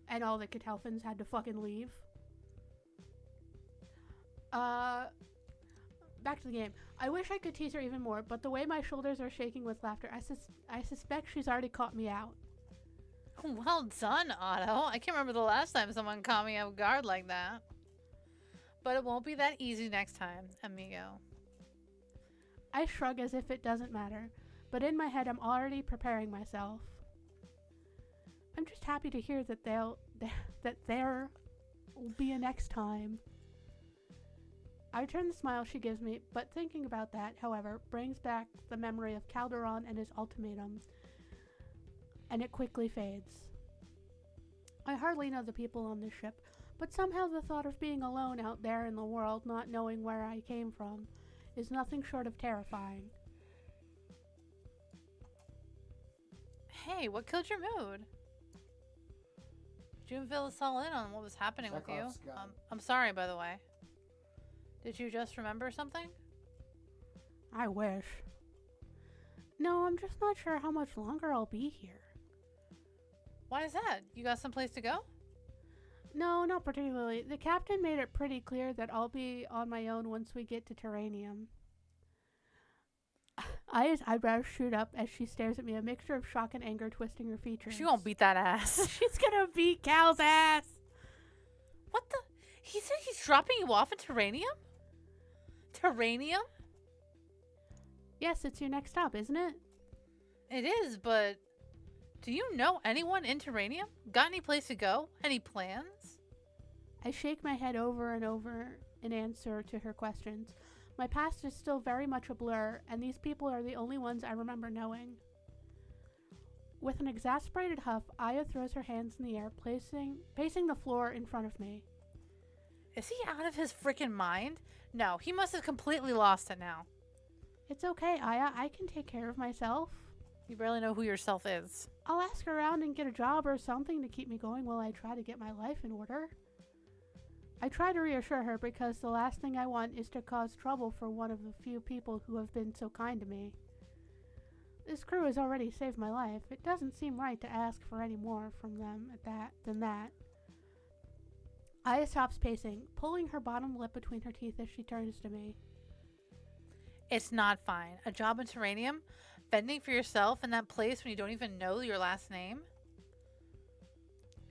and all the catalphans had to fucking leave. Back to the game. I wish I could tease her even more, but the way my shoulders are shaking with laughter, I suspect she's already caught me out. Well done, Otto. I can't remember the last time someone caught me off guard like that. But it won't be that easy next time, amigo. I shrug as if it doesn't matter, but in my head I'm already preparing myself. I'm just happy to hear that there will be a next time. I return the smile she gives me, but thinking about that, however, brings back the memory of Calderon and his ultimatum, and it quickly fades. I hardly know the people on this ship, but somehow the thought of being alone out there in the world, not knowing where I came from, is nothing short of terrifying. Hey, what killed your mood? Did you fill us all in on what was happening with you? Chekhov's gun. I'm sorry, by the way. Did you just remember something? I wish. No, I'm just not sure how much longer I'll be here. Why is that? You got someplace to go? No, not particularly. The captain made it pretty clear that I'll be on my own once we get to Terranium. Aya's eyebrows shoot up as she stares at me, a mixture of shock and anger twisting her features. She won't beat that ass. She's gonna beat Cal's ass! What the? He said he's dropping you off in Terranium? Terranium? Yes, it's your next stop, isn't it? It is, but do you know anyone in Terranium? Got any place to go? Any plans? I shake my head over and over in answer to her questions. My past is still very much a blur, and these people are the only ones I remember knowing. With an exasperated huff, Aya throws her hands in the air, pacing the floor in front of me. Is he out of his freaking mind? No, he must have completely lost it now. It's okay, Aya. I can take care of myself. You barely know who yourself is. I'll ask around and get a job or something to keep me going while I try to get my life in order. I try to reassure her because the last thing I want is to cause trouble for one of the few people who have been so kind to me. This crew has already saved my life. It doesn't seem right to ask for any more from them than that. Aya stops pacing, pulling her bottom lip between her teeth as she turns to me. It's not fine. A job in Terranium? Fending for yourself in that place when you don't even know your last name?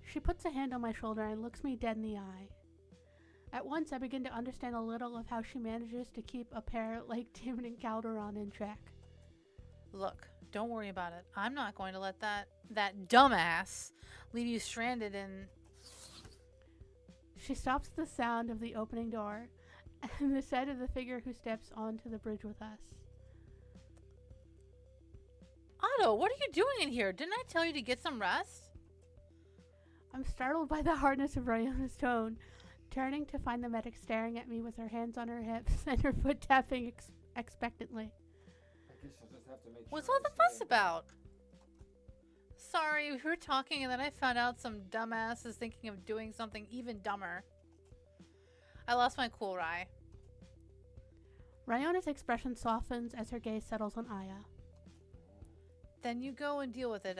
She puts a hand on my shoulder and looks me dead in the eye. At once, I begin to understand a little of how she manages to keep a pair like Damon and Calderon in check. Look, don't worry about it. I'm not going to let that dumbass leave you stranded in... She stops at the sound of the opening door and the sight of the figure who steps onto the bridge with us. Otto, what are you doing in here? Didn't I tell you to get some rest? I'm startled by the hardness of Ryona's tone, turning to find the medic staring at me with her hands on her hips and her foot tapping expectantly. I guess I'll just have to make What's sure all I the fuss stay. about? Sorry, we were talking and then I found out some dumbass is thinking of doing something even dumber. I lost my cool, Rye. Ryona's expression softens as her gaze settles on Aya. Then you go and deal with it,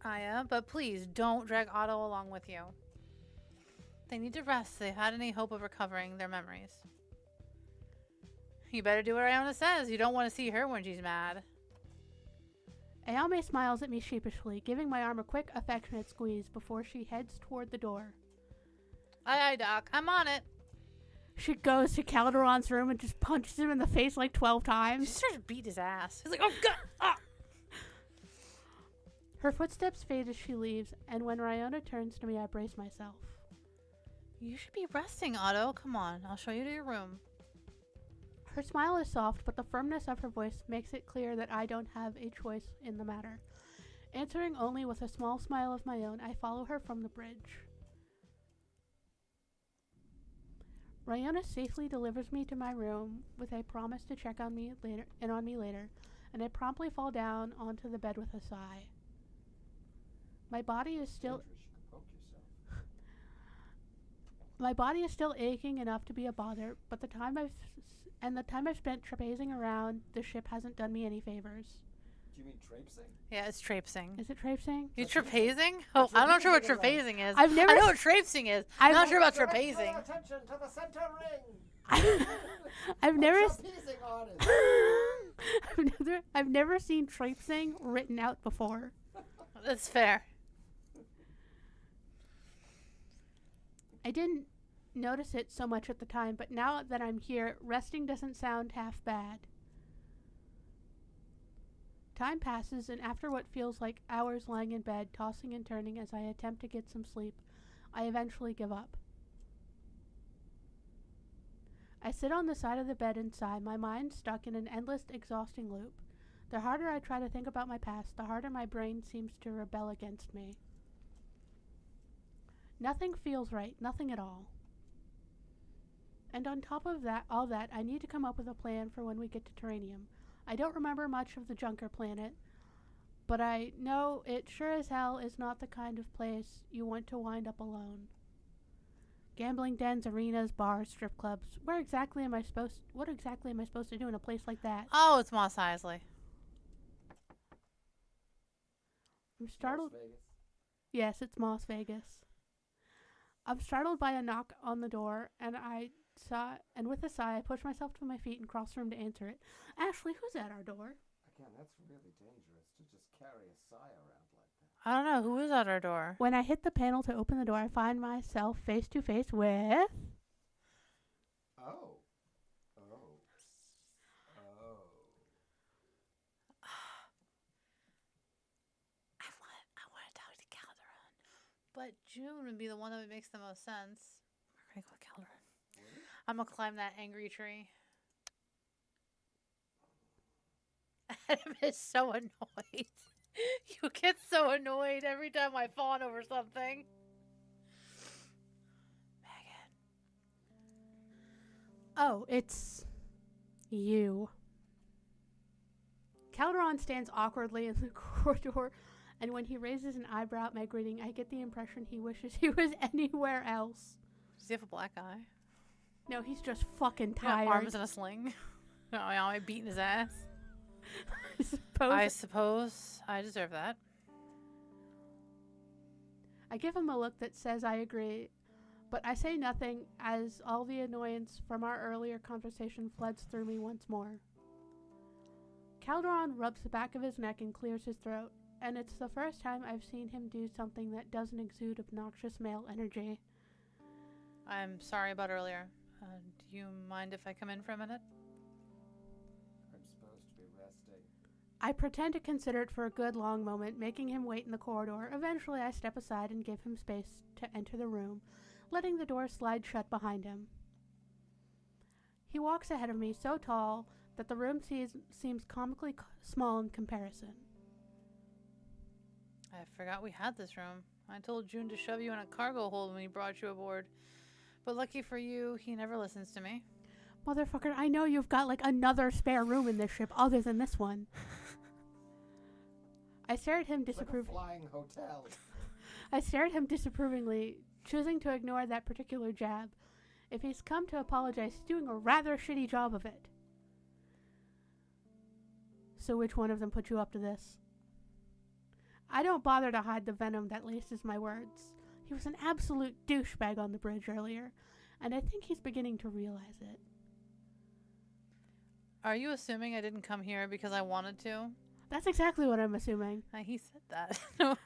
Aya. But please, don't drag Otto along with you. They need to rest if they've had any hope of recovering their memories. You better do what Iona says. You don't want to see her when she's mad. Ayame smiles at me sheepishly, giving my arm a quick, affectionate squeeze before she heads toward the door. Aye, Doc. I'm on it. She goes to Calderon's room and just punches him in the face like 12 She times. starts to beat his ass. He's like, oh, God! Ah! Her footsteps fade as she leaves, and when Ryona turns to me, I brace myself. You should be resting, Otto. Come on. I'll show you to your room. Her smile is soft, but the firmness of her voice makes it clear that I don't have a choice in the matter. Answering only with a small smile of my own, I follow her from the bridge. Rayona safely delivers me to my room with a promise to check on me later, and I promptly fall down onto the bed with a sigh. My body is still Dangerous, you could poke yourself. My body is still aching enough to be a bother, but the time I've spent trapezing around the ship hasn't done me any favors. Do you mean traipsing? Yeah, it's traipsing. Is it traipsing? You trapezing? Oh, I'm not sure what traipsing is. I've never I know s- what traipsing is. I've- I'm not sure about Direct trapezing. your attention to the center ring. I've never A s- trapezing artist. I've never seen traipsing written out before. That's fair. I didn't notice it so much at the time, but now that I'm here, resting doesn't sound half bad. Time passes, and after what feels like hours lying in bed, tossing and turning as I attempt to get some sleep, I eventually give up. I sit on the side of the bed and sigh, my mind stuck in an endless, exhausting loop. The harder I try to think about my past, the harder my brain seems to rebel against me. Nothing feels right, nothing at all. And on top of all that, I need to come up with a plan for when we get to Terranium. I don't remember much of the Junker planet, but I know it sure as hell is not the kind of place you want to wind up alone. Gambling dens, arenas, bars, strip clubs. What exactly am I supposed to do in a place like that? Oh, it's Moss Eisley. I'm startled. Las Vegas. Yes, it's Las Vegas. I'm startled by a knock on the door, and with a sigh, I push myself to my feet and cross the room to answer it. Ashley, who's at our door? Again, that's really dangerous to just carry a sigh around like that. I don't know. Who is at our door? When I hit the panel to open the door, I find myself face to face with... Oh. I want to talk to Calderon. But June would be the one that would make the most sense. We're going to go with Calderon. Really? I'm going to climb that angry tree. Adam is so annoyed. You get so annoyed every time I fawn over something. Megan. Oh, it's... you. Calderon stands awkwardly in the corridor, and when he raises an eyebrow at my greeting, I get the impression he wishes he was anywhere else. Does he have a black eye? No, he's just fucking Yeah, tired. arms in a sling. Oh, I'm beating his ass. I I suppose I deserve that. I give him a look that says I agree, but I say nothing as all the annoyance from our earlier conversation floods through me once more. Calderon rubs the back of his neck and clears his throat, and it's the first time I've seen him do something that doesn't exude obnoxious male energy. I'm sorry about earlier. Do you mind if I come in for a minute? I'm supposed to be resting. I pretend to consider it for a good long moment, making him wait in the corridor. Eventually, I step aside and give him space to enter the room, letting the door slide shut behind him. He walks ahead of me, so tall that the room seems comically small in comparison. I forgot we had this room. I told June to shove you in a cargo hold when he brought you aboard. But lucky for you, he never listens to me. Motherfucker, I know you've got like another spare room in this ship other than this one. I stare at him Like a disapprovingly. flying hotel. I stare at him disapprovingly, choosing to ignore that particular jab. If he's come to apologize, he's doing a rather shitty job of it. So which one of them put you up to this? I don't bother to hide the venom that laces my words. He was an absolute douchebag on the bridge earlier, and I think he's beginning to realize it. Are you assuming I didn't come here because I wanted to? That's exactly what I'm assuming. He said that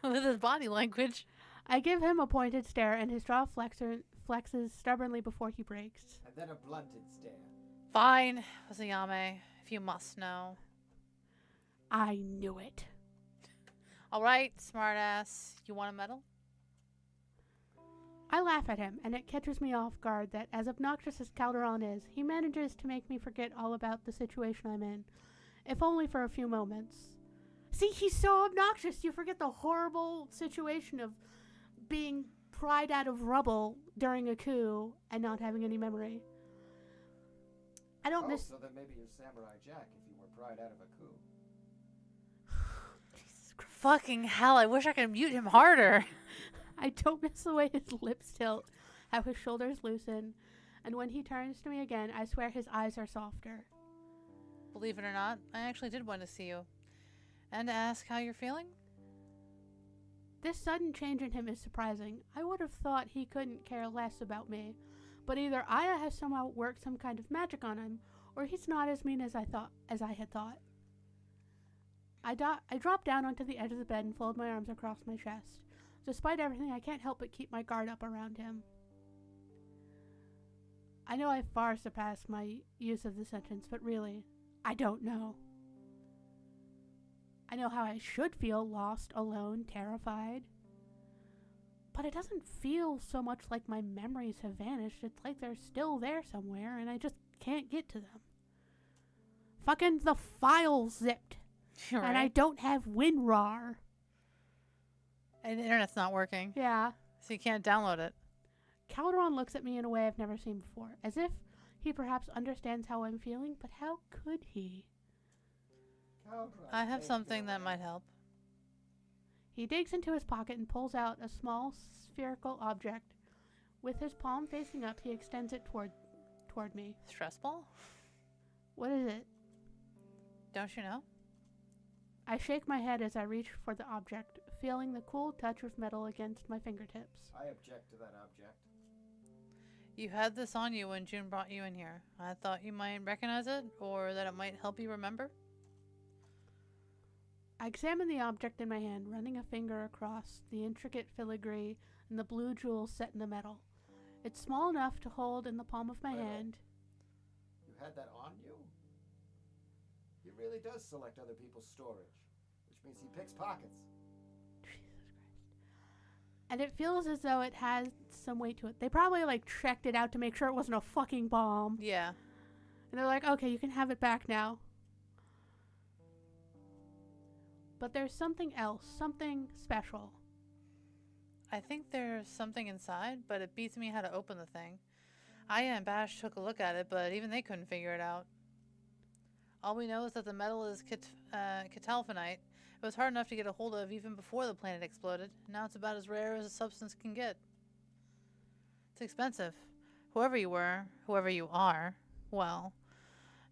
with his body language. I give him a pointed stare, and his jaw flexes stubbornly before he breaks. And then a blunted stare. Fine, Wasayame, if you must know. I knew it. All right, smartass. You want a medal? I laugh at him, and it catches me off guard that, as obnoxious as Calderon is, he manages to make me forget all about the situation I'm in, if only for a few moments. See, he's so obnoxious, you forget the horrible situation of being pried out of rubble during a coup and not having any memory. I don't miss. So then maybe you're Samurai Jack if you were pried out of a coup. Fucking hell, I wish I could mute him harder. I don't miss the way his lips tilt, how his shoulders loosen, and when he turns to me again, I swear his eyes are softer. Believe it or not, I actually did want to see you. And to ask how you're feeling? This sudden change in him is surprising. I would have thought he couldn't care less about me, but either Aya has somehow worked some kind of magic on him, or he's not as mean as I had thought. I dropped down onto the edge of the bed and folded my arms across my chest. Despite everything, I can't help but keep my guard up around him. I know I far surpassed my use of the sentence, but really, I don't know. I know how I should feel, lost, alone, terrified. But it doesn't feel so much like my memories have vanished. It's like they're still there somewhere, and I just can't get to them. Fucking the file zipped. Right. And I don't have WinRAR. And the internet's not working. Yeah. So you can't download it. Calderon looks at me in a way I've never seen before, as if he perhaps understands how I'm feeling, but how could he? I have something that might help. He digs into his pocket and pulls out a small spherical object. With his palm facing up, he extends it toward me. Stress ball? What is it? Don't you know? I shake my head as I reach for the object, feeling the cool touch of metal against my fingertips. I object to that object. You had this on you when June brought you in here. I thought you might recognize it, or that it might help you remember. I examine the object in my hand, running a finger across the intricate filigree and the blue jewels set in the metal. It's small enough to hold in the palm of my hand. You had that on you? He really does select other people's storage, which means he picks pockets. Jesus Christ. And it feels as though it has some weight to it. They probably checked it out to make sure it wasn't a fucking bomb. Yeah. And they're like, okay, you can have it back now. But there's something else, something special. I think there's something inside, but it beats me how to open the thing. Aya and Bash took a look at it, but even they couldn't figure it out. All we know is that the metal is catalphenite. It was hard enough to get a hold of even before the planet exploded. Now it's about as rare as a substance can get. It's expensive. Whoever you are, well,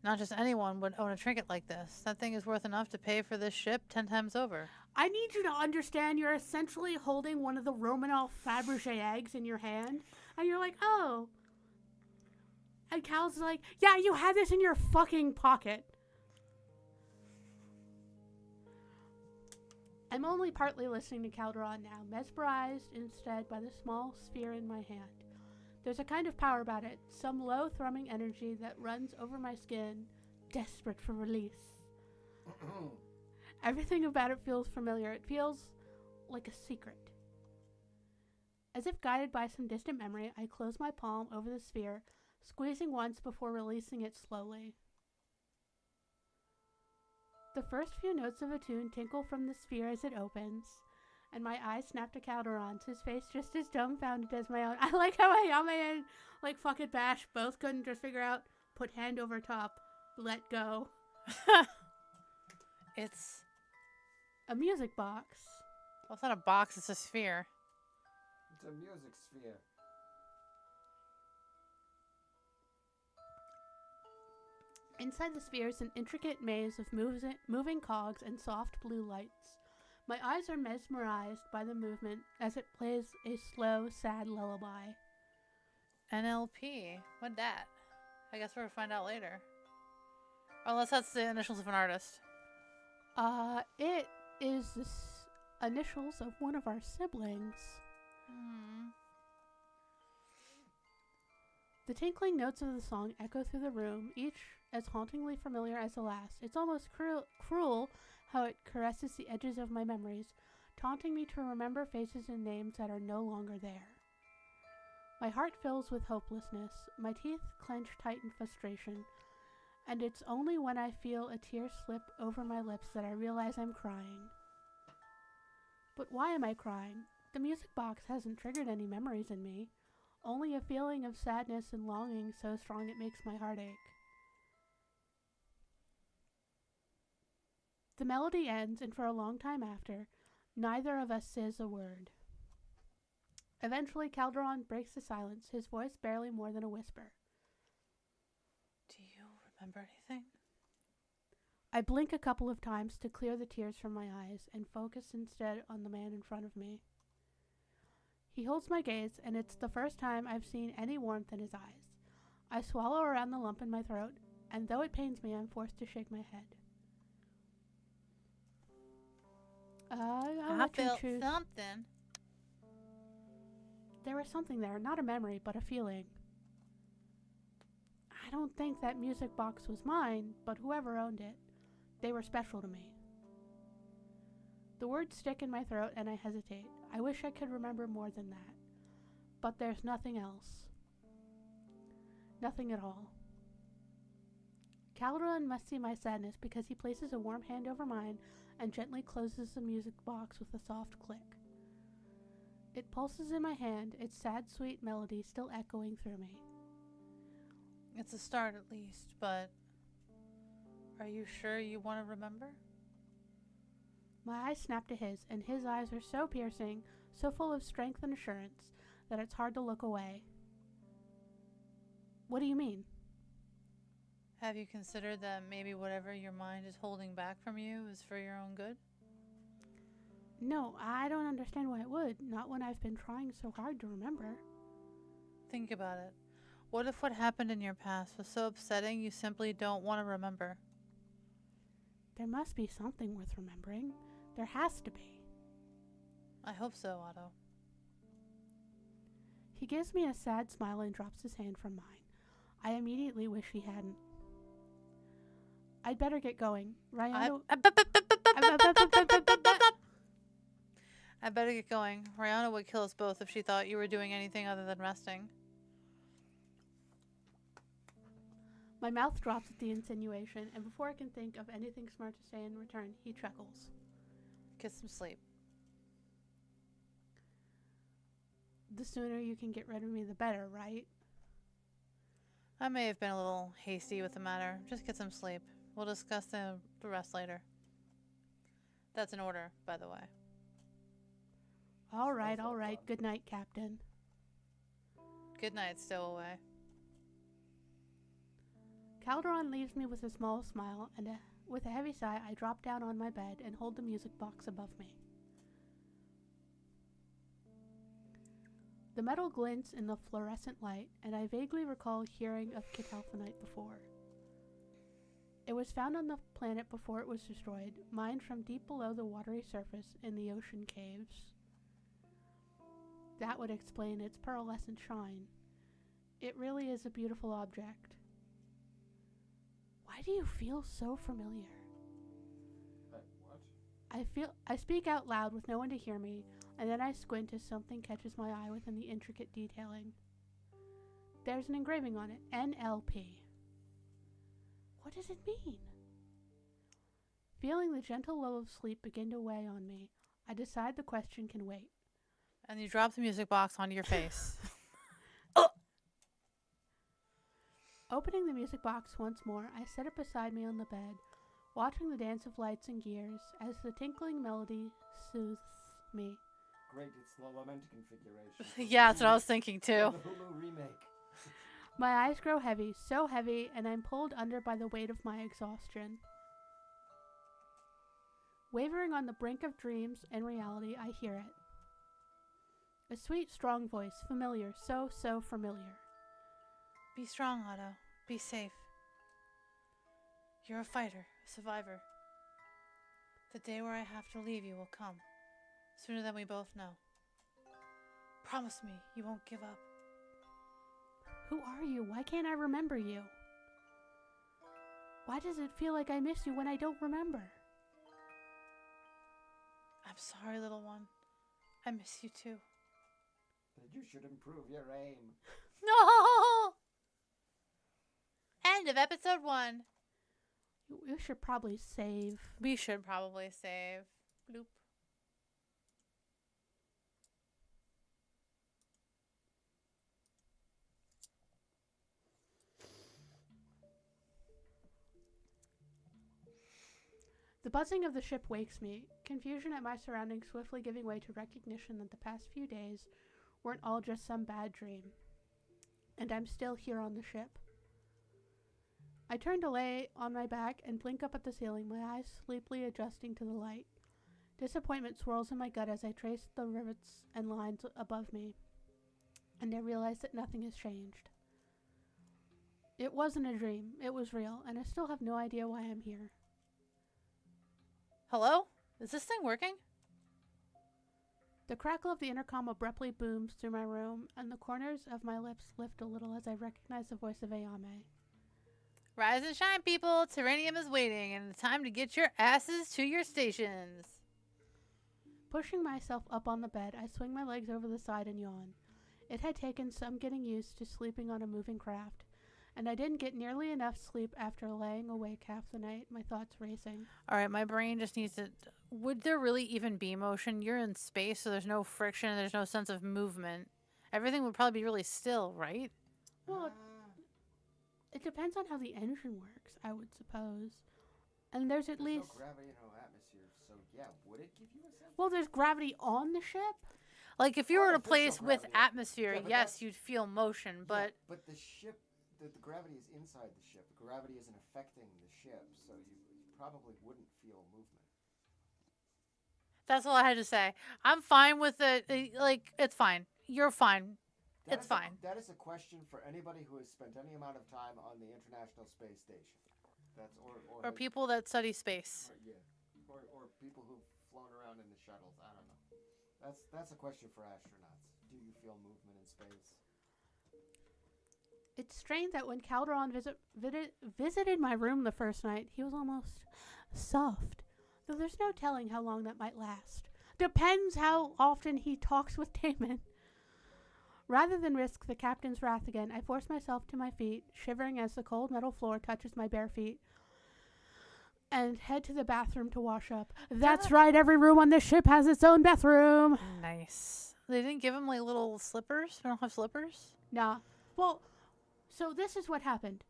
not just anyone would own a trinket like this. That thing is worth enough to pay for this ship 10 times over. I need you to understand you're essentially holding one of the Romanov Fabergé eggs in your hand. And you're like, oh. And Cal's like, yeah, you had this in your fucking pocket. I'm only partly listening to Calderon now, mesmerized instead by the small sphere in my hand. There's a kind of power about it, some low thrumming energy that runs over my skin, desperate for release. Everything about it feels familiar. It feels like a secret. As if guided by some distant memory, I close my palm over the sphere, squeezing once before releasing it slowly. The first few notes of a tune tinkle from the sphere as it opens, and my eyes snap to Calderon's, his face just as dumbfounded as my own. I like how Ayame and, fuck it, Bash both couldn't just figure out, put hand over top, let go. It's a music box. Well, it's not a box, it's a sphere. It's a music sphere. Inside the sphere is an intricate maze of moving cogs and soft blue lights. My eyes are mesmerized by the movement as it plays a slow, sad lullaby. NLP? What'd that? I guess we'll find out later. Unless that's the initials of an artist. It is the initials of one of our siblings. The tinkling notes of the song echo through the room, each as hauntingly familiar as the last. It's almost cruel how it caresses the edges of my memories, taunting me to remember faces and names that are no longer there. My heart fills with hopelessness, my teeth clench tight in frustration, and it's only when I feel a tear slip over my lips that I realize I'm crying. But why am I crying? The music box hasn't triggered any memories in me, only a feeling of sadness and longing so strong it makes my heart ache. The melody ends, and for a long time after, neither of us says a word. Eventually, Calderon breaks the silence, his voice barely more than a whisper. Do you remember anything? I blink a couple of times to clear the tears from my eyes and focus instead on the man in front of me. He holds my gaze, and it's the first time I've seen any warmth in his eyes. I swallow around the lump in my throat, and though it pains me, I'm forced to shake my head. I'll let you felt choose. something. There was something there, not a memory, but a feeling. I don't think that music box was mine, but whoever owned it, they were special to me. The words stick in my throat and I hesitate. I wish I could remember more than that. But there's nothing else. Nothing at all. Calderon must see my sadness because he places a warm hand over mine and gently closes the music box with a soft click. It pulses in my hand, its sad, sweet melody still echoing through me. It's a start at least, but are you sure you want to remember? My eyes snap to his, and his eyes are so piercing, so full of strength and assurance, that it's hard to look away. What do you mean? Have you considered that maybe whatever your mind is holding back from you is for your own good? No, I don't understand why it would, not when I've been trying so hard to remember. Think about it. What if what happened in your past was so upsetting you simply don't want to remember? There must be something worth remembering. There has to be. I hope so, Otto. He gives me a sad smile and drops his hand from mine. I immediately wish he hadn't. I'd better get going. Ryan. I better get going. Rihanna would kill us both if she thought you were doing anything other than resting. My mouth drops at the insinuation, and before I can think of anything smart to say in return, he chuckles. Get some sleep. The sooner you can get rid of me, the better, right? I may have been a little hasty with the matter. Just get some sleep. We'll discuss the rest later. That's an order, by the way. All right. Good night, Captain. Good night, stowaway. Calderon leaves me with a small smile, and with a heavy sigh, I drop down on my bed and hold the music box above me. The metal glints in the fluorescent light, and I vaguely recall hearing of Catalphanite before. It was found on the planet before it was destroyed, mined from deep below the watery surface in the ocean caves. That would explain its pearlescent shine. It really is a beautiful object. Why do you feel so familiar? What? I speak out loud with no one to hear me, and then I squint as something catches my eye within the intricate detailing. There's an engraving on it, NLP. What does it mean? Feeling the gentle lull of sleep begin to weigh on me, I decide the question can wait. And you drop the music box onto your face. Opening the music box once more, I set it beside me on the bed, watching the dance of lights and gears as the tinkling melody soothes me. Great, it's the lament configuration. Yeah, that's what I was thinking too. The Hulu remake. My eyes grow heavy, so heavy, and I'm pulled under by the weight of my exhaustion. Wavering on the brink of dreams and reality, I hear it. A sweet, strong voice, familiar, so familiar. Be strong, Otto. Be safe. You're a fighter, a survivor. The day where I have to leave you will come, sooner than we both know. Promise me you won't give up. Who are you? Why can't I remember you? Why does it feel like I miss you when I don't remember? I'm sorry, little one. I miss you too. Then you should improve your aim. No! End of episode 1. You should probably save. We should probably save. Bloop. The buzzing of the ship wakes me, confusion at my surroundings swiftly giving way to recognition that the past few days weren't all just some bad dream. And I'm still here on the ship. I turn to lay on my back and blink up at the ceiling, my eyes sleepily adjusting to the light. Disappointment swirls in my gut as I trace the rivets and lines above me, and I realize that nothing has changed. It wasn't a dream, it was real, and I still have no idea why I'm here. Hello? Is this thing working? The crackle of the intercom abruptly booms through my room, and the corners of my lips lift a little as I recognize the voice of Ayame. Rise and shine, people. Terranium is waiting, and it's time to get your asses to your stations. Pushing myself up on the bed, I swing my legs over the side and yawn. It had taken some getting used to sleeping on a moving craft, and I didn't get nearly enough sleep after laying awake half the night, my thoughts racing. All right, my brain just needs to... Would there really even be motion? You're in space, so there's no friction, there's no sense of movement. Everything would probably be really still, right? Well, it depends on how the engine works, I would suppose. And there's at least... no gravity, no atmosphere, so yeah, would it give you a sense? Well, there's gravity on the ship? Like, if you were in a if there's no place with gravity. atmosphere, Yeah, but yes, you'd feel motion, but... Yeah, but the ship, the gravity is inside the ship. The gravity isn't affecting the ship, so you probably wouldn't feel movement. That's all I had to say. I'm fine with it. Like, it's fine. You're fine. It's fine. That is a question for anybody who has spent any amount of time on the International Space Station. That's Or people that study space. Or people who've flown around in the shuttles. I don't know. That's a question for astronauts. Do you feel movement in space? It's strange that when Calderon visited my room the first night, he was almost soft. Though there's no telling how long that might last. Depends how often he talks with Damon. Rather than risk the captain's wrath again, I force myself to my feet, shivering as the cold metal floor touches my bare feet, and head to the bathroom to wash up. That's right, every room on this ship has its own bathroom. Nice. They didn't give him, like, little slippers? We don't have slippers? Nah. Well, so this is what happened.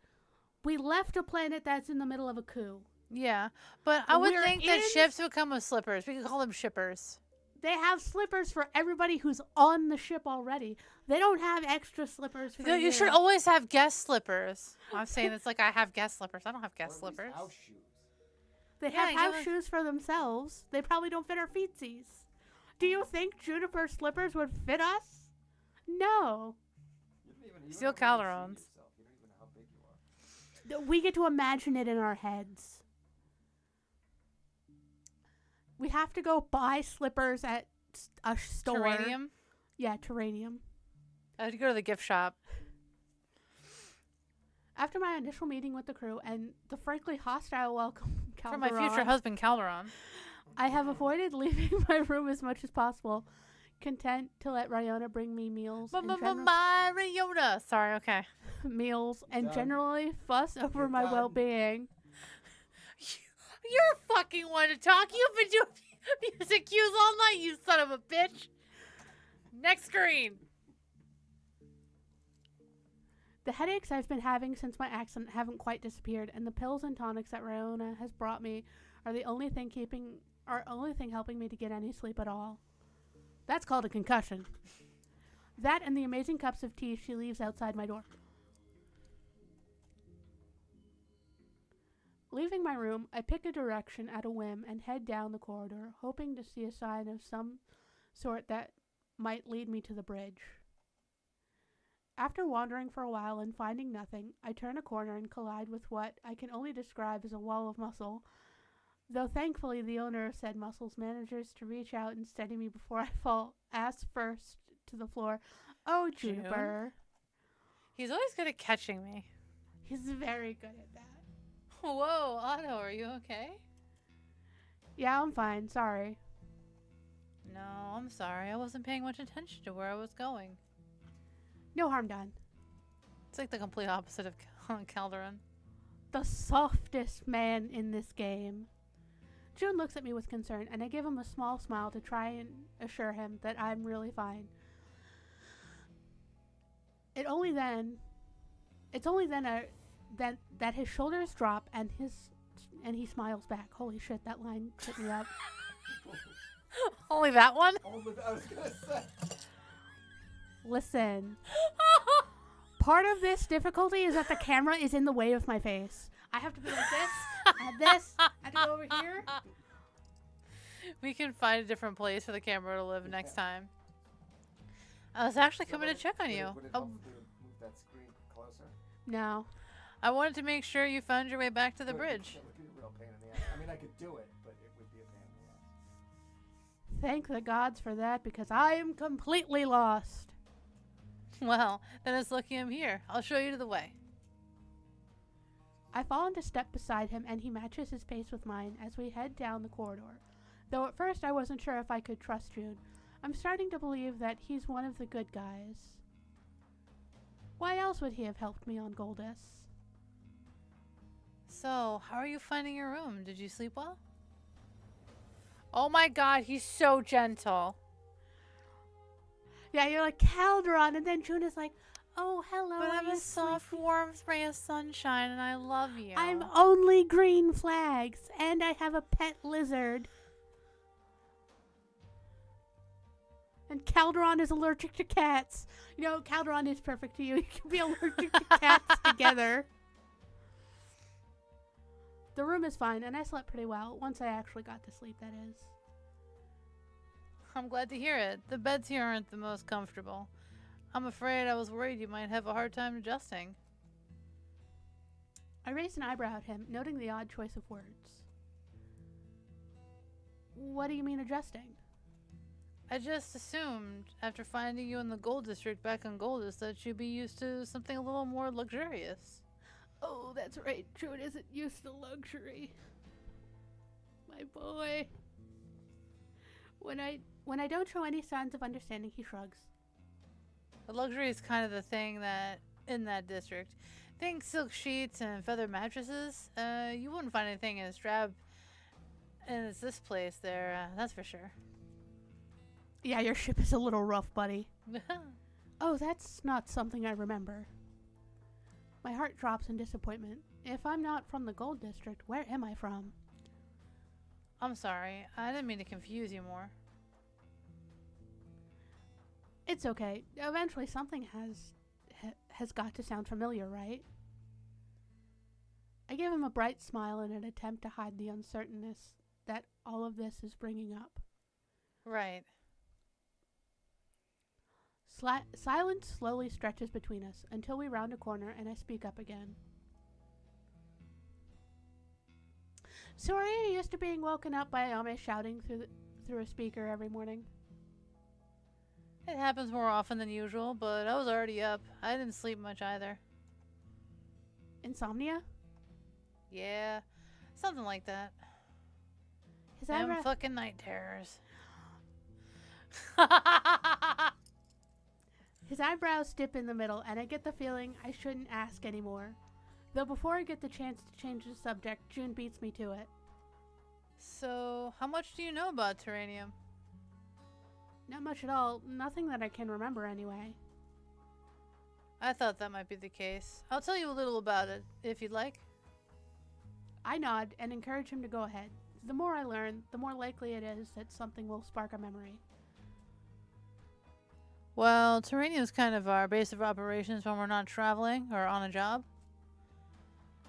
We left a planet that's in the middle of a coup. Yeah. But I would We're think that in- ships would come with slippers. We could call them shippers. They have slippers for everybody who's on the ship already. They don't have extra slippers for You should always have guest slippers. I'm saying it's like I have guest slippers. I don't have guest Or at least slippers. house shoes. They Yeah, have you house have- shoes for themselves. They probably don't fit our feetsies. Do you think Juniper slippers would fit us? No. Steel You don't even see Calderons. yourself. You don't even know how big you are. We get to imagine it in our heads. We have to go buy slippers at a store. Terranium? Yeah, Terranium. I had to go to the gift shop. After my initial meeting with the crew and the frankly hostile welcome For Calderon, my future husband, Calderon. I have avoided leaving my room as much as possible, content to let Ryona bring me meals and Mariota. Sorry, okay. meals and Done. generally fuss over You're my done. well-being. You're fucking one to talk. You've been doing music cues all night, you son of a bitch. Next screen. The headaches I've been having since my accident haven't quite disappeared, and the pills and tonics that Ryona has brought me are the only thing helping me to get any sleep at all. That's called a concussion. That and the amazing cups of tea she leaves outside my door. Leaving my room, I pick a direction at a whim and head down the corridor, hoping to see a sign of some sort that might lead me to the bridge. After wandering for a while and finding nothing, I turn a corner and collide with what I can only describe as a wall of muscle, though thankfully the owner of said muscles manages to reach out and steady me before I fall ass first to the floor. Oh, Juniper. He's always good at catching me. He's very good at that. Whoa, Otto, are you okay? Yeah, I'm fine. Sorry. No, I'm sorry. I wasn't paying much attention to where I was going. No harm done. It's like the complete opposite of Calderon. The softest man in this game. June looks at me with concern, and I give him a small smile to try and assure him that I'm really fine. It's only then that his shoulders drop and And he smiles back. Holy shit, that line hit me up. Only that one? I was gonna say. Listen. Part of this difficulty is that the camera is in the way of my face. I have to be like this. I have this. I have to go over here. We can find a different place for the camera to live next time. I was actually coming to check on you. Would it help if we would move that screen closer? No. I wanted to make sure you found your way back to the Good. bridge. That would be a real pain in the ass. I mean, I could do it, but it would be a pain in the ass. Thank the gods for that because I am completely lost. Well, then it's lucky I'm here. I'll show you to the way. I fall into step beside him and he matches his pace with mine as we head down the corridor. Though at first I wasn't sure if I could trust June. I'm starting to believe that he's one of the good guys. Why else would he have helped me on Goldus? So, how are you finding your room? Did you sleep well? Oh my god, he's so gentle. Yeah, you're like Calderon, and then June is like, oh, hello. But are I'm you a soft, sleeping?" warm ray of sunshine, and I love you. I'm only green flags, and I have a pet lizard. And Calderon is allergic to cats. You know, Calderon is perfect to you. You can be allergic to cats together. The room is fine, and I slept pretty well. Once I actually got to sleep, that is. I'm glad to hear it. The beds here aren't the most comfortable. I'm afraid I was worried you might have a hard time adjusting. I raised an eyebrow at him, noting the odd choice of words. What do you mean adjusting? I just assumed, after finding you in the Gold District back on Goldus, that you'd be used to something a little more luxurious. Oh, that's right. June isn't used to luxury. My boy. When I don't show any signs of understanding, he shrugs. The luxury is kind of the thing that in that district. Think silk sheets and feather mattresses. You wouldn't find anything as drab as this place there. That's for sure. Yeah, your ship is a little rough, buddy. Oh, that's not something I remember. My heart drops in disappointment. If I'm not from the Gold District, where am I from? I'm sorry. I didn't mean to confuse you more. It's okay. Eventually something has got to sound familiar, right? I give him a bright smile in an attempt to hide the uncertainness that all of this is bringing up. Right. Silence slowly stretches between us until we round a corner and I speak up again. So are you used to being woken up by Otome shouting through a speaker every morning? It happens more often than usual, but I was already up. I didn't sleep much either. Insomnia? Yeah, something like that. His Them eyebrow- fucking night terrors. His eyebrows dip in the middle, and I get the feeling I shouldn't ask anymore. Though before I get the chance to change the subject, June beats me to it. So, how much do you know about Terranium? Not much at all. Nothing that I can remember anyway. I thought that might be the case. I'll tell you a little about it, if you'd like. I nod and encourage him to go ahead. The more I learn, the more likely it is that something will spark a memory. Well, Terranium's kind of our base of operations when we're not traveling or on a job.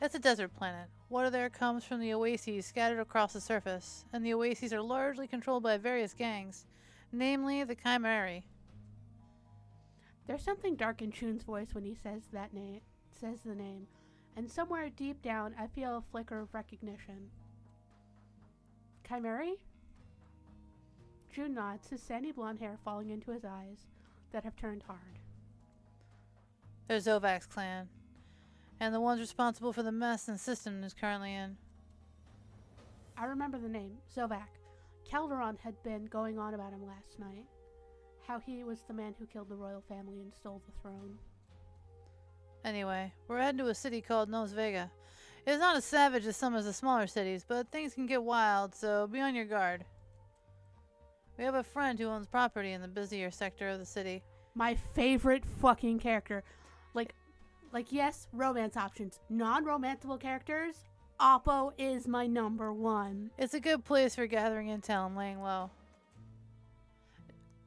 It's a desert planet. Water there comes from the oases scattered across the surface, and the oases are largely controlled by various gangs, namely the Chimeri. There's something dark in June's voice when he says the name, and somewhere deep down I feel a flicker of recognition. Chimeri? June nods, his sandy blonde hair falling into his eyes that have turned hard. They're Zovak's clan, and the ones responsible for the mess the system is currently in. I remember the name, Zovak. Calderon had been going on about him last night. How he was the man who killed the royal family and stole the throne. Anyway, we're heading to a city called Nos Vega. It's not as savage as some of the smaller cities, but things can get wild, so be on your guard. We have a friend who owns property in the busier sector of the city. My favorite fucking character. Like yes, romance options. Non-romanceable characters, Oppo is my number one. It's a good place for gathering intel and laying low.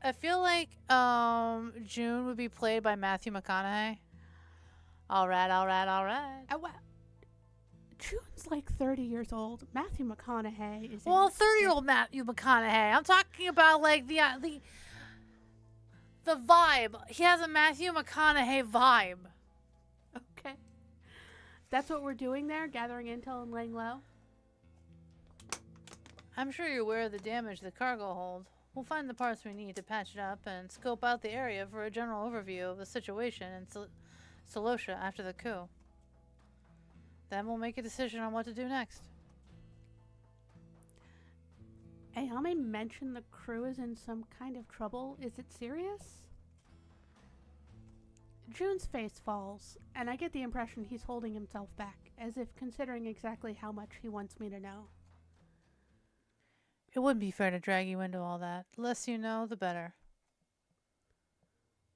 I feel like June would be played by Matthew McConaughey. All right. June's like 30 years old. Matthew McConaughey is. Well, 30-year-old Matthew McConaughey. I'm talking about like the vibe. He has a Matthew McConaughey vibe. Okay. That's what we're doing there, gathering intel and laying low. I'm sure you're aware of the damage the cargo holds. We'll find the parts we need to patch it up and scope out the area for a general overview of the situation in Solosha after the coup. Then we'll make a decision on what to do next. Ayame mentioned the crew is in some kind of trouble. Is it serious? June's face falls, and I get the impression he's holding himself back, as if considering exactly how much he wants me to know. It wouldn't be fair to drag you into all that. The less you know, the better.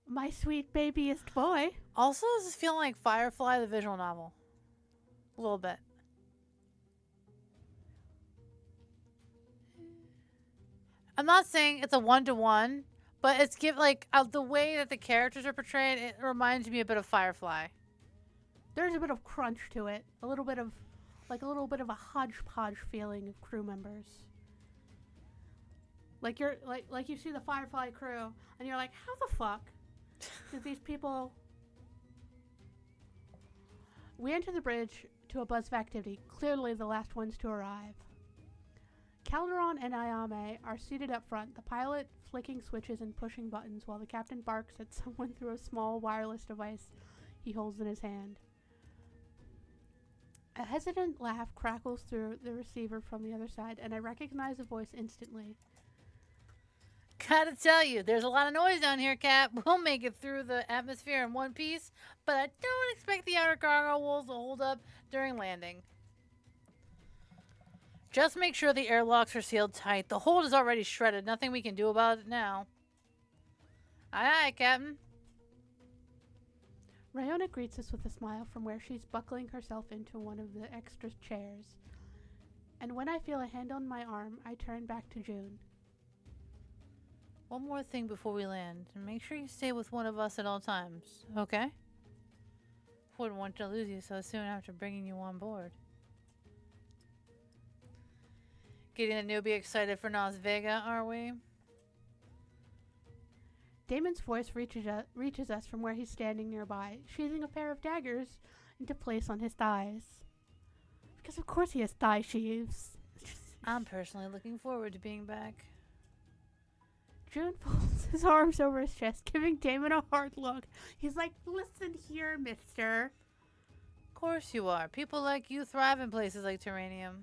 My sweet babyest boy. Also, does this feel like Firefly the visual novel? A little bit. I'm not saying it's a one-to-one, but it's the way that the characters are portrayed, it reminds me a bit of Firefly. There's a bit of crunch to it. A little bit of a hodgepodge feeling of crew members. Like you see the Firefly crew, and you're like, how the fuck did these people... We enter the bridge to a buzz of activity, clearly the last ones to arrive. Calderon and Ayame are seated up front, the pilot flicking switches and pushing buttons while the captain barks at someone through a small wireless device he holds in his hand. A hesitant laugh crackles through the receiver from the other side, and I recognize the voice instantly. Gotta tell you, there's a lot of noise down here, Cap. We'll make it through the atmosphere in one piece, but I don't expect the outer cargo walls to hold up during landing. Just make sure the airlocks are sealed tight. The hold is already shredded. Nothing we can do about it now. Aye, aye, Captain. Rayona greets us with a smile from where she's buckling herself into one of the extra chairs. And when I feel a hand on my arm, I turn back to June. One more thing before we land. Make sure you stay with one of us at all times, okay? Wouldn't want to lose you so soon after bringing you on board. Getting the newbie excited for Las Vegas, are we? Damon's voice reaches us from where he's standing nearby, sheathing a pair of daggers into place on his thighs. Because of course he has thigh sheaths. I'm personally looking forward to being back. June folds his arms over his chest, giving Damon a hard look. He's like, listen here, mister. Of course you are. People like you thrive in places like Terranium.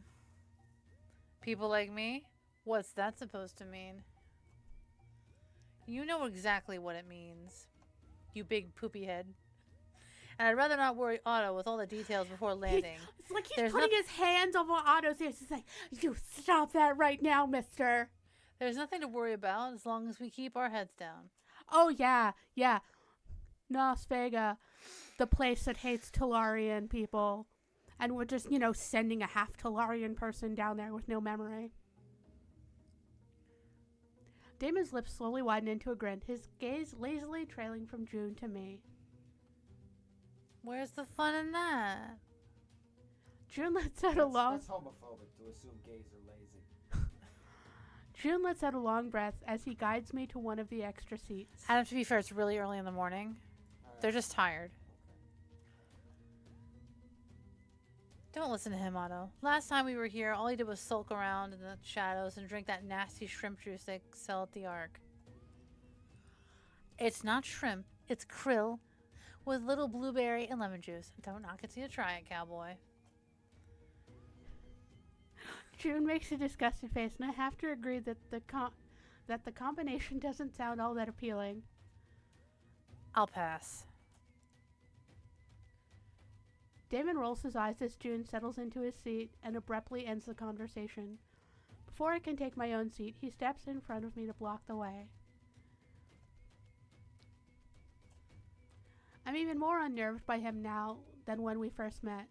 People like me? What's that supposed to mean? You know exactly what it means, you big poopy head. And I'd rather not worry Otto with all the details before landing. It's like he's putting his hands over Otto's ears. He's like, you stop that right now, mister. There's nothing to worry about as long as we keep our heads down. Oh, yeah. Las Vegas, the place that hates Talarian people. And we're just, sending a half Talarian person down there with no memory. Damon's lips slowly widen into a grin, his gaze lazily trailing from June to me. Where's the fun in that? June lets out a long... That's homophobic to assume gays are lazy. June lets out a long breath as he guides me to one of the extra seats. Adam, to be fair, it's really early in the morning. They're just tired. Don't listen to him, Otto. Last time we were here, all he did was sulk around in the shadows and drink that nasty shrimp juice they sell at the Ark. It's not shrimp, it's krill with little blueberry and lemon juice. Don't knock it till you try it, cowboy. June makes a disgusted face, and I have to agree that the combination doesn't sound all that appealing. I'll pass. Damon rolls his eyes as June settles into his seat and abruptly ends the conversation. Before I can take my own seat, he steps in front of me to block the way. I'm even more unnerved by him now than when we first met.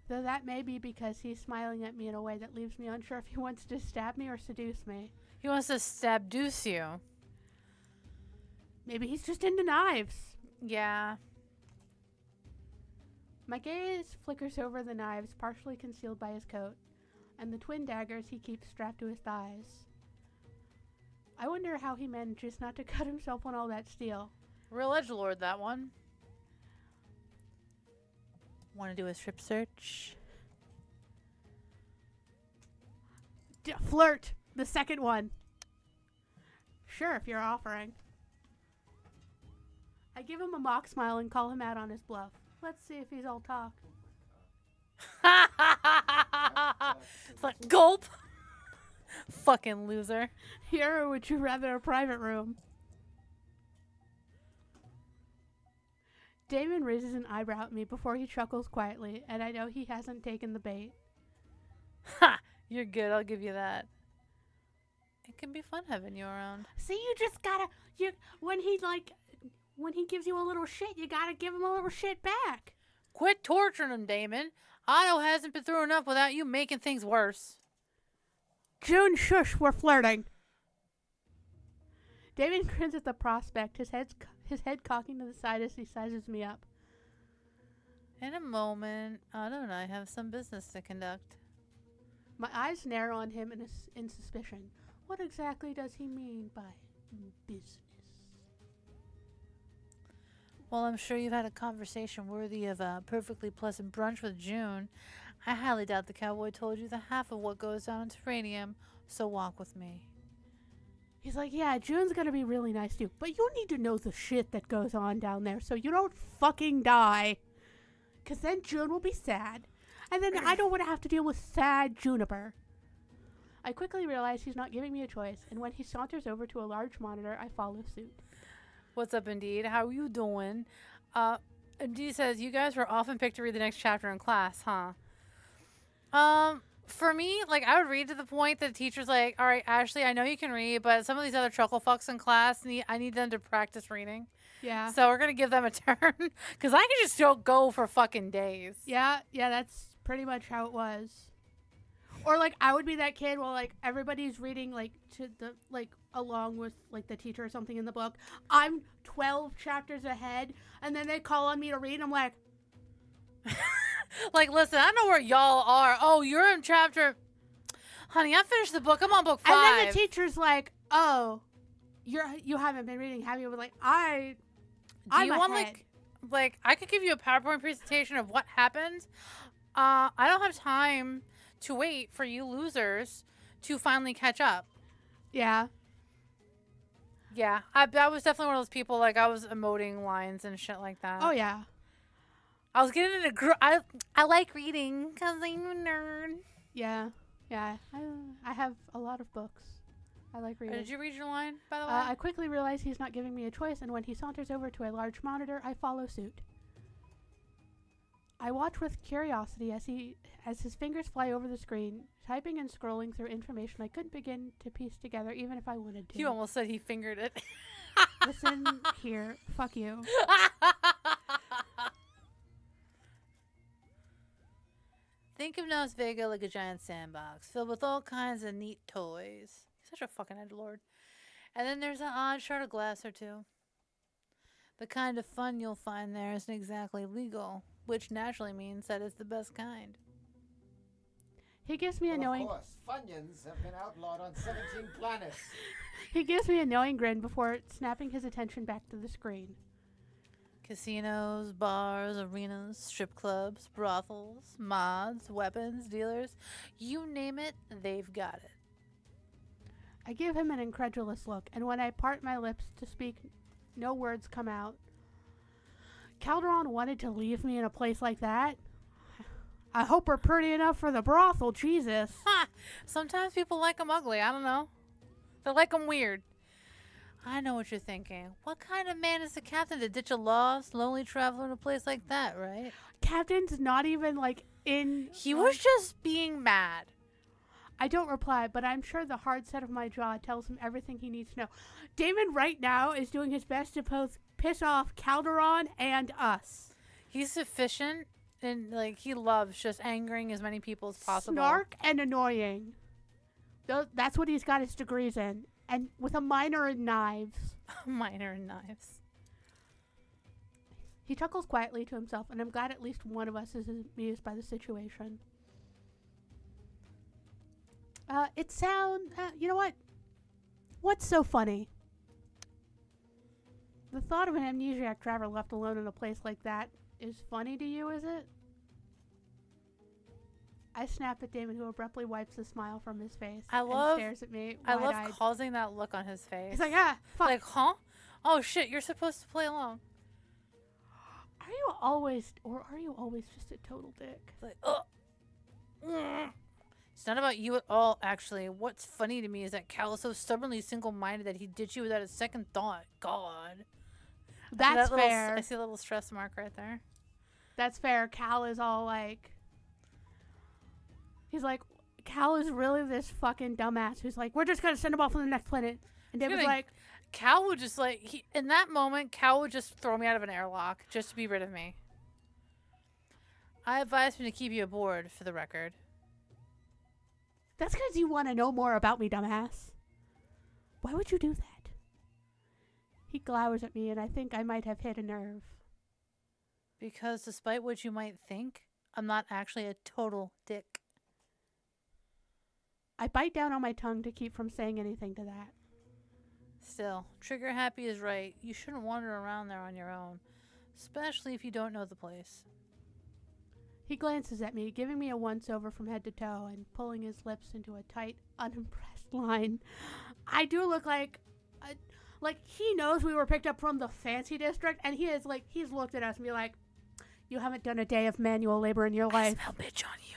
Though that may be because he's smiling at me in a way that leaves me unsure if he wants to stab me or seduce me. He wants to stabduce you. Maybe he's just into knives. Yeah. My gaze flickers over the knives partially concealed by his coat, and the twin daggers he keeps strapped to his thighs. I wonder how he manages not to cut himself on all that steel. Real edgelord, that one. Want to do a strip search? Flirt, the second one. Sure, if you're offering. I give him a mock smile and call him out on his bluff. Let's see if he's all talk. It's like, gulp! Fucking loser. Here, or would you rather a private room? Damon raises an eyebrow at me before he chuckles quietly, and I know he hasn't taken the bait. Ha! You're good, I'll give you that. It can be fun having you around. See, you just gotta, when he gives you a little shit, you gotta give him a little shit back. Quit torturing him, Damon. Otto hasn't been through enough without you making things worse. June, shush, we're flirting. Damon grins at the prospect, his head cocking to the side as he sizes me up. In a moment, Otto and I have some business to conduct. My eyes narrow on him in suspicion. What exactly does he mean by business? Well, I'm sure you've had a conversation worthy of a perfectly pleasant brunch with June. I highly doubt the cowboy told you the half of what goes down in Terranium, so walk with me. He's like, yeah, June's gonna be really nice to you, but you need to know the shit that goes on down there so you don't fucking die. 'Cause then June will be sad. And then I don't want to have to deal with sad Juniper. I quickly realize he's not giving me a choice, and when he saunters over to a large monitor, I follow suit. What's up, Indeed? How are you doing? Indeed says, you guys were often picked to read the next chapter in class, huh? For me, like, I would read to the point that the teacher's like, all right, Ashley, I know you can read, but some of these other chuckle fucks in class, I need them to practice reading. Yeah. So we're going to give them a turn, because I could just go for fucking days. Yeah, that's pretty much how it was. Or, like, I would be that kid while, like, everybody's reading, like, to the, like, along with, like, the teacher or something in the book. I'm 12 chapters ahead, and then they call on me to read, and I'm like... Like, listen, I know where y'all are. Oh, you're in chapter... Honey, I finished the book. I'm on book 5. And then the teacher's like, oh, you haven't been reading, have you? But, like, I'm want, ahead. like, I could give you a PowerPoint presentation of what happened. I don't have time to wait for you losers to finally catch up. Yeah. Yeah, I was definitely one of those people, like, I was emoting lines and shit like that. Oh, yeah. I was getting in I like reading because I'm a nerd. Yeah. I have a lot of books. I like reading. Did you read your line, by the way? I quickly realize he's not giving me a choice, and when he saunters over to a large monitor, I follow suit. I watch with curiosity as his fingers fly over the screen, typing and scrolling through information I couldn't begin to piece together even if I wanted to. You almost said he fingered it. Listen here. Fuck you. Think of Las Vegas like a giant sandbox filled with all kinds of neat toys. He's such a fucking edgelord. And then there's an odd shard of glass or two. The kind of fun you'll find there isn't exactly legal, which naturally means that it's the best kind. He gives me a knowing... Of course, Funyuns have been outlawed on 17 planets. He gives me a knowing grin before snapping his attention back to the screen. Casinos, bars, arenas, strip clubs, brothels, mods, weapons, dealers. You name it, they've got it. I give him an incredulous look, and when I part my lips to speak, no words come out. Calderon wanted to leave me in a place like that? I hope we're pretty enough for the brothel, Jesus. Ha! Sometimes people like them ugly, I don't know. They like them weird. I know what you're thinking. What kind of man is the captain to ditch a lost, lonely traveler in a place like that, right? Captain's not even, like, in... He was just being mad. I don't reply, but I'm sure the hard set of my jaw tells him everything he needs to know. Damon right now is doing his best to both piss off Calderon and us. He's sufficient And, like, he loves just angering as many people as possible. Snark and annoying. That's what he's got his degrees in. And with a minor in knives. Minor in knives. He chuckles quietly to himself, and I'm glad at least one of us is amused by the situation. You know what? What's so funny? The thought of an amnesiac traveler left alone in a place like that is funny to you, is it? I snap at Damon, who abruptly wipes the smile from his face and stares at me I wide-eyed. love causing that look on his face. He's like, fuck. Like, huh? Oh, shit, you're supposed to play along. Are you always just a total dick? Like, ugh. It's not about you at all, actually. What's funny to me is that Cal is so stubbornly single-minded that he ditched you without a second thought. God. That's fair. I see a little stress mark right there. That's fair. Cal is all like... He's like, Cal is really this fucking dumbass who's like, we're just going to send him off on the next planet. And David's like... Cal would just like... in that moment, Cal would just throw me out of an airlock just to be rid of me. I advised him to keep you aboard, for the record. That's because you want to know more about me, dumbass. Why would you do that? He glowers at me, and I think I might have hit a nerve. Because despite what you might think, I'm not actually a total dick. I bite down on my tongue to keep from saying anything to that. Still, Trigger Happy is right. You shouldn't wander around there on your own, especially if you don't know the place. He glances at me, giving me a once-over from head to toe and pulling his lips into a tight, unimpressed line. I do look like he knows we were picked up from the fancy district, and he's looked at us and be like, you haven't done a day of manual labor in your life. I smell bitch on you.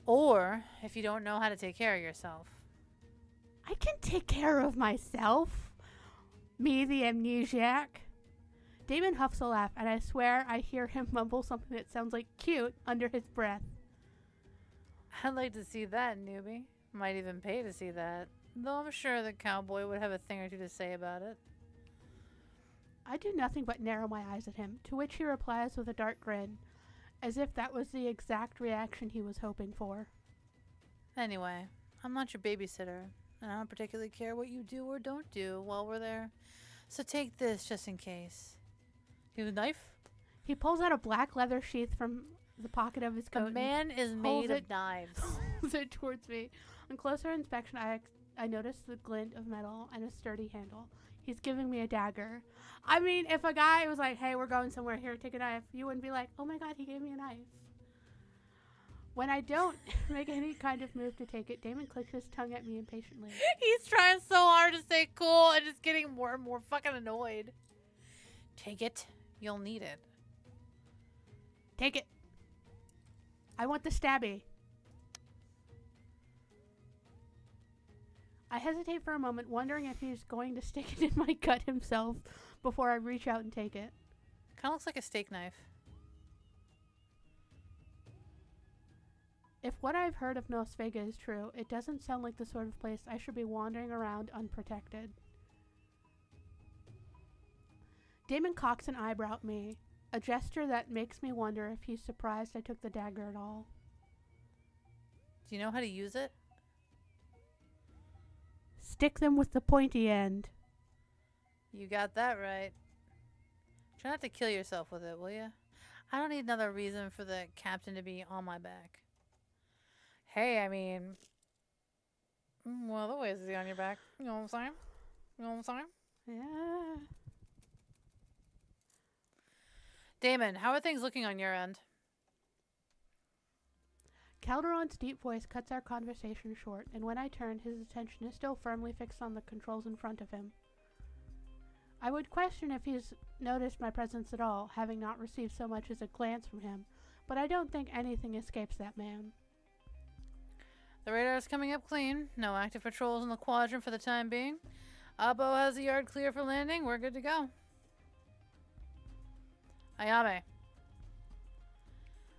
Or, if you don't know how to take care of yourself. I can take care of myself. Me, the amnesiac. Damon huffs a laugh, and I swear I hear him mumble something that sounds like cute under his breath. I'd like to see that, newbie. Might even pay to see that. Though I'm sure the cowboy would have a thing or two to say about it. I do nothing but narrow my eyes at him, to which he replies with a dark grin, as if that was the exact reaction he was hoping for. Anyway, I'm not your babysitter, and I don't particularly care what you do or don't do while we're there. So take this just in case. You have a knife? He pulls out a black leather sheath from the pocket of his coat. A man is made of knives. Holds it towards me. On closer inspection, I notice the glint of metal and a sturdy handle. He's giving me a dagger. I mean, if a guy was like, hey, we're going somewhere, here, take a knife, you wouldn't be like, oh my god, he gave me a knife. When I don't make any kind of move to take it, Damon clicks his tongue at me impatiently. He's trying so hard to stay cool and just getting more and more fucking annoyed. Take it. You'll need it. Take it. I want the stabby. I hesitate for a moment, wondering if he's going to stick it in my gut himself before I reach out and take it. Kind of looks like a steak knife. If what I've heard of Nos Vega is true, it doesn't sound like the sort of place I should be wandering around unprotected. Damon cocks an eyebrow at me, a gesture that makes me wonder if he's surprised I took the dagger at all. Do you know how to use it? Stick them with the pointy end. You got that right. Try not to kill yourself with it, will you? I don't need another reason for the captain to be on my back. Hey, I mean... Well, the ways is he on your back? You know what I'm saying? You know what I'm saying? Yeah. Damon, how are things looking on your end? Calderon's deep voice cuts our conversation short, and when I turn, his attention is still firmly fixed on the controls in front of him. I would question if he's noticed my presence at all, having not received so much as a glance from him, but I don't think anything escapes that man. The radar's coming up clean. No active patrols in the quadrant for the time being. Abo has the yard clear for landing. We're good to go. Ayame.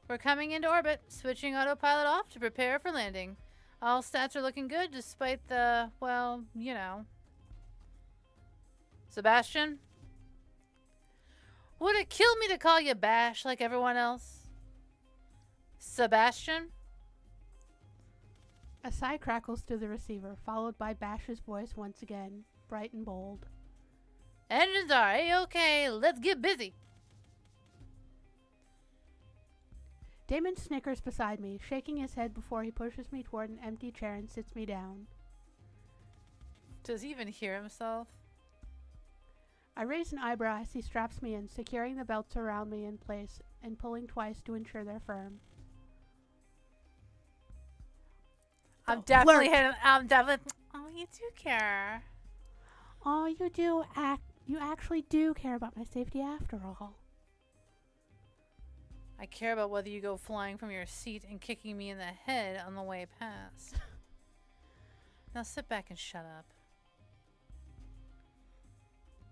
We're coming into orbit, switching autopilot off to prepare for landing. All stats are looking good despite the, well, you know. Sebastian? Would it kill me to call you Bash like everyone else? Sebastian? A sigh crackles through the receiver, followed by Bash's voice once again, bright and bold. Engines are A-okay. Let's get busy. Damon snickers beside me, shaking his head before he pushes me toward an empty chair and sits me down. Does he even hear himself? I raise an eyebrow as he straps me in, securing the belts around me in place and pulling twice to ensure they're firm. I'm definitely. Oh, you do care. Oh, you actually do care about my safety after all. I care about whether you go flying from your seat and kicking me in the head on the way past. Now sit back and shut up.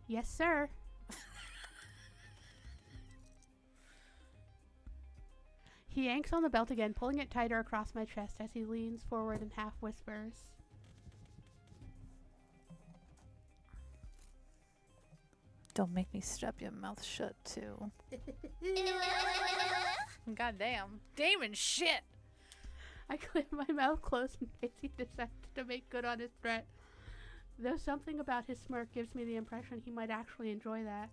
Yes, sir. He yanks on the belt again, pulling it tighter across my chest as he leans forward and half whispers. Don't make me strap your mouth shut, too. Goddamn. Damon, shit! I clip my mouth closed in case he decides to make good on his threat. Though something about his smirk gives me the impression he might actually enjoy that.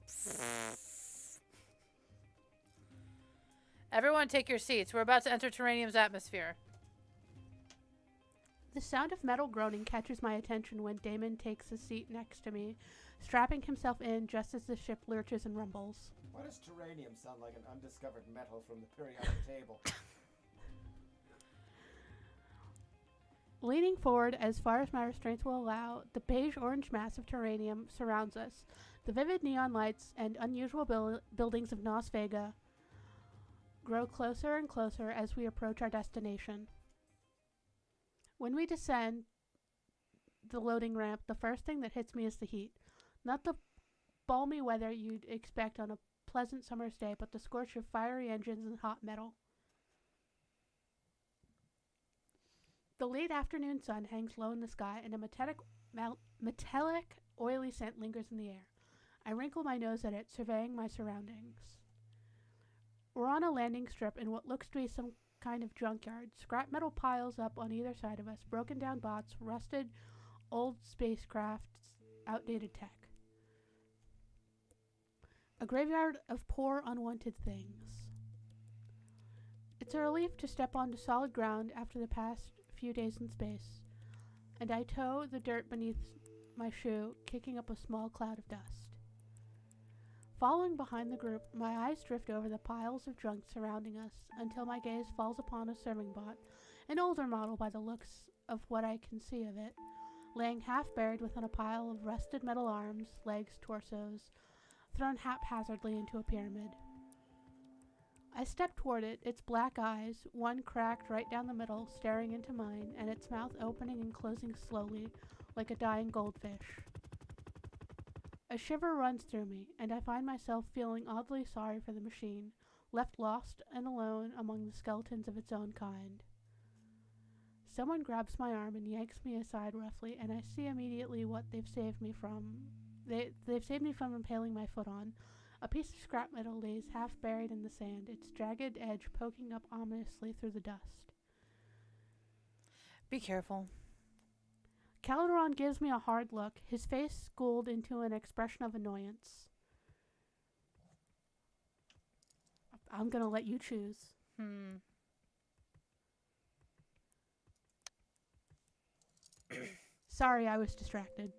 Everyone take your seats. We're about to enter Terranium's atmosphere. The sound of metal groaning catches my attention when Damon takes a seat next to me, strapping himself in just as the ship lurches and rumbles. Why does Terranium sound like an undiscovered metal from the periodic table? Leaning forward as far as my restraints will allow, the beige-orange mass of Terranium surrounds us. The vivid neon lights and unusual buildings of Nas Vega grow closer and closer as we approach our destination. When we descend the loading ramp, the first thing that hits me is the heat. Not the balmy weather you'd expect on a pleasant summer's day, but the scorch of fiery engines and hot metal. The late afternoon sun hangs low in the sky, and a metallic, oily scent lingers in the air. I wrinkle my nose at it, surveying my surroundings. We're on a landing strip in what looks to be some kind of junkyard. Scrap metal piles up on either side of us, broken down bots, rusted old spacecrafts, outdated tech. A graveyard of poor, unwanted things. It's a relief to step onto solid ground after the past few days in space, and I toe the dirt beneath my shoe, kicking up a small cloud of dust. Following behind the group, my eyes drift over the piles of junk surrounding us until my gaze falls upon a serving bot, an older model by the looks of what I can see of it, laying half buried within a pile of rusted metal arms, legs, torsos, thrown haphazardly into a pyramid. I step toward it, its black eyes, one cracked right down the middle, staring into mine, and its mouth opening and closing slowly, like a dying goldfish. A shiver runs through me, and I find myself feeling oddly sorry for the machine, left lost and alone among the skeletons of its own kind. Someone grabs my arm and yanks me aside roughly, and I see immediately what they've saved me from. They've saved me from impaling my foot on. A piece of scrap metal lays half buried in the sand, its jagged edge poking up ominously through the dust. Be careful. Calderon gives me a hard look, his face schooled into an expression of annoyance. I'm gonna let you choose. Sorry, I was distracted.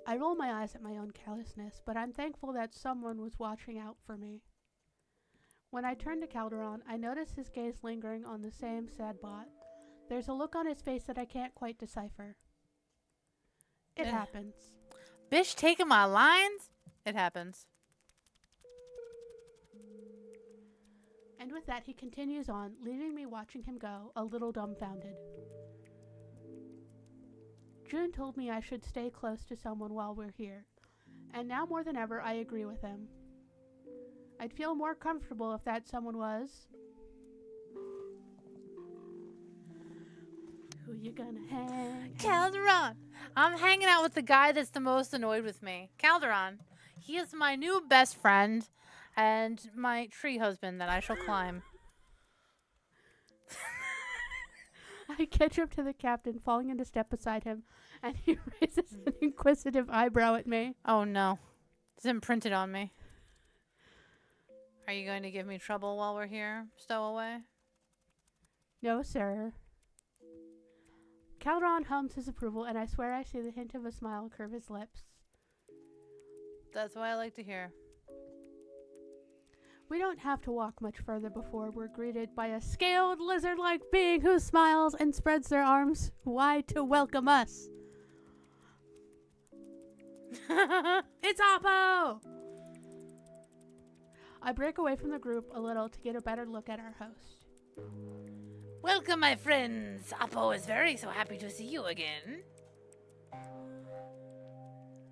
I roll my eyes at my own callousness, but I'm thankful that someone was watching out for me. When I turn to Calderon, I notice his gaze lingering on the same sad bot. There's a look on his face that I can't quite decipher. It happens. Bish taking my lines? It happens. And with that, he continues on, leaving me watching him go, a little dumbfounded. June told me I should stay close to someone while we're here, and now more than ever I agree with him. I'd feel more comfortable if that someone was... Who you gonna hang? Calderon! I'm hanging out with the guy that's the most annoyed with me. Calderon, He is my new best friend and my tree husband that I shall climb. I catch up to the captain, falling into step beside him, and he raises an inquisitive eyebrow at me. Oh no. It's imprinted on me. Are you going to give me trouble while we're here, stowaway? No, sir. Calderon hums his approval, and I swear I see the hint of a smile curve his lips. That's what I like to hear. We don't have to walk much further before we're greeted by a scaled lizard-like being who smiles and spreads their arms wide to welcome us. It's Oppo! I break away from the group a little to get a better look at our host. Welcome, my friends. Oppo is so happy to see you again.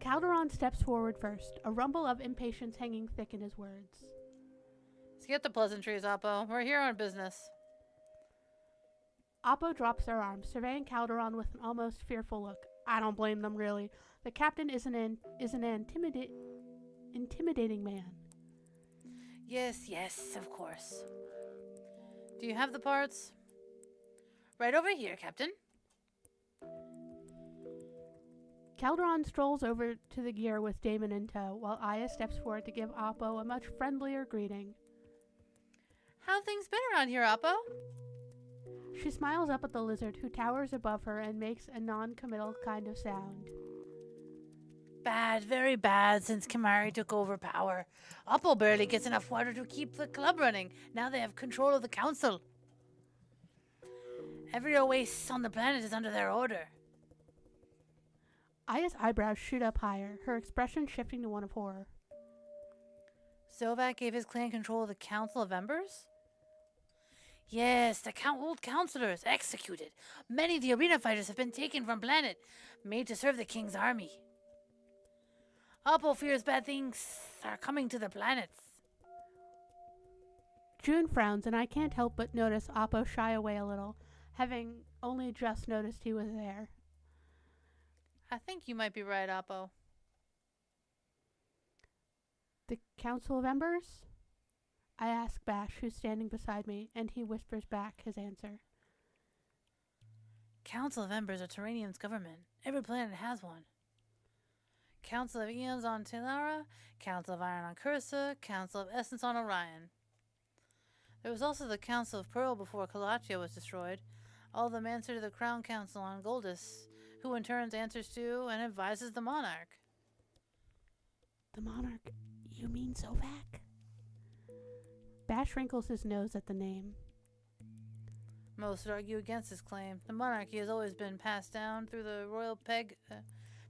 Calderon steps forward first, a rumble of impatience hanging thick in his words. Skip the pleasantries, Oppo. We're here on business. Oppo drops their arms, surveying Calderon with an almost fearful look. I don't blame them, really. The captain is an intimidating man. Yes, of course. Do you have the parts? Right over here, Captain. Calderon strolls over to the gear with Damon in tow, while Aya steps forward to give Oppo a much friendlier greeting. How things been around here, Oppo? She smiles up at the lizard, who towers above her and makes a non-committal kind of sound. Bad, very bad since Kimari took over power. Oppo barely gets enough water to keep the club running. Now they have control of the council. Every oasis on the planet is under their order. Aya's eyebrows shoot up higher, her expression shifting to one of horror. Zovak gave his clan control of the Council of Embers? Yes, the old councilors executed. Many of the arena fighters have been taken from planet, made to serve the king's army. Oppo fears bad things are coming to the planets. June frowns, and I can't help but notice Oppo shy away a little, having only just noticed he was there. I think you might be right, Oppo. The Council of Embers? I ask Bash, who's standing beside me, and he whispers back his answer. Council of Embers are Terranium's government. Every planet has one. Council of Eons on Telara, Council of Iron on Cursa, Council of Essence on Orion. There was also the Council of Pearl before Kalachia was destroyed. All of them answer to the Crown Council on Goldus, who in turn answers to and advises the monarch. The monarch? You mean Zovak? Bash wrinkles his nose at the name. Most would argue against this claim. The monarchy has always been passed down through the royal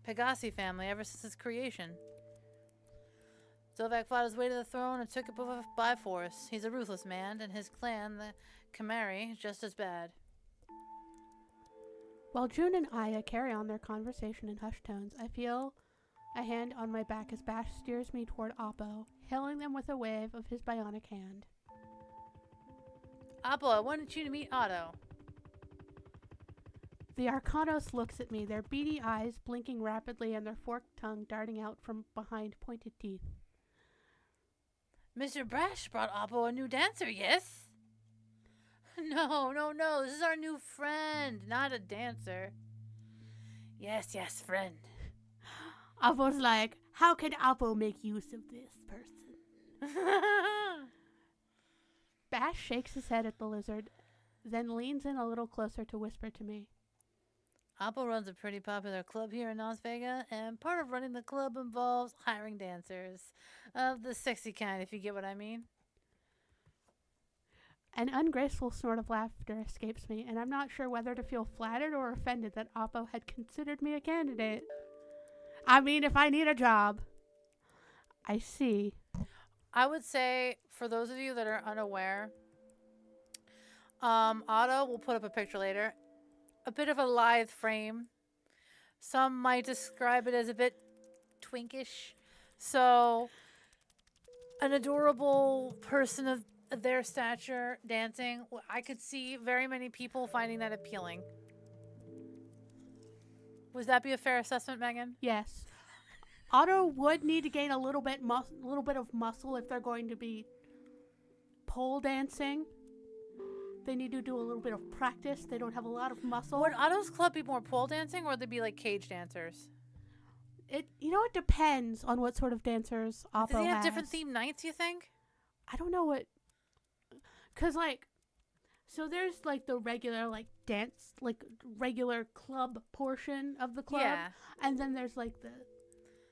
Pegasi family ever since its creation. Zovak fought his way to the throne and took it by force. He's a ruthless man, and his clan, the Kamari, just as bad. While June and Aya carry on their conversation in hushed tones, I feel a hand on my back as Bash steers me toward Oppo, hailing them with a wave of his bionic hand. Oppo, I wanted you to meet Otto. The Arcanos looks at me, their beady eyes blinking rapidly and their forked tongue darting out from behind pointed teeth. Mr. Brash brought Oppo a new dancer, yes? No, this is our new friend, not a dancer. Yes, friend. Oppo's like, how can Oppo make use of this person? Bash shakes his head at the lizard, then leans in a little closer to whisper to me. Oppo runs a pretty popular club here in Las Vegas, and part of running the club involves hiring dancers. Of the sexy kind, if you get what I mean. An ungraceful snort of laughter escapes me, and I'm not sure whether to feel flattered or offended that Oppo had considered me a candidate. I mean, if I need a job. I see. I would say, for those of you that are unaware, Otto will put up a picture later. A bit of a lithe frame. Some might describe it as a bit twinkish. So, an adorable person of their stature dancing. I could see very many people finding that appealing. Would that be a fair assessment, Megan? Yes. Otto would need to gain a little bit of muscle if they're going to be pole dancing. They need to do a little bit of practice. They don't have a lot of muscle. Would Otto's club be more pole dancing, or would they be like cage dancers? It depends on what sort of dancers Oppo Do they have has. different theme nights, you think? I don't know what, cause like, so there's like the regular like dance, like regular club portion of the club, Yeah. and then there's like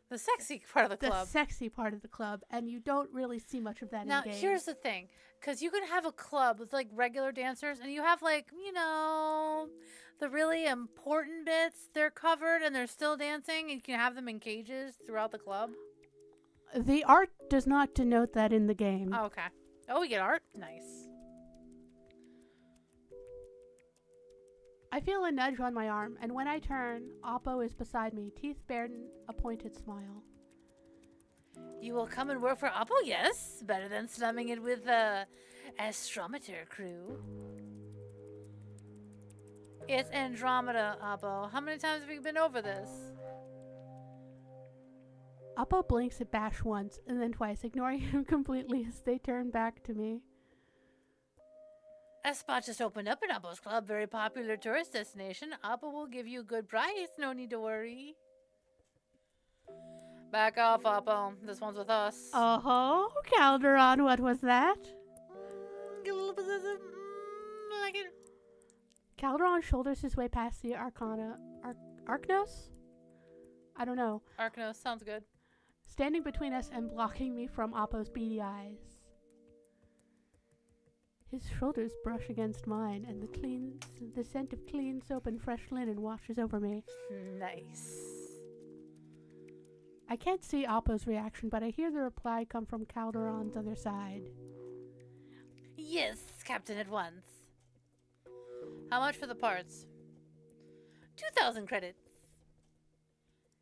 The sexy part of the club. sexy part of the club, and you don't really see much of that Now, in game. here's the thing. Because you can have a club with, like, regular dancers, and you have, like, the really important bits, they're covered, and they're still dancing, and you can have them in cages throughout the club. The art does not denote that in the game. Oh, okay. Oh, we get art? Nice. I feel a nudge on my arm, and when I turn, Oppo is beside me, teeth bared in a pointed smile. You will come and work for Oppo? Yes. Better than slumming it with the Astrometer crew. It's Andromeda, Oppo. How many times have you been over this? Oppo blinks at Bash once, and then twice, ignoring him completely as they turn back to me. A spot just opened up in Oppo's club. Very popular tourist destination. Oppo will give you a good price. No need to worry. Back off, Oppo. This one's with us. Oh, Calderon, what was that? Get a little possessive. Like it. Calderon shoulders his way past the Arcnos? I don't know. Arcnos, sounds good. Standing between us and blocking me from Oppo's beady eyes. His shoulders brush against mine, and the scent of clean soap and fresh linen washes over me. Nice. I can't see Oppo's reaction, but I hear the reply come from Calderon's other side. Yes, Captain, at once. How much for the parts? 2,000 credits.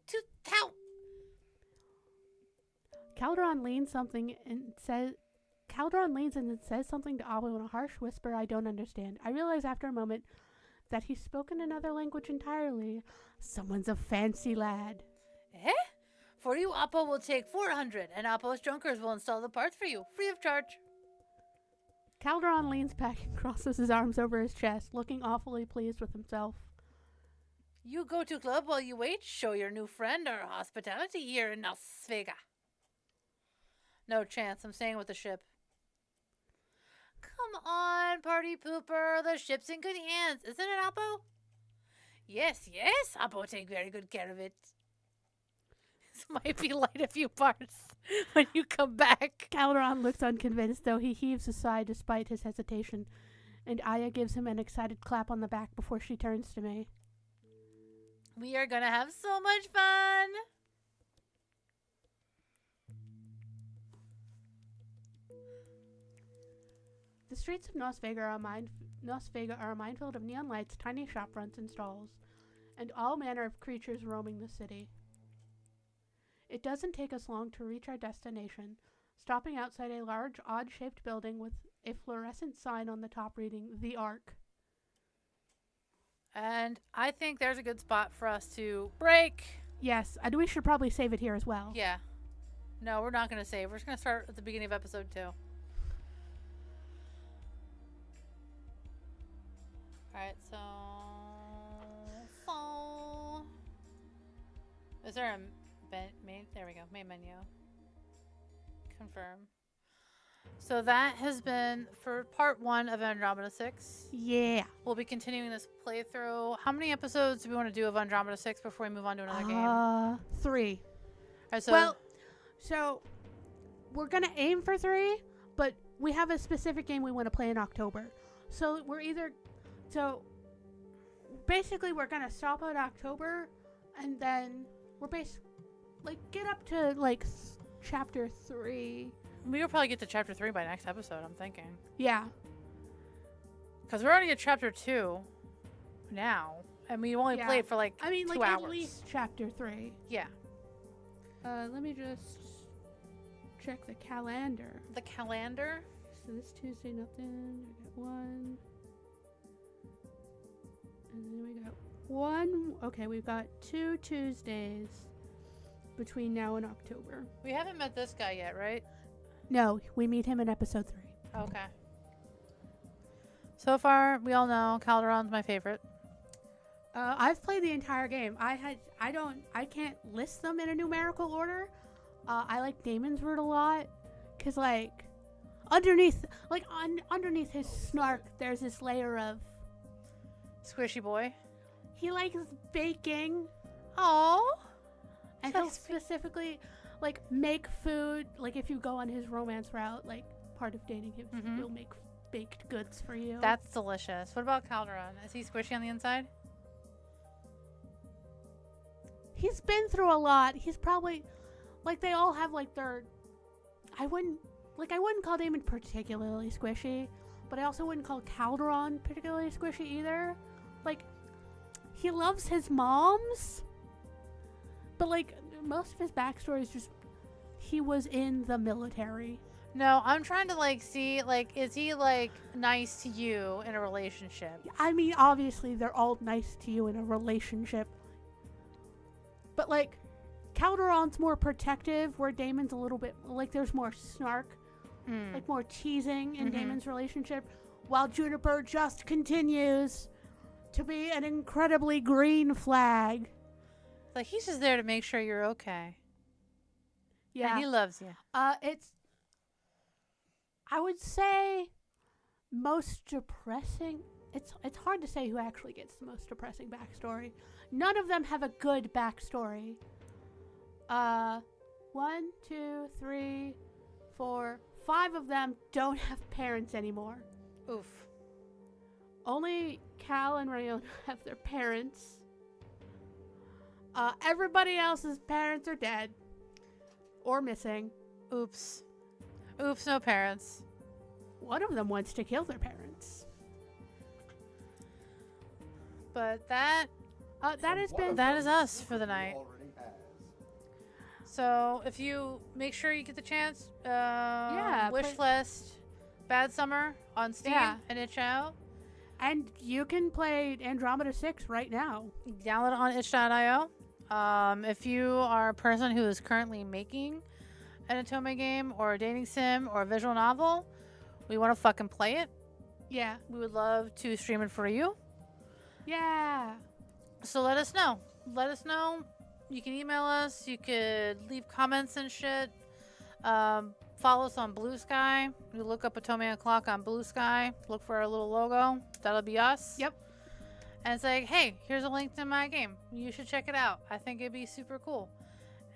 2,000. Calderon leans in and says something to Oppo in a harsh whisper I don't understand. I realize after a moment that he's spoken another language entirely. Someone's a fancy lad. Eh? For you, Oppo will take 400, and Oppo's junkers will install the parts for you, free of charge. Calderon leans back and crosses his arms over his chest, looking awfully pleased with himself. You go to club while you wait. Show your new friend our hospitality here in Las Vegas. No chance. I'm staying with the ship. Come on, party pooper. The ship's in good hands. Isn't it, Oppo? Yes, yes. Oppo take very good care of it. This might be light a few parts when you come back. Calderon looks unconvinced, though he heaves a sigh despite his hesitation, and Aya gives him an excited clap on the back before she turns to me. We are gonna have so much fun. The streets of Las Vegas are a minefield of neon lights, tiny shop fronts, and stalls, and all manner of creatures roaming the city. It doesn't take us long to reach our destination, stopping outside a large, odd-shaped building with a fluorescent sign on the top reading, The Ark. And I think there's a good spot for us to break. Yes, and we should probably save it here as well. Yeah. No, we're not going to save. We're just going to start at the beginning of episode 2. Alright, so... Is there a main? There we go. Main menu. Confirm. So that has been for part 1 of Andromeda 6. Yeah. We'll be continuing this playthrough. How many episodes do we want to do of Andromeda 6 before we move on to another game? 3. Alright, so we're going to aim for 3, but we have a specific game we want to play in October. So basically we're going to stop at October, and then we're get up to chapter 3. we will probably get to chapter 3 by next episode, I'm thinking. Yeah. Because we're already at chapter 2 now. And we only played for 2 hours. At least chapter 3. Yeah. Let me just check the calendar. The calendar? So this Tuesday, nothing. We got 1. And then we got 1. Okay, we've got 2 Tuesdays. between now and October. We haven't met this guy yet, right? No, we meet him in episode 3. Okay. So far, we all know Calderon's my favorite. I've played the entire game. I can't list them in a numerical order. I like Damon's Root a lot, cause like underneath his snark, there's this layer of Squishy boy. he likes baking, Oh. and he'll specifically like make food. Like if you go on his romance route, like part of dating him, he'll make baked goods for you. That's delicious. What about Calderon? Is he squishy on the inside? He's been through a lot. He's probably like they all have like their. I wouldn't call Damon particularly squishy, but I also wouldn't call Calderon particularly squishy either. Like he loves his moms, but like most of his backstory is just he was in the military. No, I'm trying to like see like is he like nice to you in a relationship? I mean, obviously they're all nice to you in a relationship, but like Calderon's more protective, where Damon's a little bit like there's more snark, like more teasing in Damon's relationship, while Juniper just continues to be an incredibly green flag. Like he's just there to make sure you're okay. Yeah, And he loves you. I would say most depressing. It's hard to say who actually gets the most depressing backstory. None of them have a good backstory. 1, 2, 3, 4, 5 of them don't have parents anymore. Oof. Only Cal and Rayon have their parents. Everybody else's parents are dead or missing. Oops. Oops, no parents. One of them wants to kill their parents. But that is us for the night. So if you make sure you get the chance, wish list Bad Summer on Steam and itch out. And you can play Andromeda 6 right now. Download it on itch.io. If you are a person who is currently making an Otome game or a dating sim or a visual novel, we want to fucking play it. Yeah. We would love to stream it for you. Yeah. So let us know. Let us know. You can email us. You could leave comments and shit. Follow us on Blue Sky. You look up Otome O'Clock on Blue Sky. Look for our little logo. That'll be us. Yep. And it's like, hey, here's a link to my game. You should check it out. I think it'd be super cool.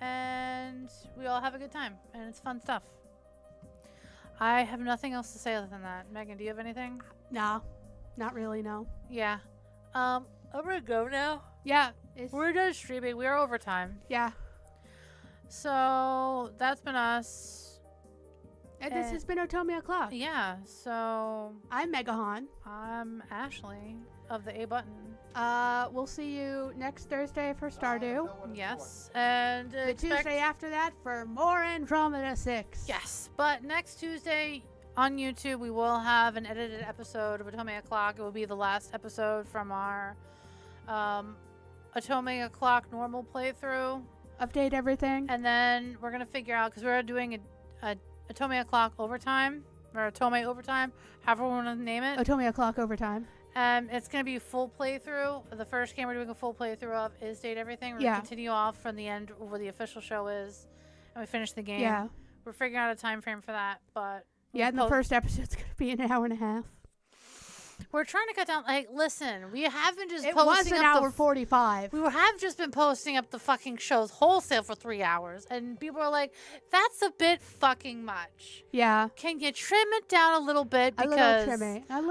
And we all have a good time. And it's fun stuff. I have nothing else to say other than that. Megan, do you have anything? No. Not really, no. Yeah. I'm gonna go now. Yeah. We're done streaming. We're overtime. Yeah. So that's been us. And this has been Otome O'Clock. Yeah. So I'm Megahan. I'm Ashley of the A Button. We'll see you next Thursday for Stardew. Yes. And the Tuesday after that for more Andromeda 6. Yes. But next Tuesday on YouTube, we will have an edited episode of Otome O'Clock. It will be the last episode from our Otome O'Clock normal playthrough. Update everything. And then we're going to figure out, because we're doing a Otome O'Clock overtime, or Otome overtime, however we want to name it. Otome O'Clock overtime. It's going to be full playthrough. The first game we're doing a full playthrough of is Date Everything. We're going to continue off from the end where the official show is, and we finish the game. Yeah. We're figuring out a time frame for that, but... Yeah, and the first episode's going to be an hour and a half. We're trying to cut down. Like, listen, we haven't just it posting was an hour 45. We have just been posting up the fucking shows wholesale for 3 hours, and people are like, "That's a bit fucking much." Yeah. Can you trim it down a little bit? Because a little bit. A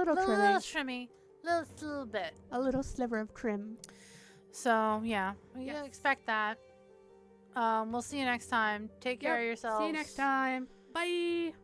little sliver of trim. So yeah, we expect that. We'll see you next time. Take care of yourselves. See you next time. Bye.